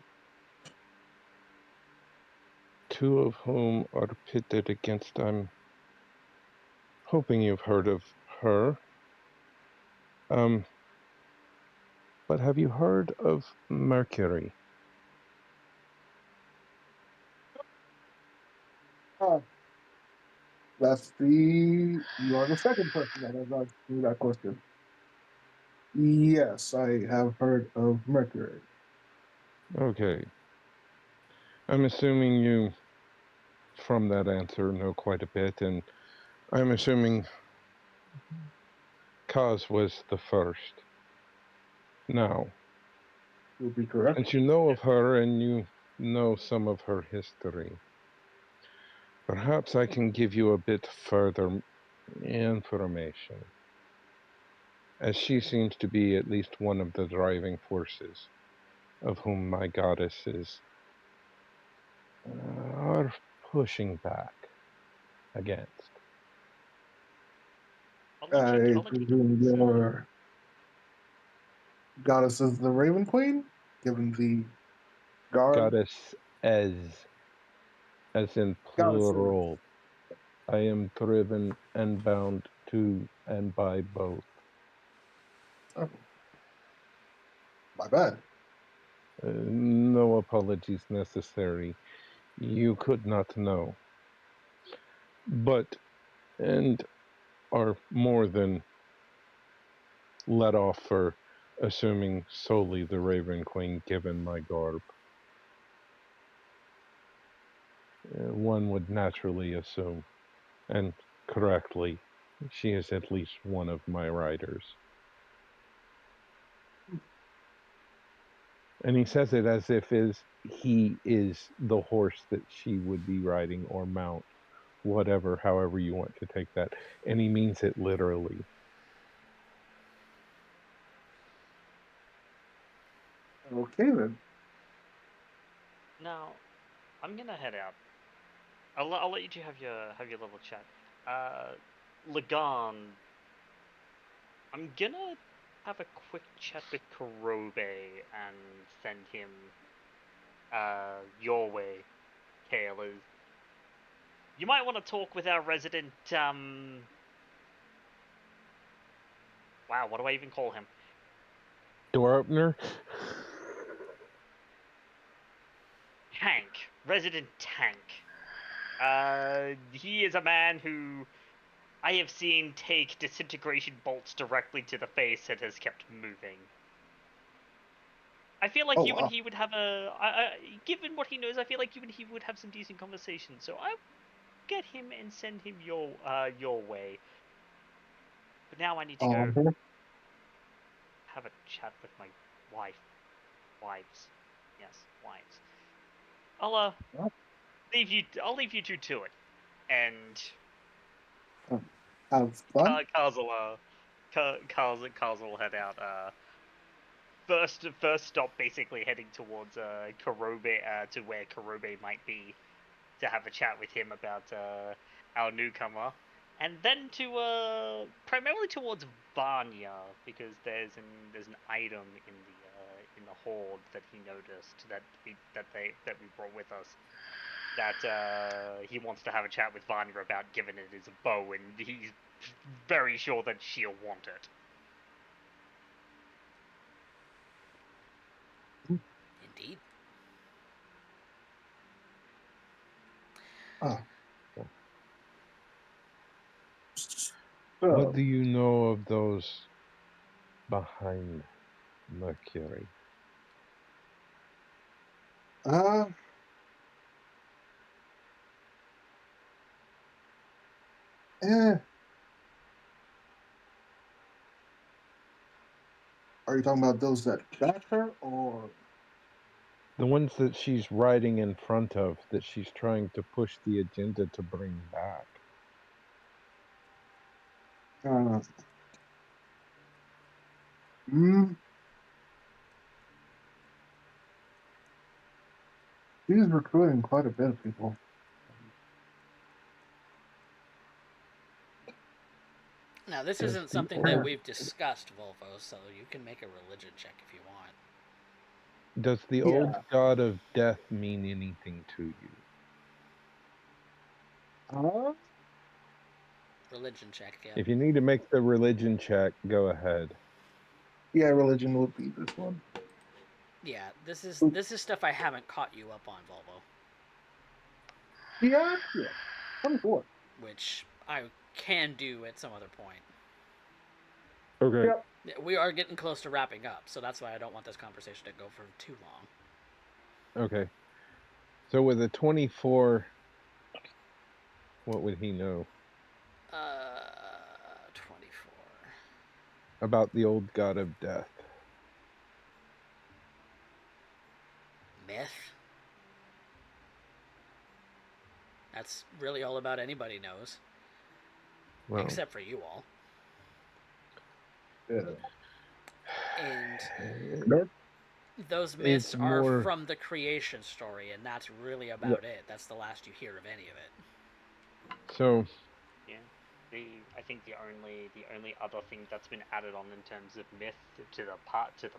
Two of whom are pitted against. I'm hoping you've heard of her. But have you heard of Mercury? You are the second person that has asked me that question. Yes, I have heard of Mercury. Okay. I'm assuming you, from that answer, know quite a bit, and I'm assuming Kaz was the first. Now, You'll be correct. since you know of her and you know some of her history, perhaps I can give you a bit further information, as she seems to be at least one of the driving forces of whom my goddesses are pushing back against. I presume your goddess is the Raven Queen, given the guard. Goddess as in plural. I am driven and bound to and by both. Oh, my bad. No apologies necessary. You could not know. and are more than let off for assuming solely the Raven Queen given my garb. One would naturally assume, and correctly, she is at least one of my riders. And he says it as if he is the horse that she would be riding or mount, whatever, however you want to take that. And he means it literally. Okay then. Now, I'm gonna head out. I'll let you two have your little chat. Lagan, I'm gonna have a quick chat with Kurobe and send him your way, Kale. You might want to talk with our resident wow, what do I even call him? Door opener? Tank. Resident Tank. He is a man who I have seen take disintegration bolts directly to the face and has kept moving. I feel like Oh, you wow. and he would have given what he knows, I feel like you and he would have some decent conversations. So I get him and send him your way. But now I need to go have a chat with my wife. Wives. Yes, wives. I'll leave you two to it. And have fun. Carls will head out. First stop basically heading towards Kurobe, to where Kurobe might be, to have a chat with him about our newcomer, and then to primarily towards Vanya, because there's an item in the hoard that he noticed that we brought with us, that he wants to have a chat with Vanya about, given it is a bow, and he's very sure that she'll want it. Indeed. What do you know of those behind Mercury? Are you talking about those that got her, or The ones that she's riding in front of, that she's trying to push the agenda to bring back. He's recruiting quite a bit of people. Now, this Does isn't the something that we've discussed, Volvo, so you can make a religion check if you want. Does the old god of death mean anything to you? Religion check, yeah. If you need to make the religion check, go ahead. Yeah, religion would be this one. Yeah, this is stuff I haven't caught you up on, Volvo. Yeah. 24. Which I can do at some other point. Okay. Yep. We are getting close to wrapping up, so that's why I don't want this conversation to go for too long. Okay. So with a 24, what would he know 24. about the old god of death? Myth? That's really all about anybody knows. Well, except for you all. Yeah. And those myths are from the creation story, and that's really about it. That's the last you hear of any of it. So yeah, I think the only other thing that's been added on in terms of myth to the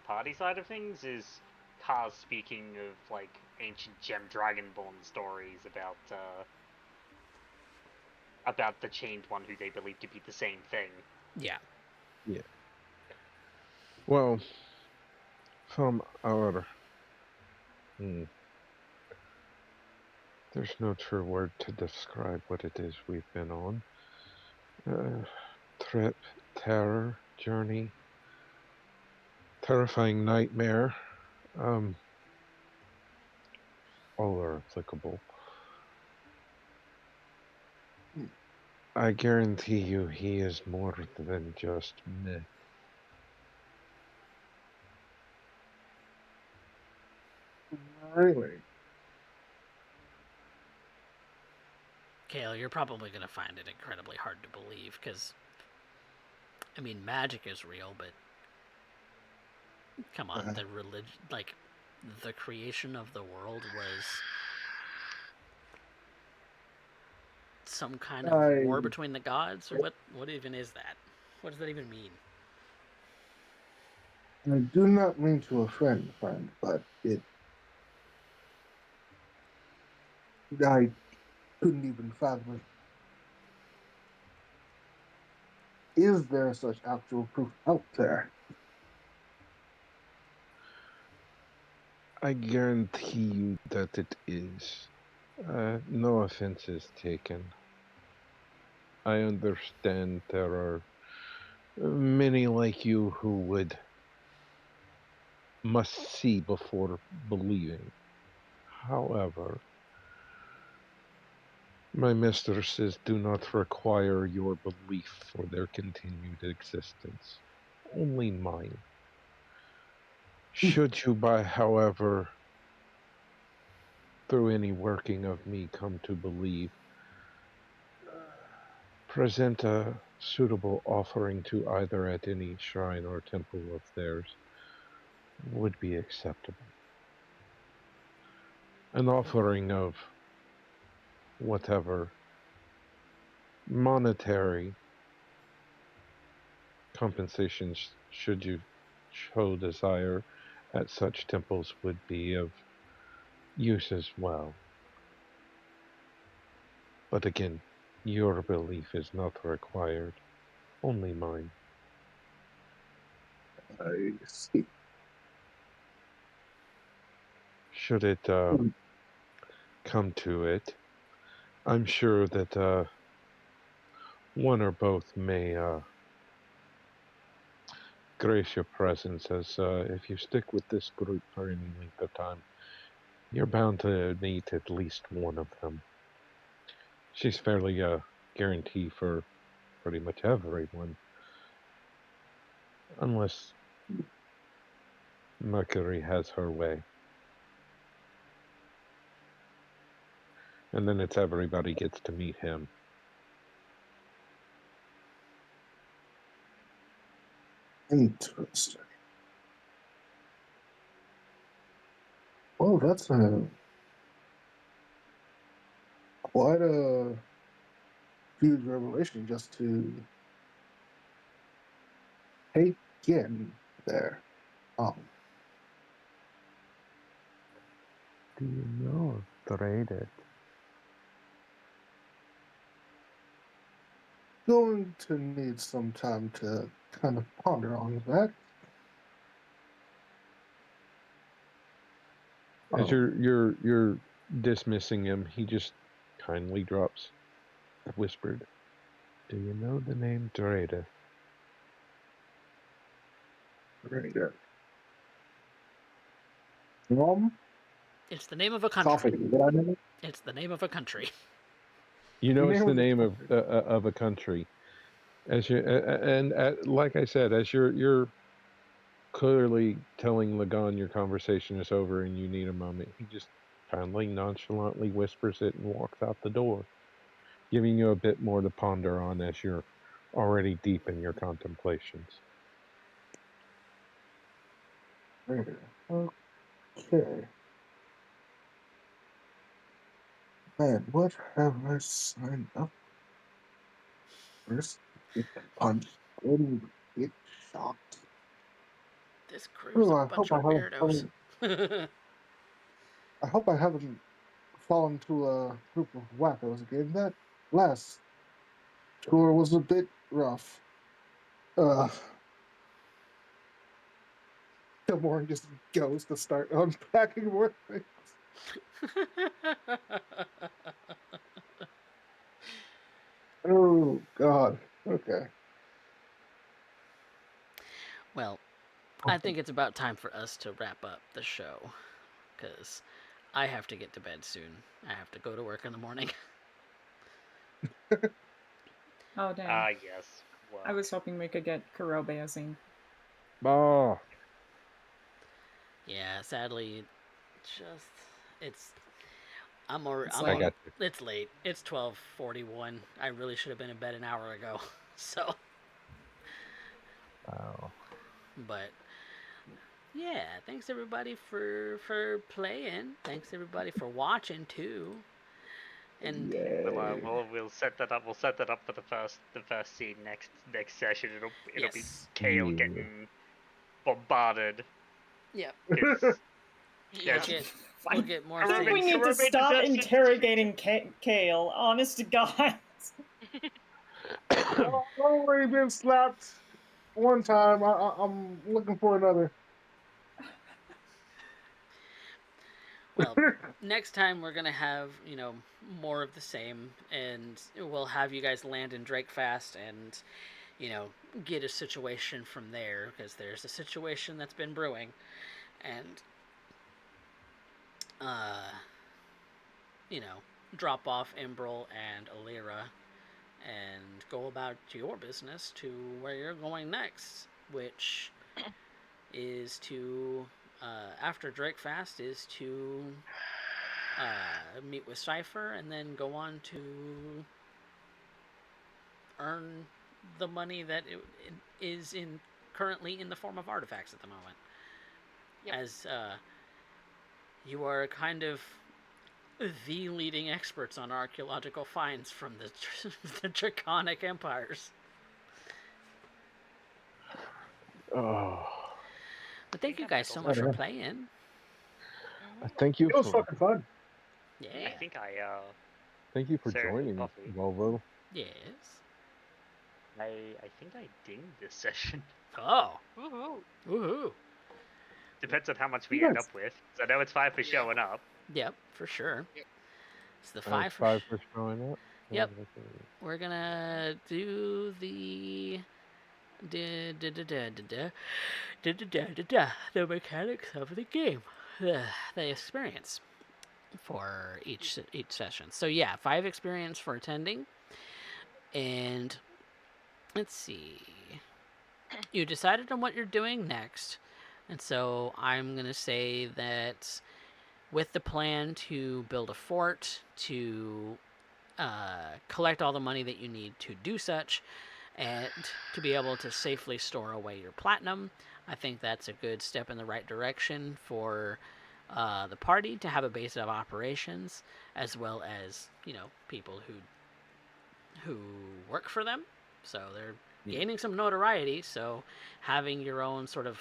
party side of things is Kaz speaking of like ancient gem dragonborn stories about the chained one who they believe to be the same thing. Yeah. Well, from our There's no true word to describe what it is we've been on. Trip, terror, journey, terrifying nightmare. All are applicable. I guarantee you he is more than just myth. Really? Kale, you're probably going to find it incredibly hard to believe because, I mean, magic is real, but come on, the religion, like, the creation of the world was some kind of war between the gods, or what even is that? What does that even mean? I do not mean to offend, friend, but I couldn't even fathom it. Is there such actual proof out there? I guarantee you that it is. No offense is taken. I understand there are many like you who must see before believing. However, my mistresses do not require your belief for their continued existence, only mine. Should you, however, through any working of me, come to believe, present a suitable offering to either at any shrine or temple of theirs would be acceptable. An offering of whatever monetary compensation should you show desire at such temples would be of use as well. But again, your belief is not required, only mine. I see. Should it come to it, I'm sure that one or both may grace your presence, as if you stick with this group for any length of time, you're bound to meet at least one of them. She's fairly a guarantee for pretty much everyone, unless Mercury has her way. And then it's everybody gets to meet him. Interesting. Well, that's quite a huge revelation just to take in there. Do you know of Dreidit? Going to need some time to kind of ponder on that. As you're dismissing him, he just kindly drops, whispered, "Do you know the name Dreidit?" Very good. It's the name of a country. Coffee. Did I know it? It's the name of a country. You know, it's the of the name country. of a country. As you and like I said, as you're clearly telling Lagan your conversation is over and you need a moment, he just kindly, nonchalantly whispers it and walks out the door, giving you a bit more to ponder on as you're already deep in your contemplations. Very good. Okay. Man, what have I signed up for? First, get punched, then get shot. This crew's a I bunch hope I of haven't. weirdos. I hope I haven't fallen to a group of wackos again. That last tour was a bit rough. Gilmore just goes to start unpacking more things. Oh God. Okay. Well, I think it's about time for us to wrap up the show, because I have to get to bed soon. I have to go to work in the morning. Oh, dang. Yes. Well, I was hoping we could get Kurobe a scene. Oh, Yeah, sadly, just it's. I'm already. It's I'm I late. on. got you. It's late. It's 12:41. I really should have been in bed an hour ago. So, Wow. but yeah, thanks everybody for playing. Thanks everybody for watching too. And Yay. we'll set that up. We'll set that up for the first scene next session. It'll be yes, Kale Yeah. getting bombarded. yep, 'Cause Yeah. we'll get we'll get more I think Kurobe- we things. need to Kurobe stop deserves it. interrogating Kale. Honest to God. I've already been slapped one time. I'm looking for another. Well, next time we're gonna have more of the same, and we'll have you guys land in Drakefast and get a situation from there, because there's a situation that's been brewing, and uh, you know, drop off Imbrel and Alira and go about your business to where you're going next, which is to after Drakefast is to meet with Cypher and then go on to earn the money that it is in currently in the form of artifacts at the moment. Yep. As you are kind of the leading experts on archaeological finds from the Draconic empires. Oh, But thank you guys so much for playing. thank you It was for fucking fun. Yeah. thank you for Sir, joining, Coffee. Volvo. Yes. I think I dinged this session. Oh. Woohoo. Woohoo. Depends on how much we Yes. end up with. 'Cause I know it's 5 for showing up. Yep, for sure. Yep. It's the Five five. for showing up. Yep. Oh, okay. We're gonna do the the mechanics of the game, the experience for each session. So yeah, 5 experience for attending, and let's see. You decided on what you're doing next, and so I'm gonna say that with the plan to build a fort, to collect all the money that you need to do such, and to be able to safely store away your platinum, I think that's a good step in the right direction for the party to have a base of operations, as well as people who work for them. So they're gaining some notoriety. So having your own sort of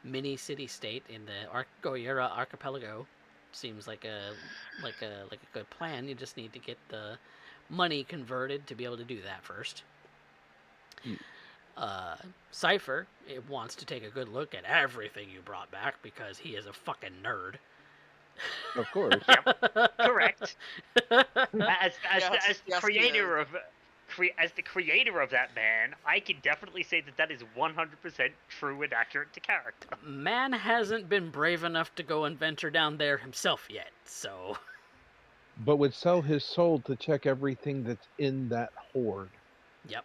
mini city state in the Goyera archipelago seems like a good plan. You just need to get the money converted to be able to do that first. Cypher wants to take a good look at everything you brought back because he is a fucking nerd. Of course. Correct. As the yes, creator of as the creator of that man, I can definitely say that is 100% true and accurate to character. Man hasn't been brave enough to go and venture down there himself yet, so. But would sell his soul to check everything that's in that hoard. Yep,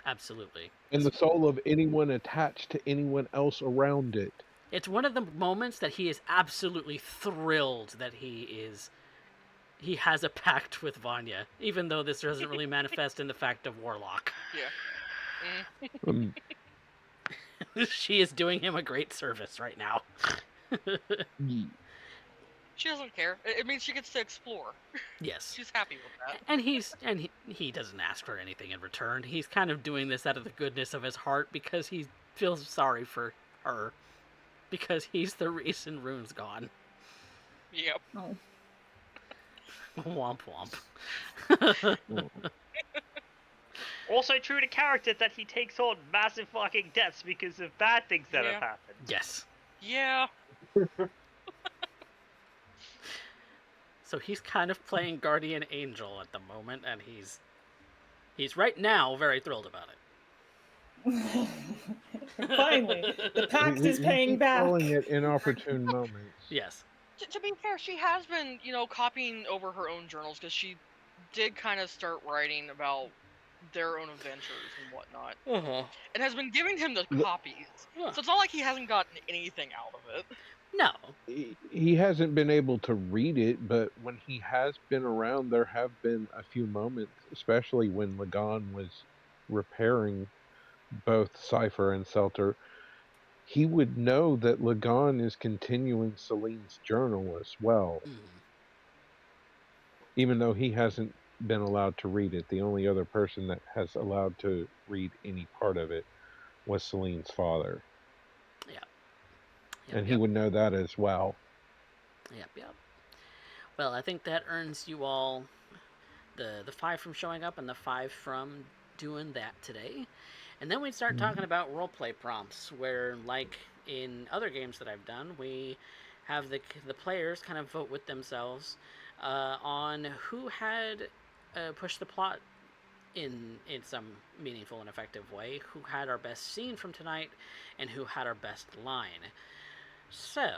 absolutely. And the soul of anyone attached to anyone else around it. It's one of the moments that he is absolutely thrilled that he has a pact with Vanya, even though this doesn't really manifest in the fact of Warlock. Yeah. Um, She is doing him a great service right now. ye- She doesn't care. It means she gets to explore. Yes. She's happy with that. And he doesn't ask for anything in return. He's kind of doing this out of the goodness of his heart because he feels sorry for her. Because he's the reason Rune's gone. Yep. Oh. Womp womp. Also true to character that he takes on massive fucking deaths because of bad things that have Yeah. happened. Yes. Yeah. So he's kind of playing guardian angel at the moment, and he's right now very thrilled about it. Finally, the pact is paying keeps back. calling it inopportune moments. Yes. To be fair, she has been, copying over her own journals because she did kind of start writing about their own adventures and whatnot, Uh-huh. and has been giving him the Look- copies. Huh. So it's not like he hasn't gotten anything out of it. No. He hasn't been able to read it, but when he has been around, there have been a few moments, especially when Lagan was repairing both Cypher and Selter. He would know that Lagan is continuing Celine's journal as well, even though he hasn't been allowed to read it. The only other person that has allowed to read any part of it was Celine's father. Yep, And he yep. would know that as well. Yep. Well, I think that earns you all the 5 from showing up and the 5 from doing that today. And then we start talking about roleplay prompts, where, like in other games that I've done, we have the players kind of vote with themselves on who had pushed the plot in some meaningful and effective way, who had our best scene from tonight, and who had our best line. So,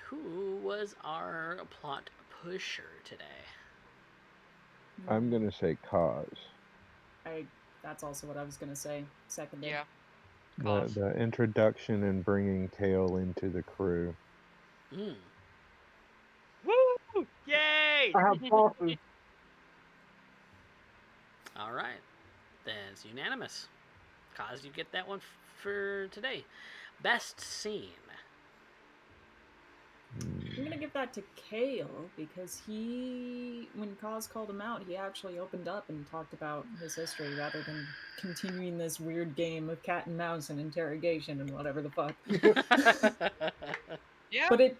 who was our plot pusher today? I'm going to say Cause. That's also what I was gonna say. Seconded. Yeah. The introduction and bringing Kale into the crew. Mm. Woo! Yay! I have bosses. All right. Then it's unanimous. Kaz, you get that one for today. Best scene. I'm gonna give that to Kale because when Kaz called him out, he actually opened up and talked about his history rather than continuing this weird game of cat and mouse and interrogation and whatever the fuck. Yeah. But it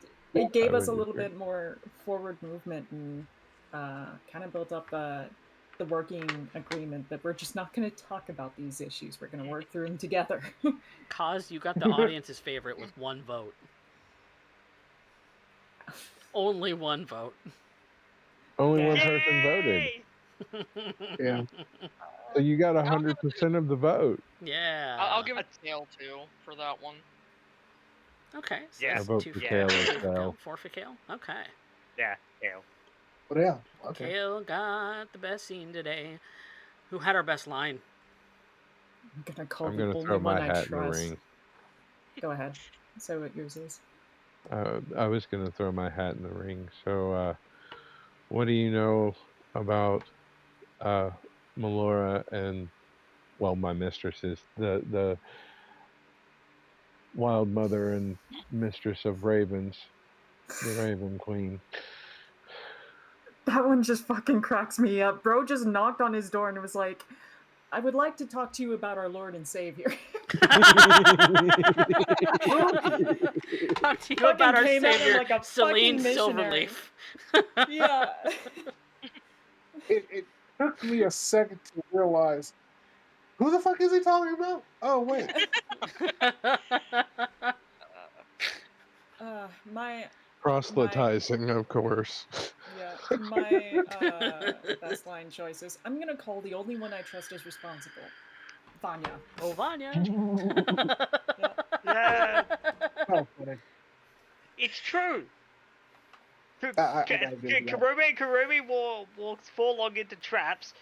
gave I us a would little agree. bit more forward movement and kind of built up the working agreement that we're just not going to talk about these issues. We're going to work through them together. Kaz, you got the audience's favorite with 1 vote. Only 1 vote. Only one Yeah. person voted. Yay! Yeah. So you got 100% of the vote. Yeah. I'll give it to Kale too for that one. Okay. So Yeah. that's I vote 2 for for Kale as 2 for well. Kale, 4 for Kale. Okay. Yeah, yeah. But yeah, okay. Kale got the best scene today. Who had our best line? I'm going to call I'm the going to only throw my one I hat in the trust. ring. Go ahead. Say what yours is. I was going to throw my hat in the ring. So, what do you know about Melora and, well, my mistresses, the wild mother and mistress of ravens, the Raven Queen? That one just fucking cracks me up. Bro just knocked on his door and was like, I would like to talk to you about our Lord and Savior. Talk to you about our came at him savior, like a Celine fucking missionary. Silverleaf. Yeah. It took me a second to realize who the fuck is he talking about? Oh wait. My Proselytizing, of course. my best line choices. I'm gonna call the only one I trust is responsible. Vanya. Oh, Vanya. Yeah, Oh, funny. it's true. I gotta agree with that. Karumi walks forlong into traps.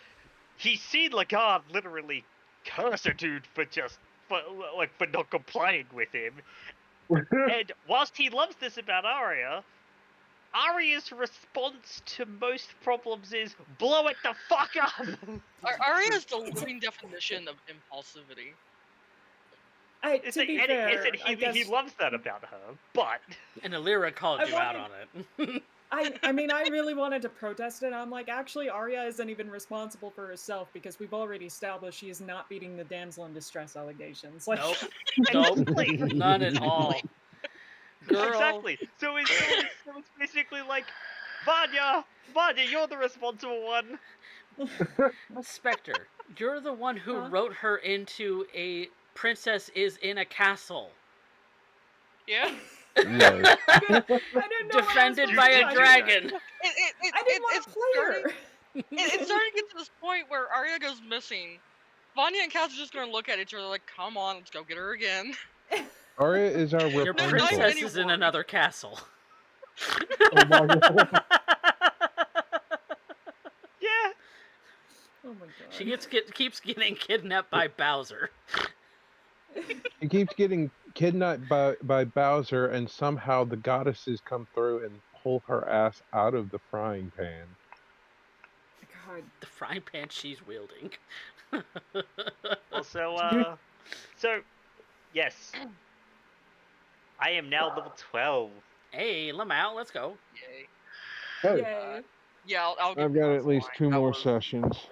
He's seen Lagarde literally curse a dude for not complying with him. And whilst he loves this about Arya, Arya's response to most problems is blow it the fuck up. Arya's the living definition of impulsivity. To be fair, I guess, he loves that about her, but And Alira called you out on it. I mean, I really wanted to protest it. I'm like, actually, Arya isn't even responsible for herself because we've already established she is not beating the damsel in distress allegations. Like, Nope. None at all. Girl. Exactly. So it's basically like, Vanya, you're the responsible one. Spectre, you're the one who wrote her into a princess is in a castle. Yeah. Yes. I didn't know what I was Defended You by did a do dragon. I didn't want to play her. It's starting to get to this point where Arya goes missing. Vanya and Cass are just gonna look at each other like, "Come on, let's go get her again." Arya is our Your not even Rapunzel. princess any is in worry. another castle. Oh my god. Yeah. Oh my god. She keeps getting kidnapped by Bowser. She keeps getting kidnapped by Bowser, and somehow the goddesses come through and pull her ass out of the frying pan. God. The frying pan she's wielding. Also, so yes, I am now level 12. Hey, Lamau, let's go. Yay. Hey, Yay. Yeah, I'll give I've you got that at least line. 2 That more was- sessions.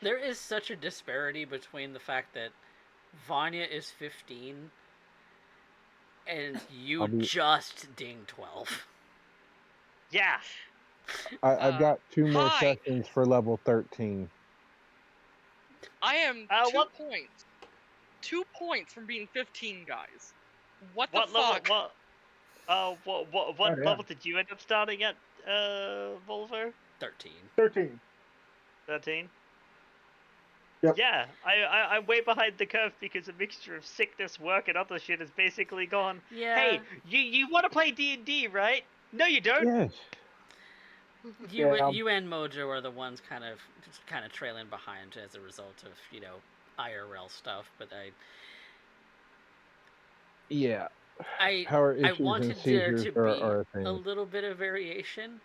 There is such a disparity between the fact that Vanya is 15 and you I'll be- just ding 12. Yeah. I've got 2 more Hi. sessions for level 13. I am What 2 points. 2 points from being 15, guys. What the what level? fuck? What Oh, yeah. level did you end up starting at? Volvo 13. 13. 13. Yep. Yeah, I'm way behind the curve because a mixture of sickness, work, and other shit has basically gone. Yeah. Hey, you want to play D&D, right? No, you don't. Yes. Yeah. You and Mojo are the ones kind of trailing behind as a result of, IRL stuff, but Yeah. I Power I issues and wanted there seizures to be are a a thing. little bit of variation,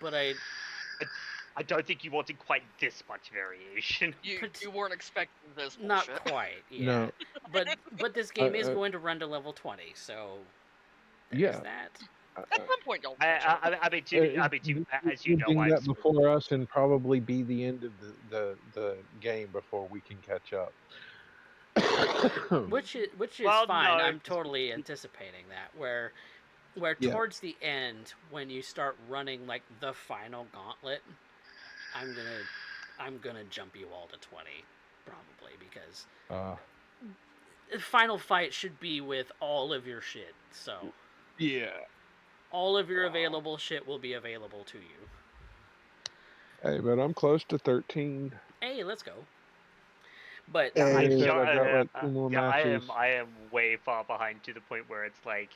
but I don't think you wanted quite this much variation. You But- weren't expecting this not bullshit. quite. Yeah. No. But this game is Uh, going to run to level 20, so there's Yeah. that. At some point, y'all I catch up. mean, as you know, Doing I'm that before us and probably be the end of the game before we can catch up. Which is Well, fine. no, I'm 'cause totally anticipating that. Where Yeah. towards the end, when you start running like the final gauntlet, I'm gonna jump you all to 20, probably, because the final fight should be with all of your shit. So Yeah. all of your available shit will be available to you. Hey, but I'm close to 13. Hey, let's go. But Hey. Like I I'm said, sure, I've got like 2 more yeah, matches. I am way far behind to the point where it's like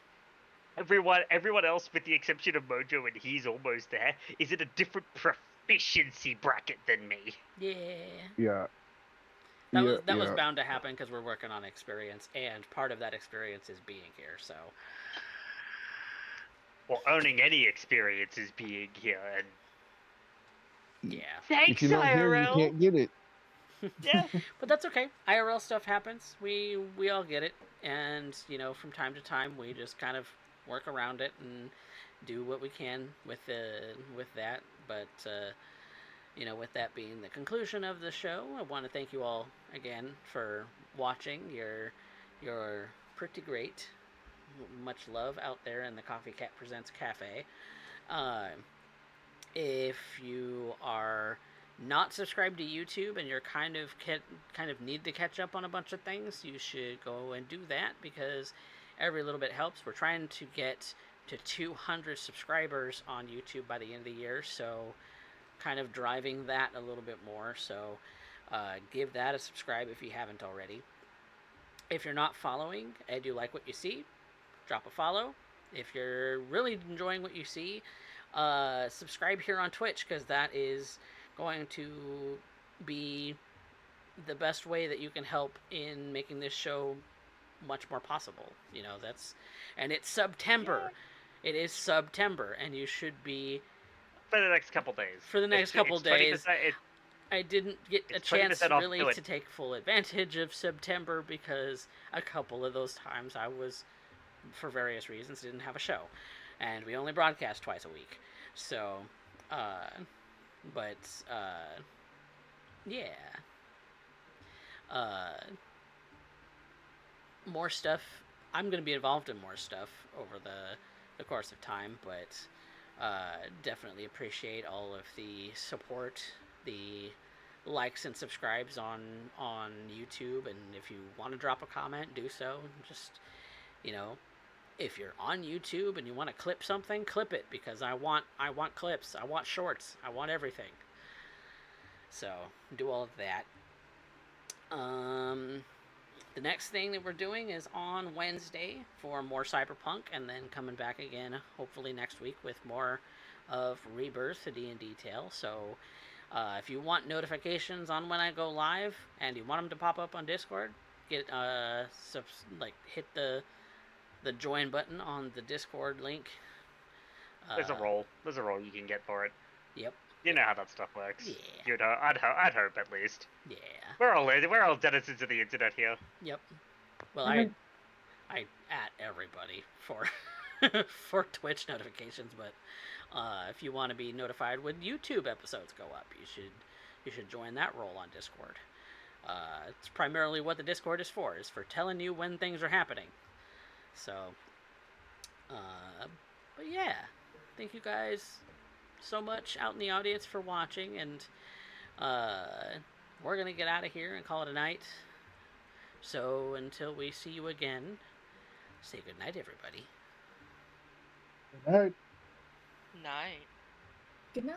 everyone else, with the exception of Mojo, and he's almost there, is in a different proficiency bracket than me. yeah. Yeah. That was bound to happen because we're working on experience, and part of that experience is being here. So Well, owning any experience is being here, and yeah, thanks, If you're not here, you IRL. can't get it. Yeah. but that's okay. IRL stuff happens. We all get it, and from time to time we just kind of work around it and do what we can with that. But with that being the conclusion of the show, I want to thank you all again for watching. You're pretty great. Much love out there in the CoffeeCat Presents Cafe. If you are not subscribed to YouTube and you're kind of need to catch up on a bunch of things, you should go and do that because every little bit helps. We're trying to get to 200 subscribers on YouTube by the end of the year, so kind of driving that a little bit more. So give that a subscribe if you haven't already. If you're not following and you like what you see, drop a follow. If you're really enjoying what you see, subscribe here on Twitch because that is going to be the best way that you can help in making this show much more possible. And it's September. It is September, and you should be For the next couple days. for the next couple it's days. 20%, I didn't get a It's chance 20% off, really do it. to take full advantage of September because a couple of those times I was, for various reasons, didn't have a show, and we only broadcast twice a week. So, yeah. More stuff. I'm going to be involved in more stuff over the course of time, but definitely appreciate all of the support, the likes and subscribes on YouTube, and if you want to drop a comment, do so. Just, you know, if you're on YouTube and you want to clip something, clip it, because I want clips, I want shorts, I want everything. So do all of that. The next thing that we're doing is on Wednesday for more Cyberpunk, and then coming back again hopefully next week with more of Rebirth, a D&D tale. So if you want notifications on when I go live and you want them to pop up on Discord, hit the join button on the Discord link. There's a role. There's a role you can get for it. Yep. You know how that stuff works. Yeah. You'd I'd hope at least. Yeah. We're all denizens of the internet here. Yep. Well, I I at everybody for for Twitch notifications, but if you want to be notified when YouTube episodes go up, you should join that role on Discord. It's primarily what the Discord is for telling you when things are happening. So, but yeah, thank you guys so much out in the audience for watching, and we're gonna get out of here and call it a night. So until we see you again, say good night, everybody. Good night. Night. Good night.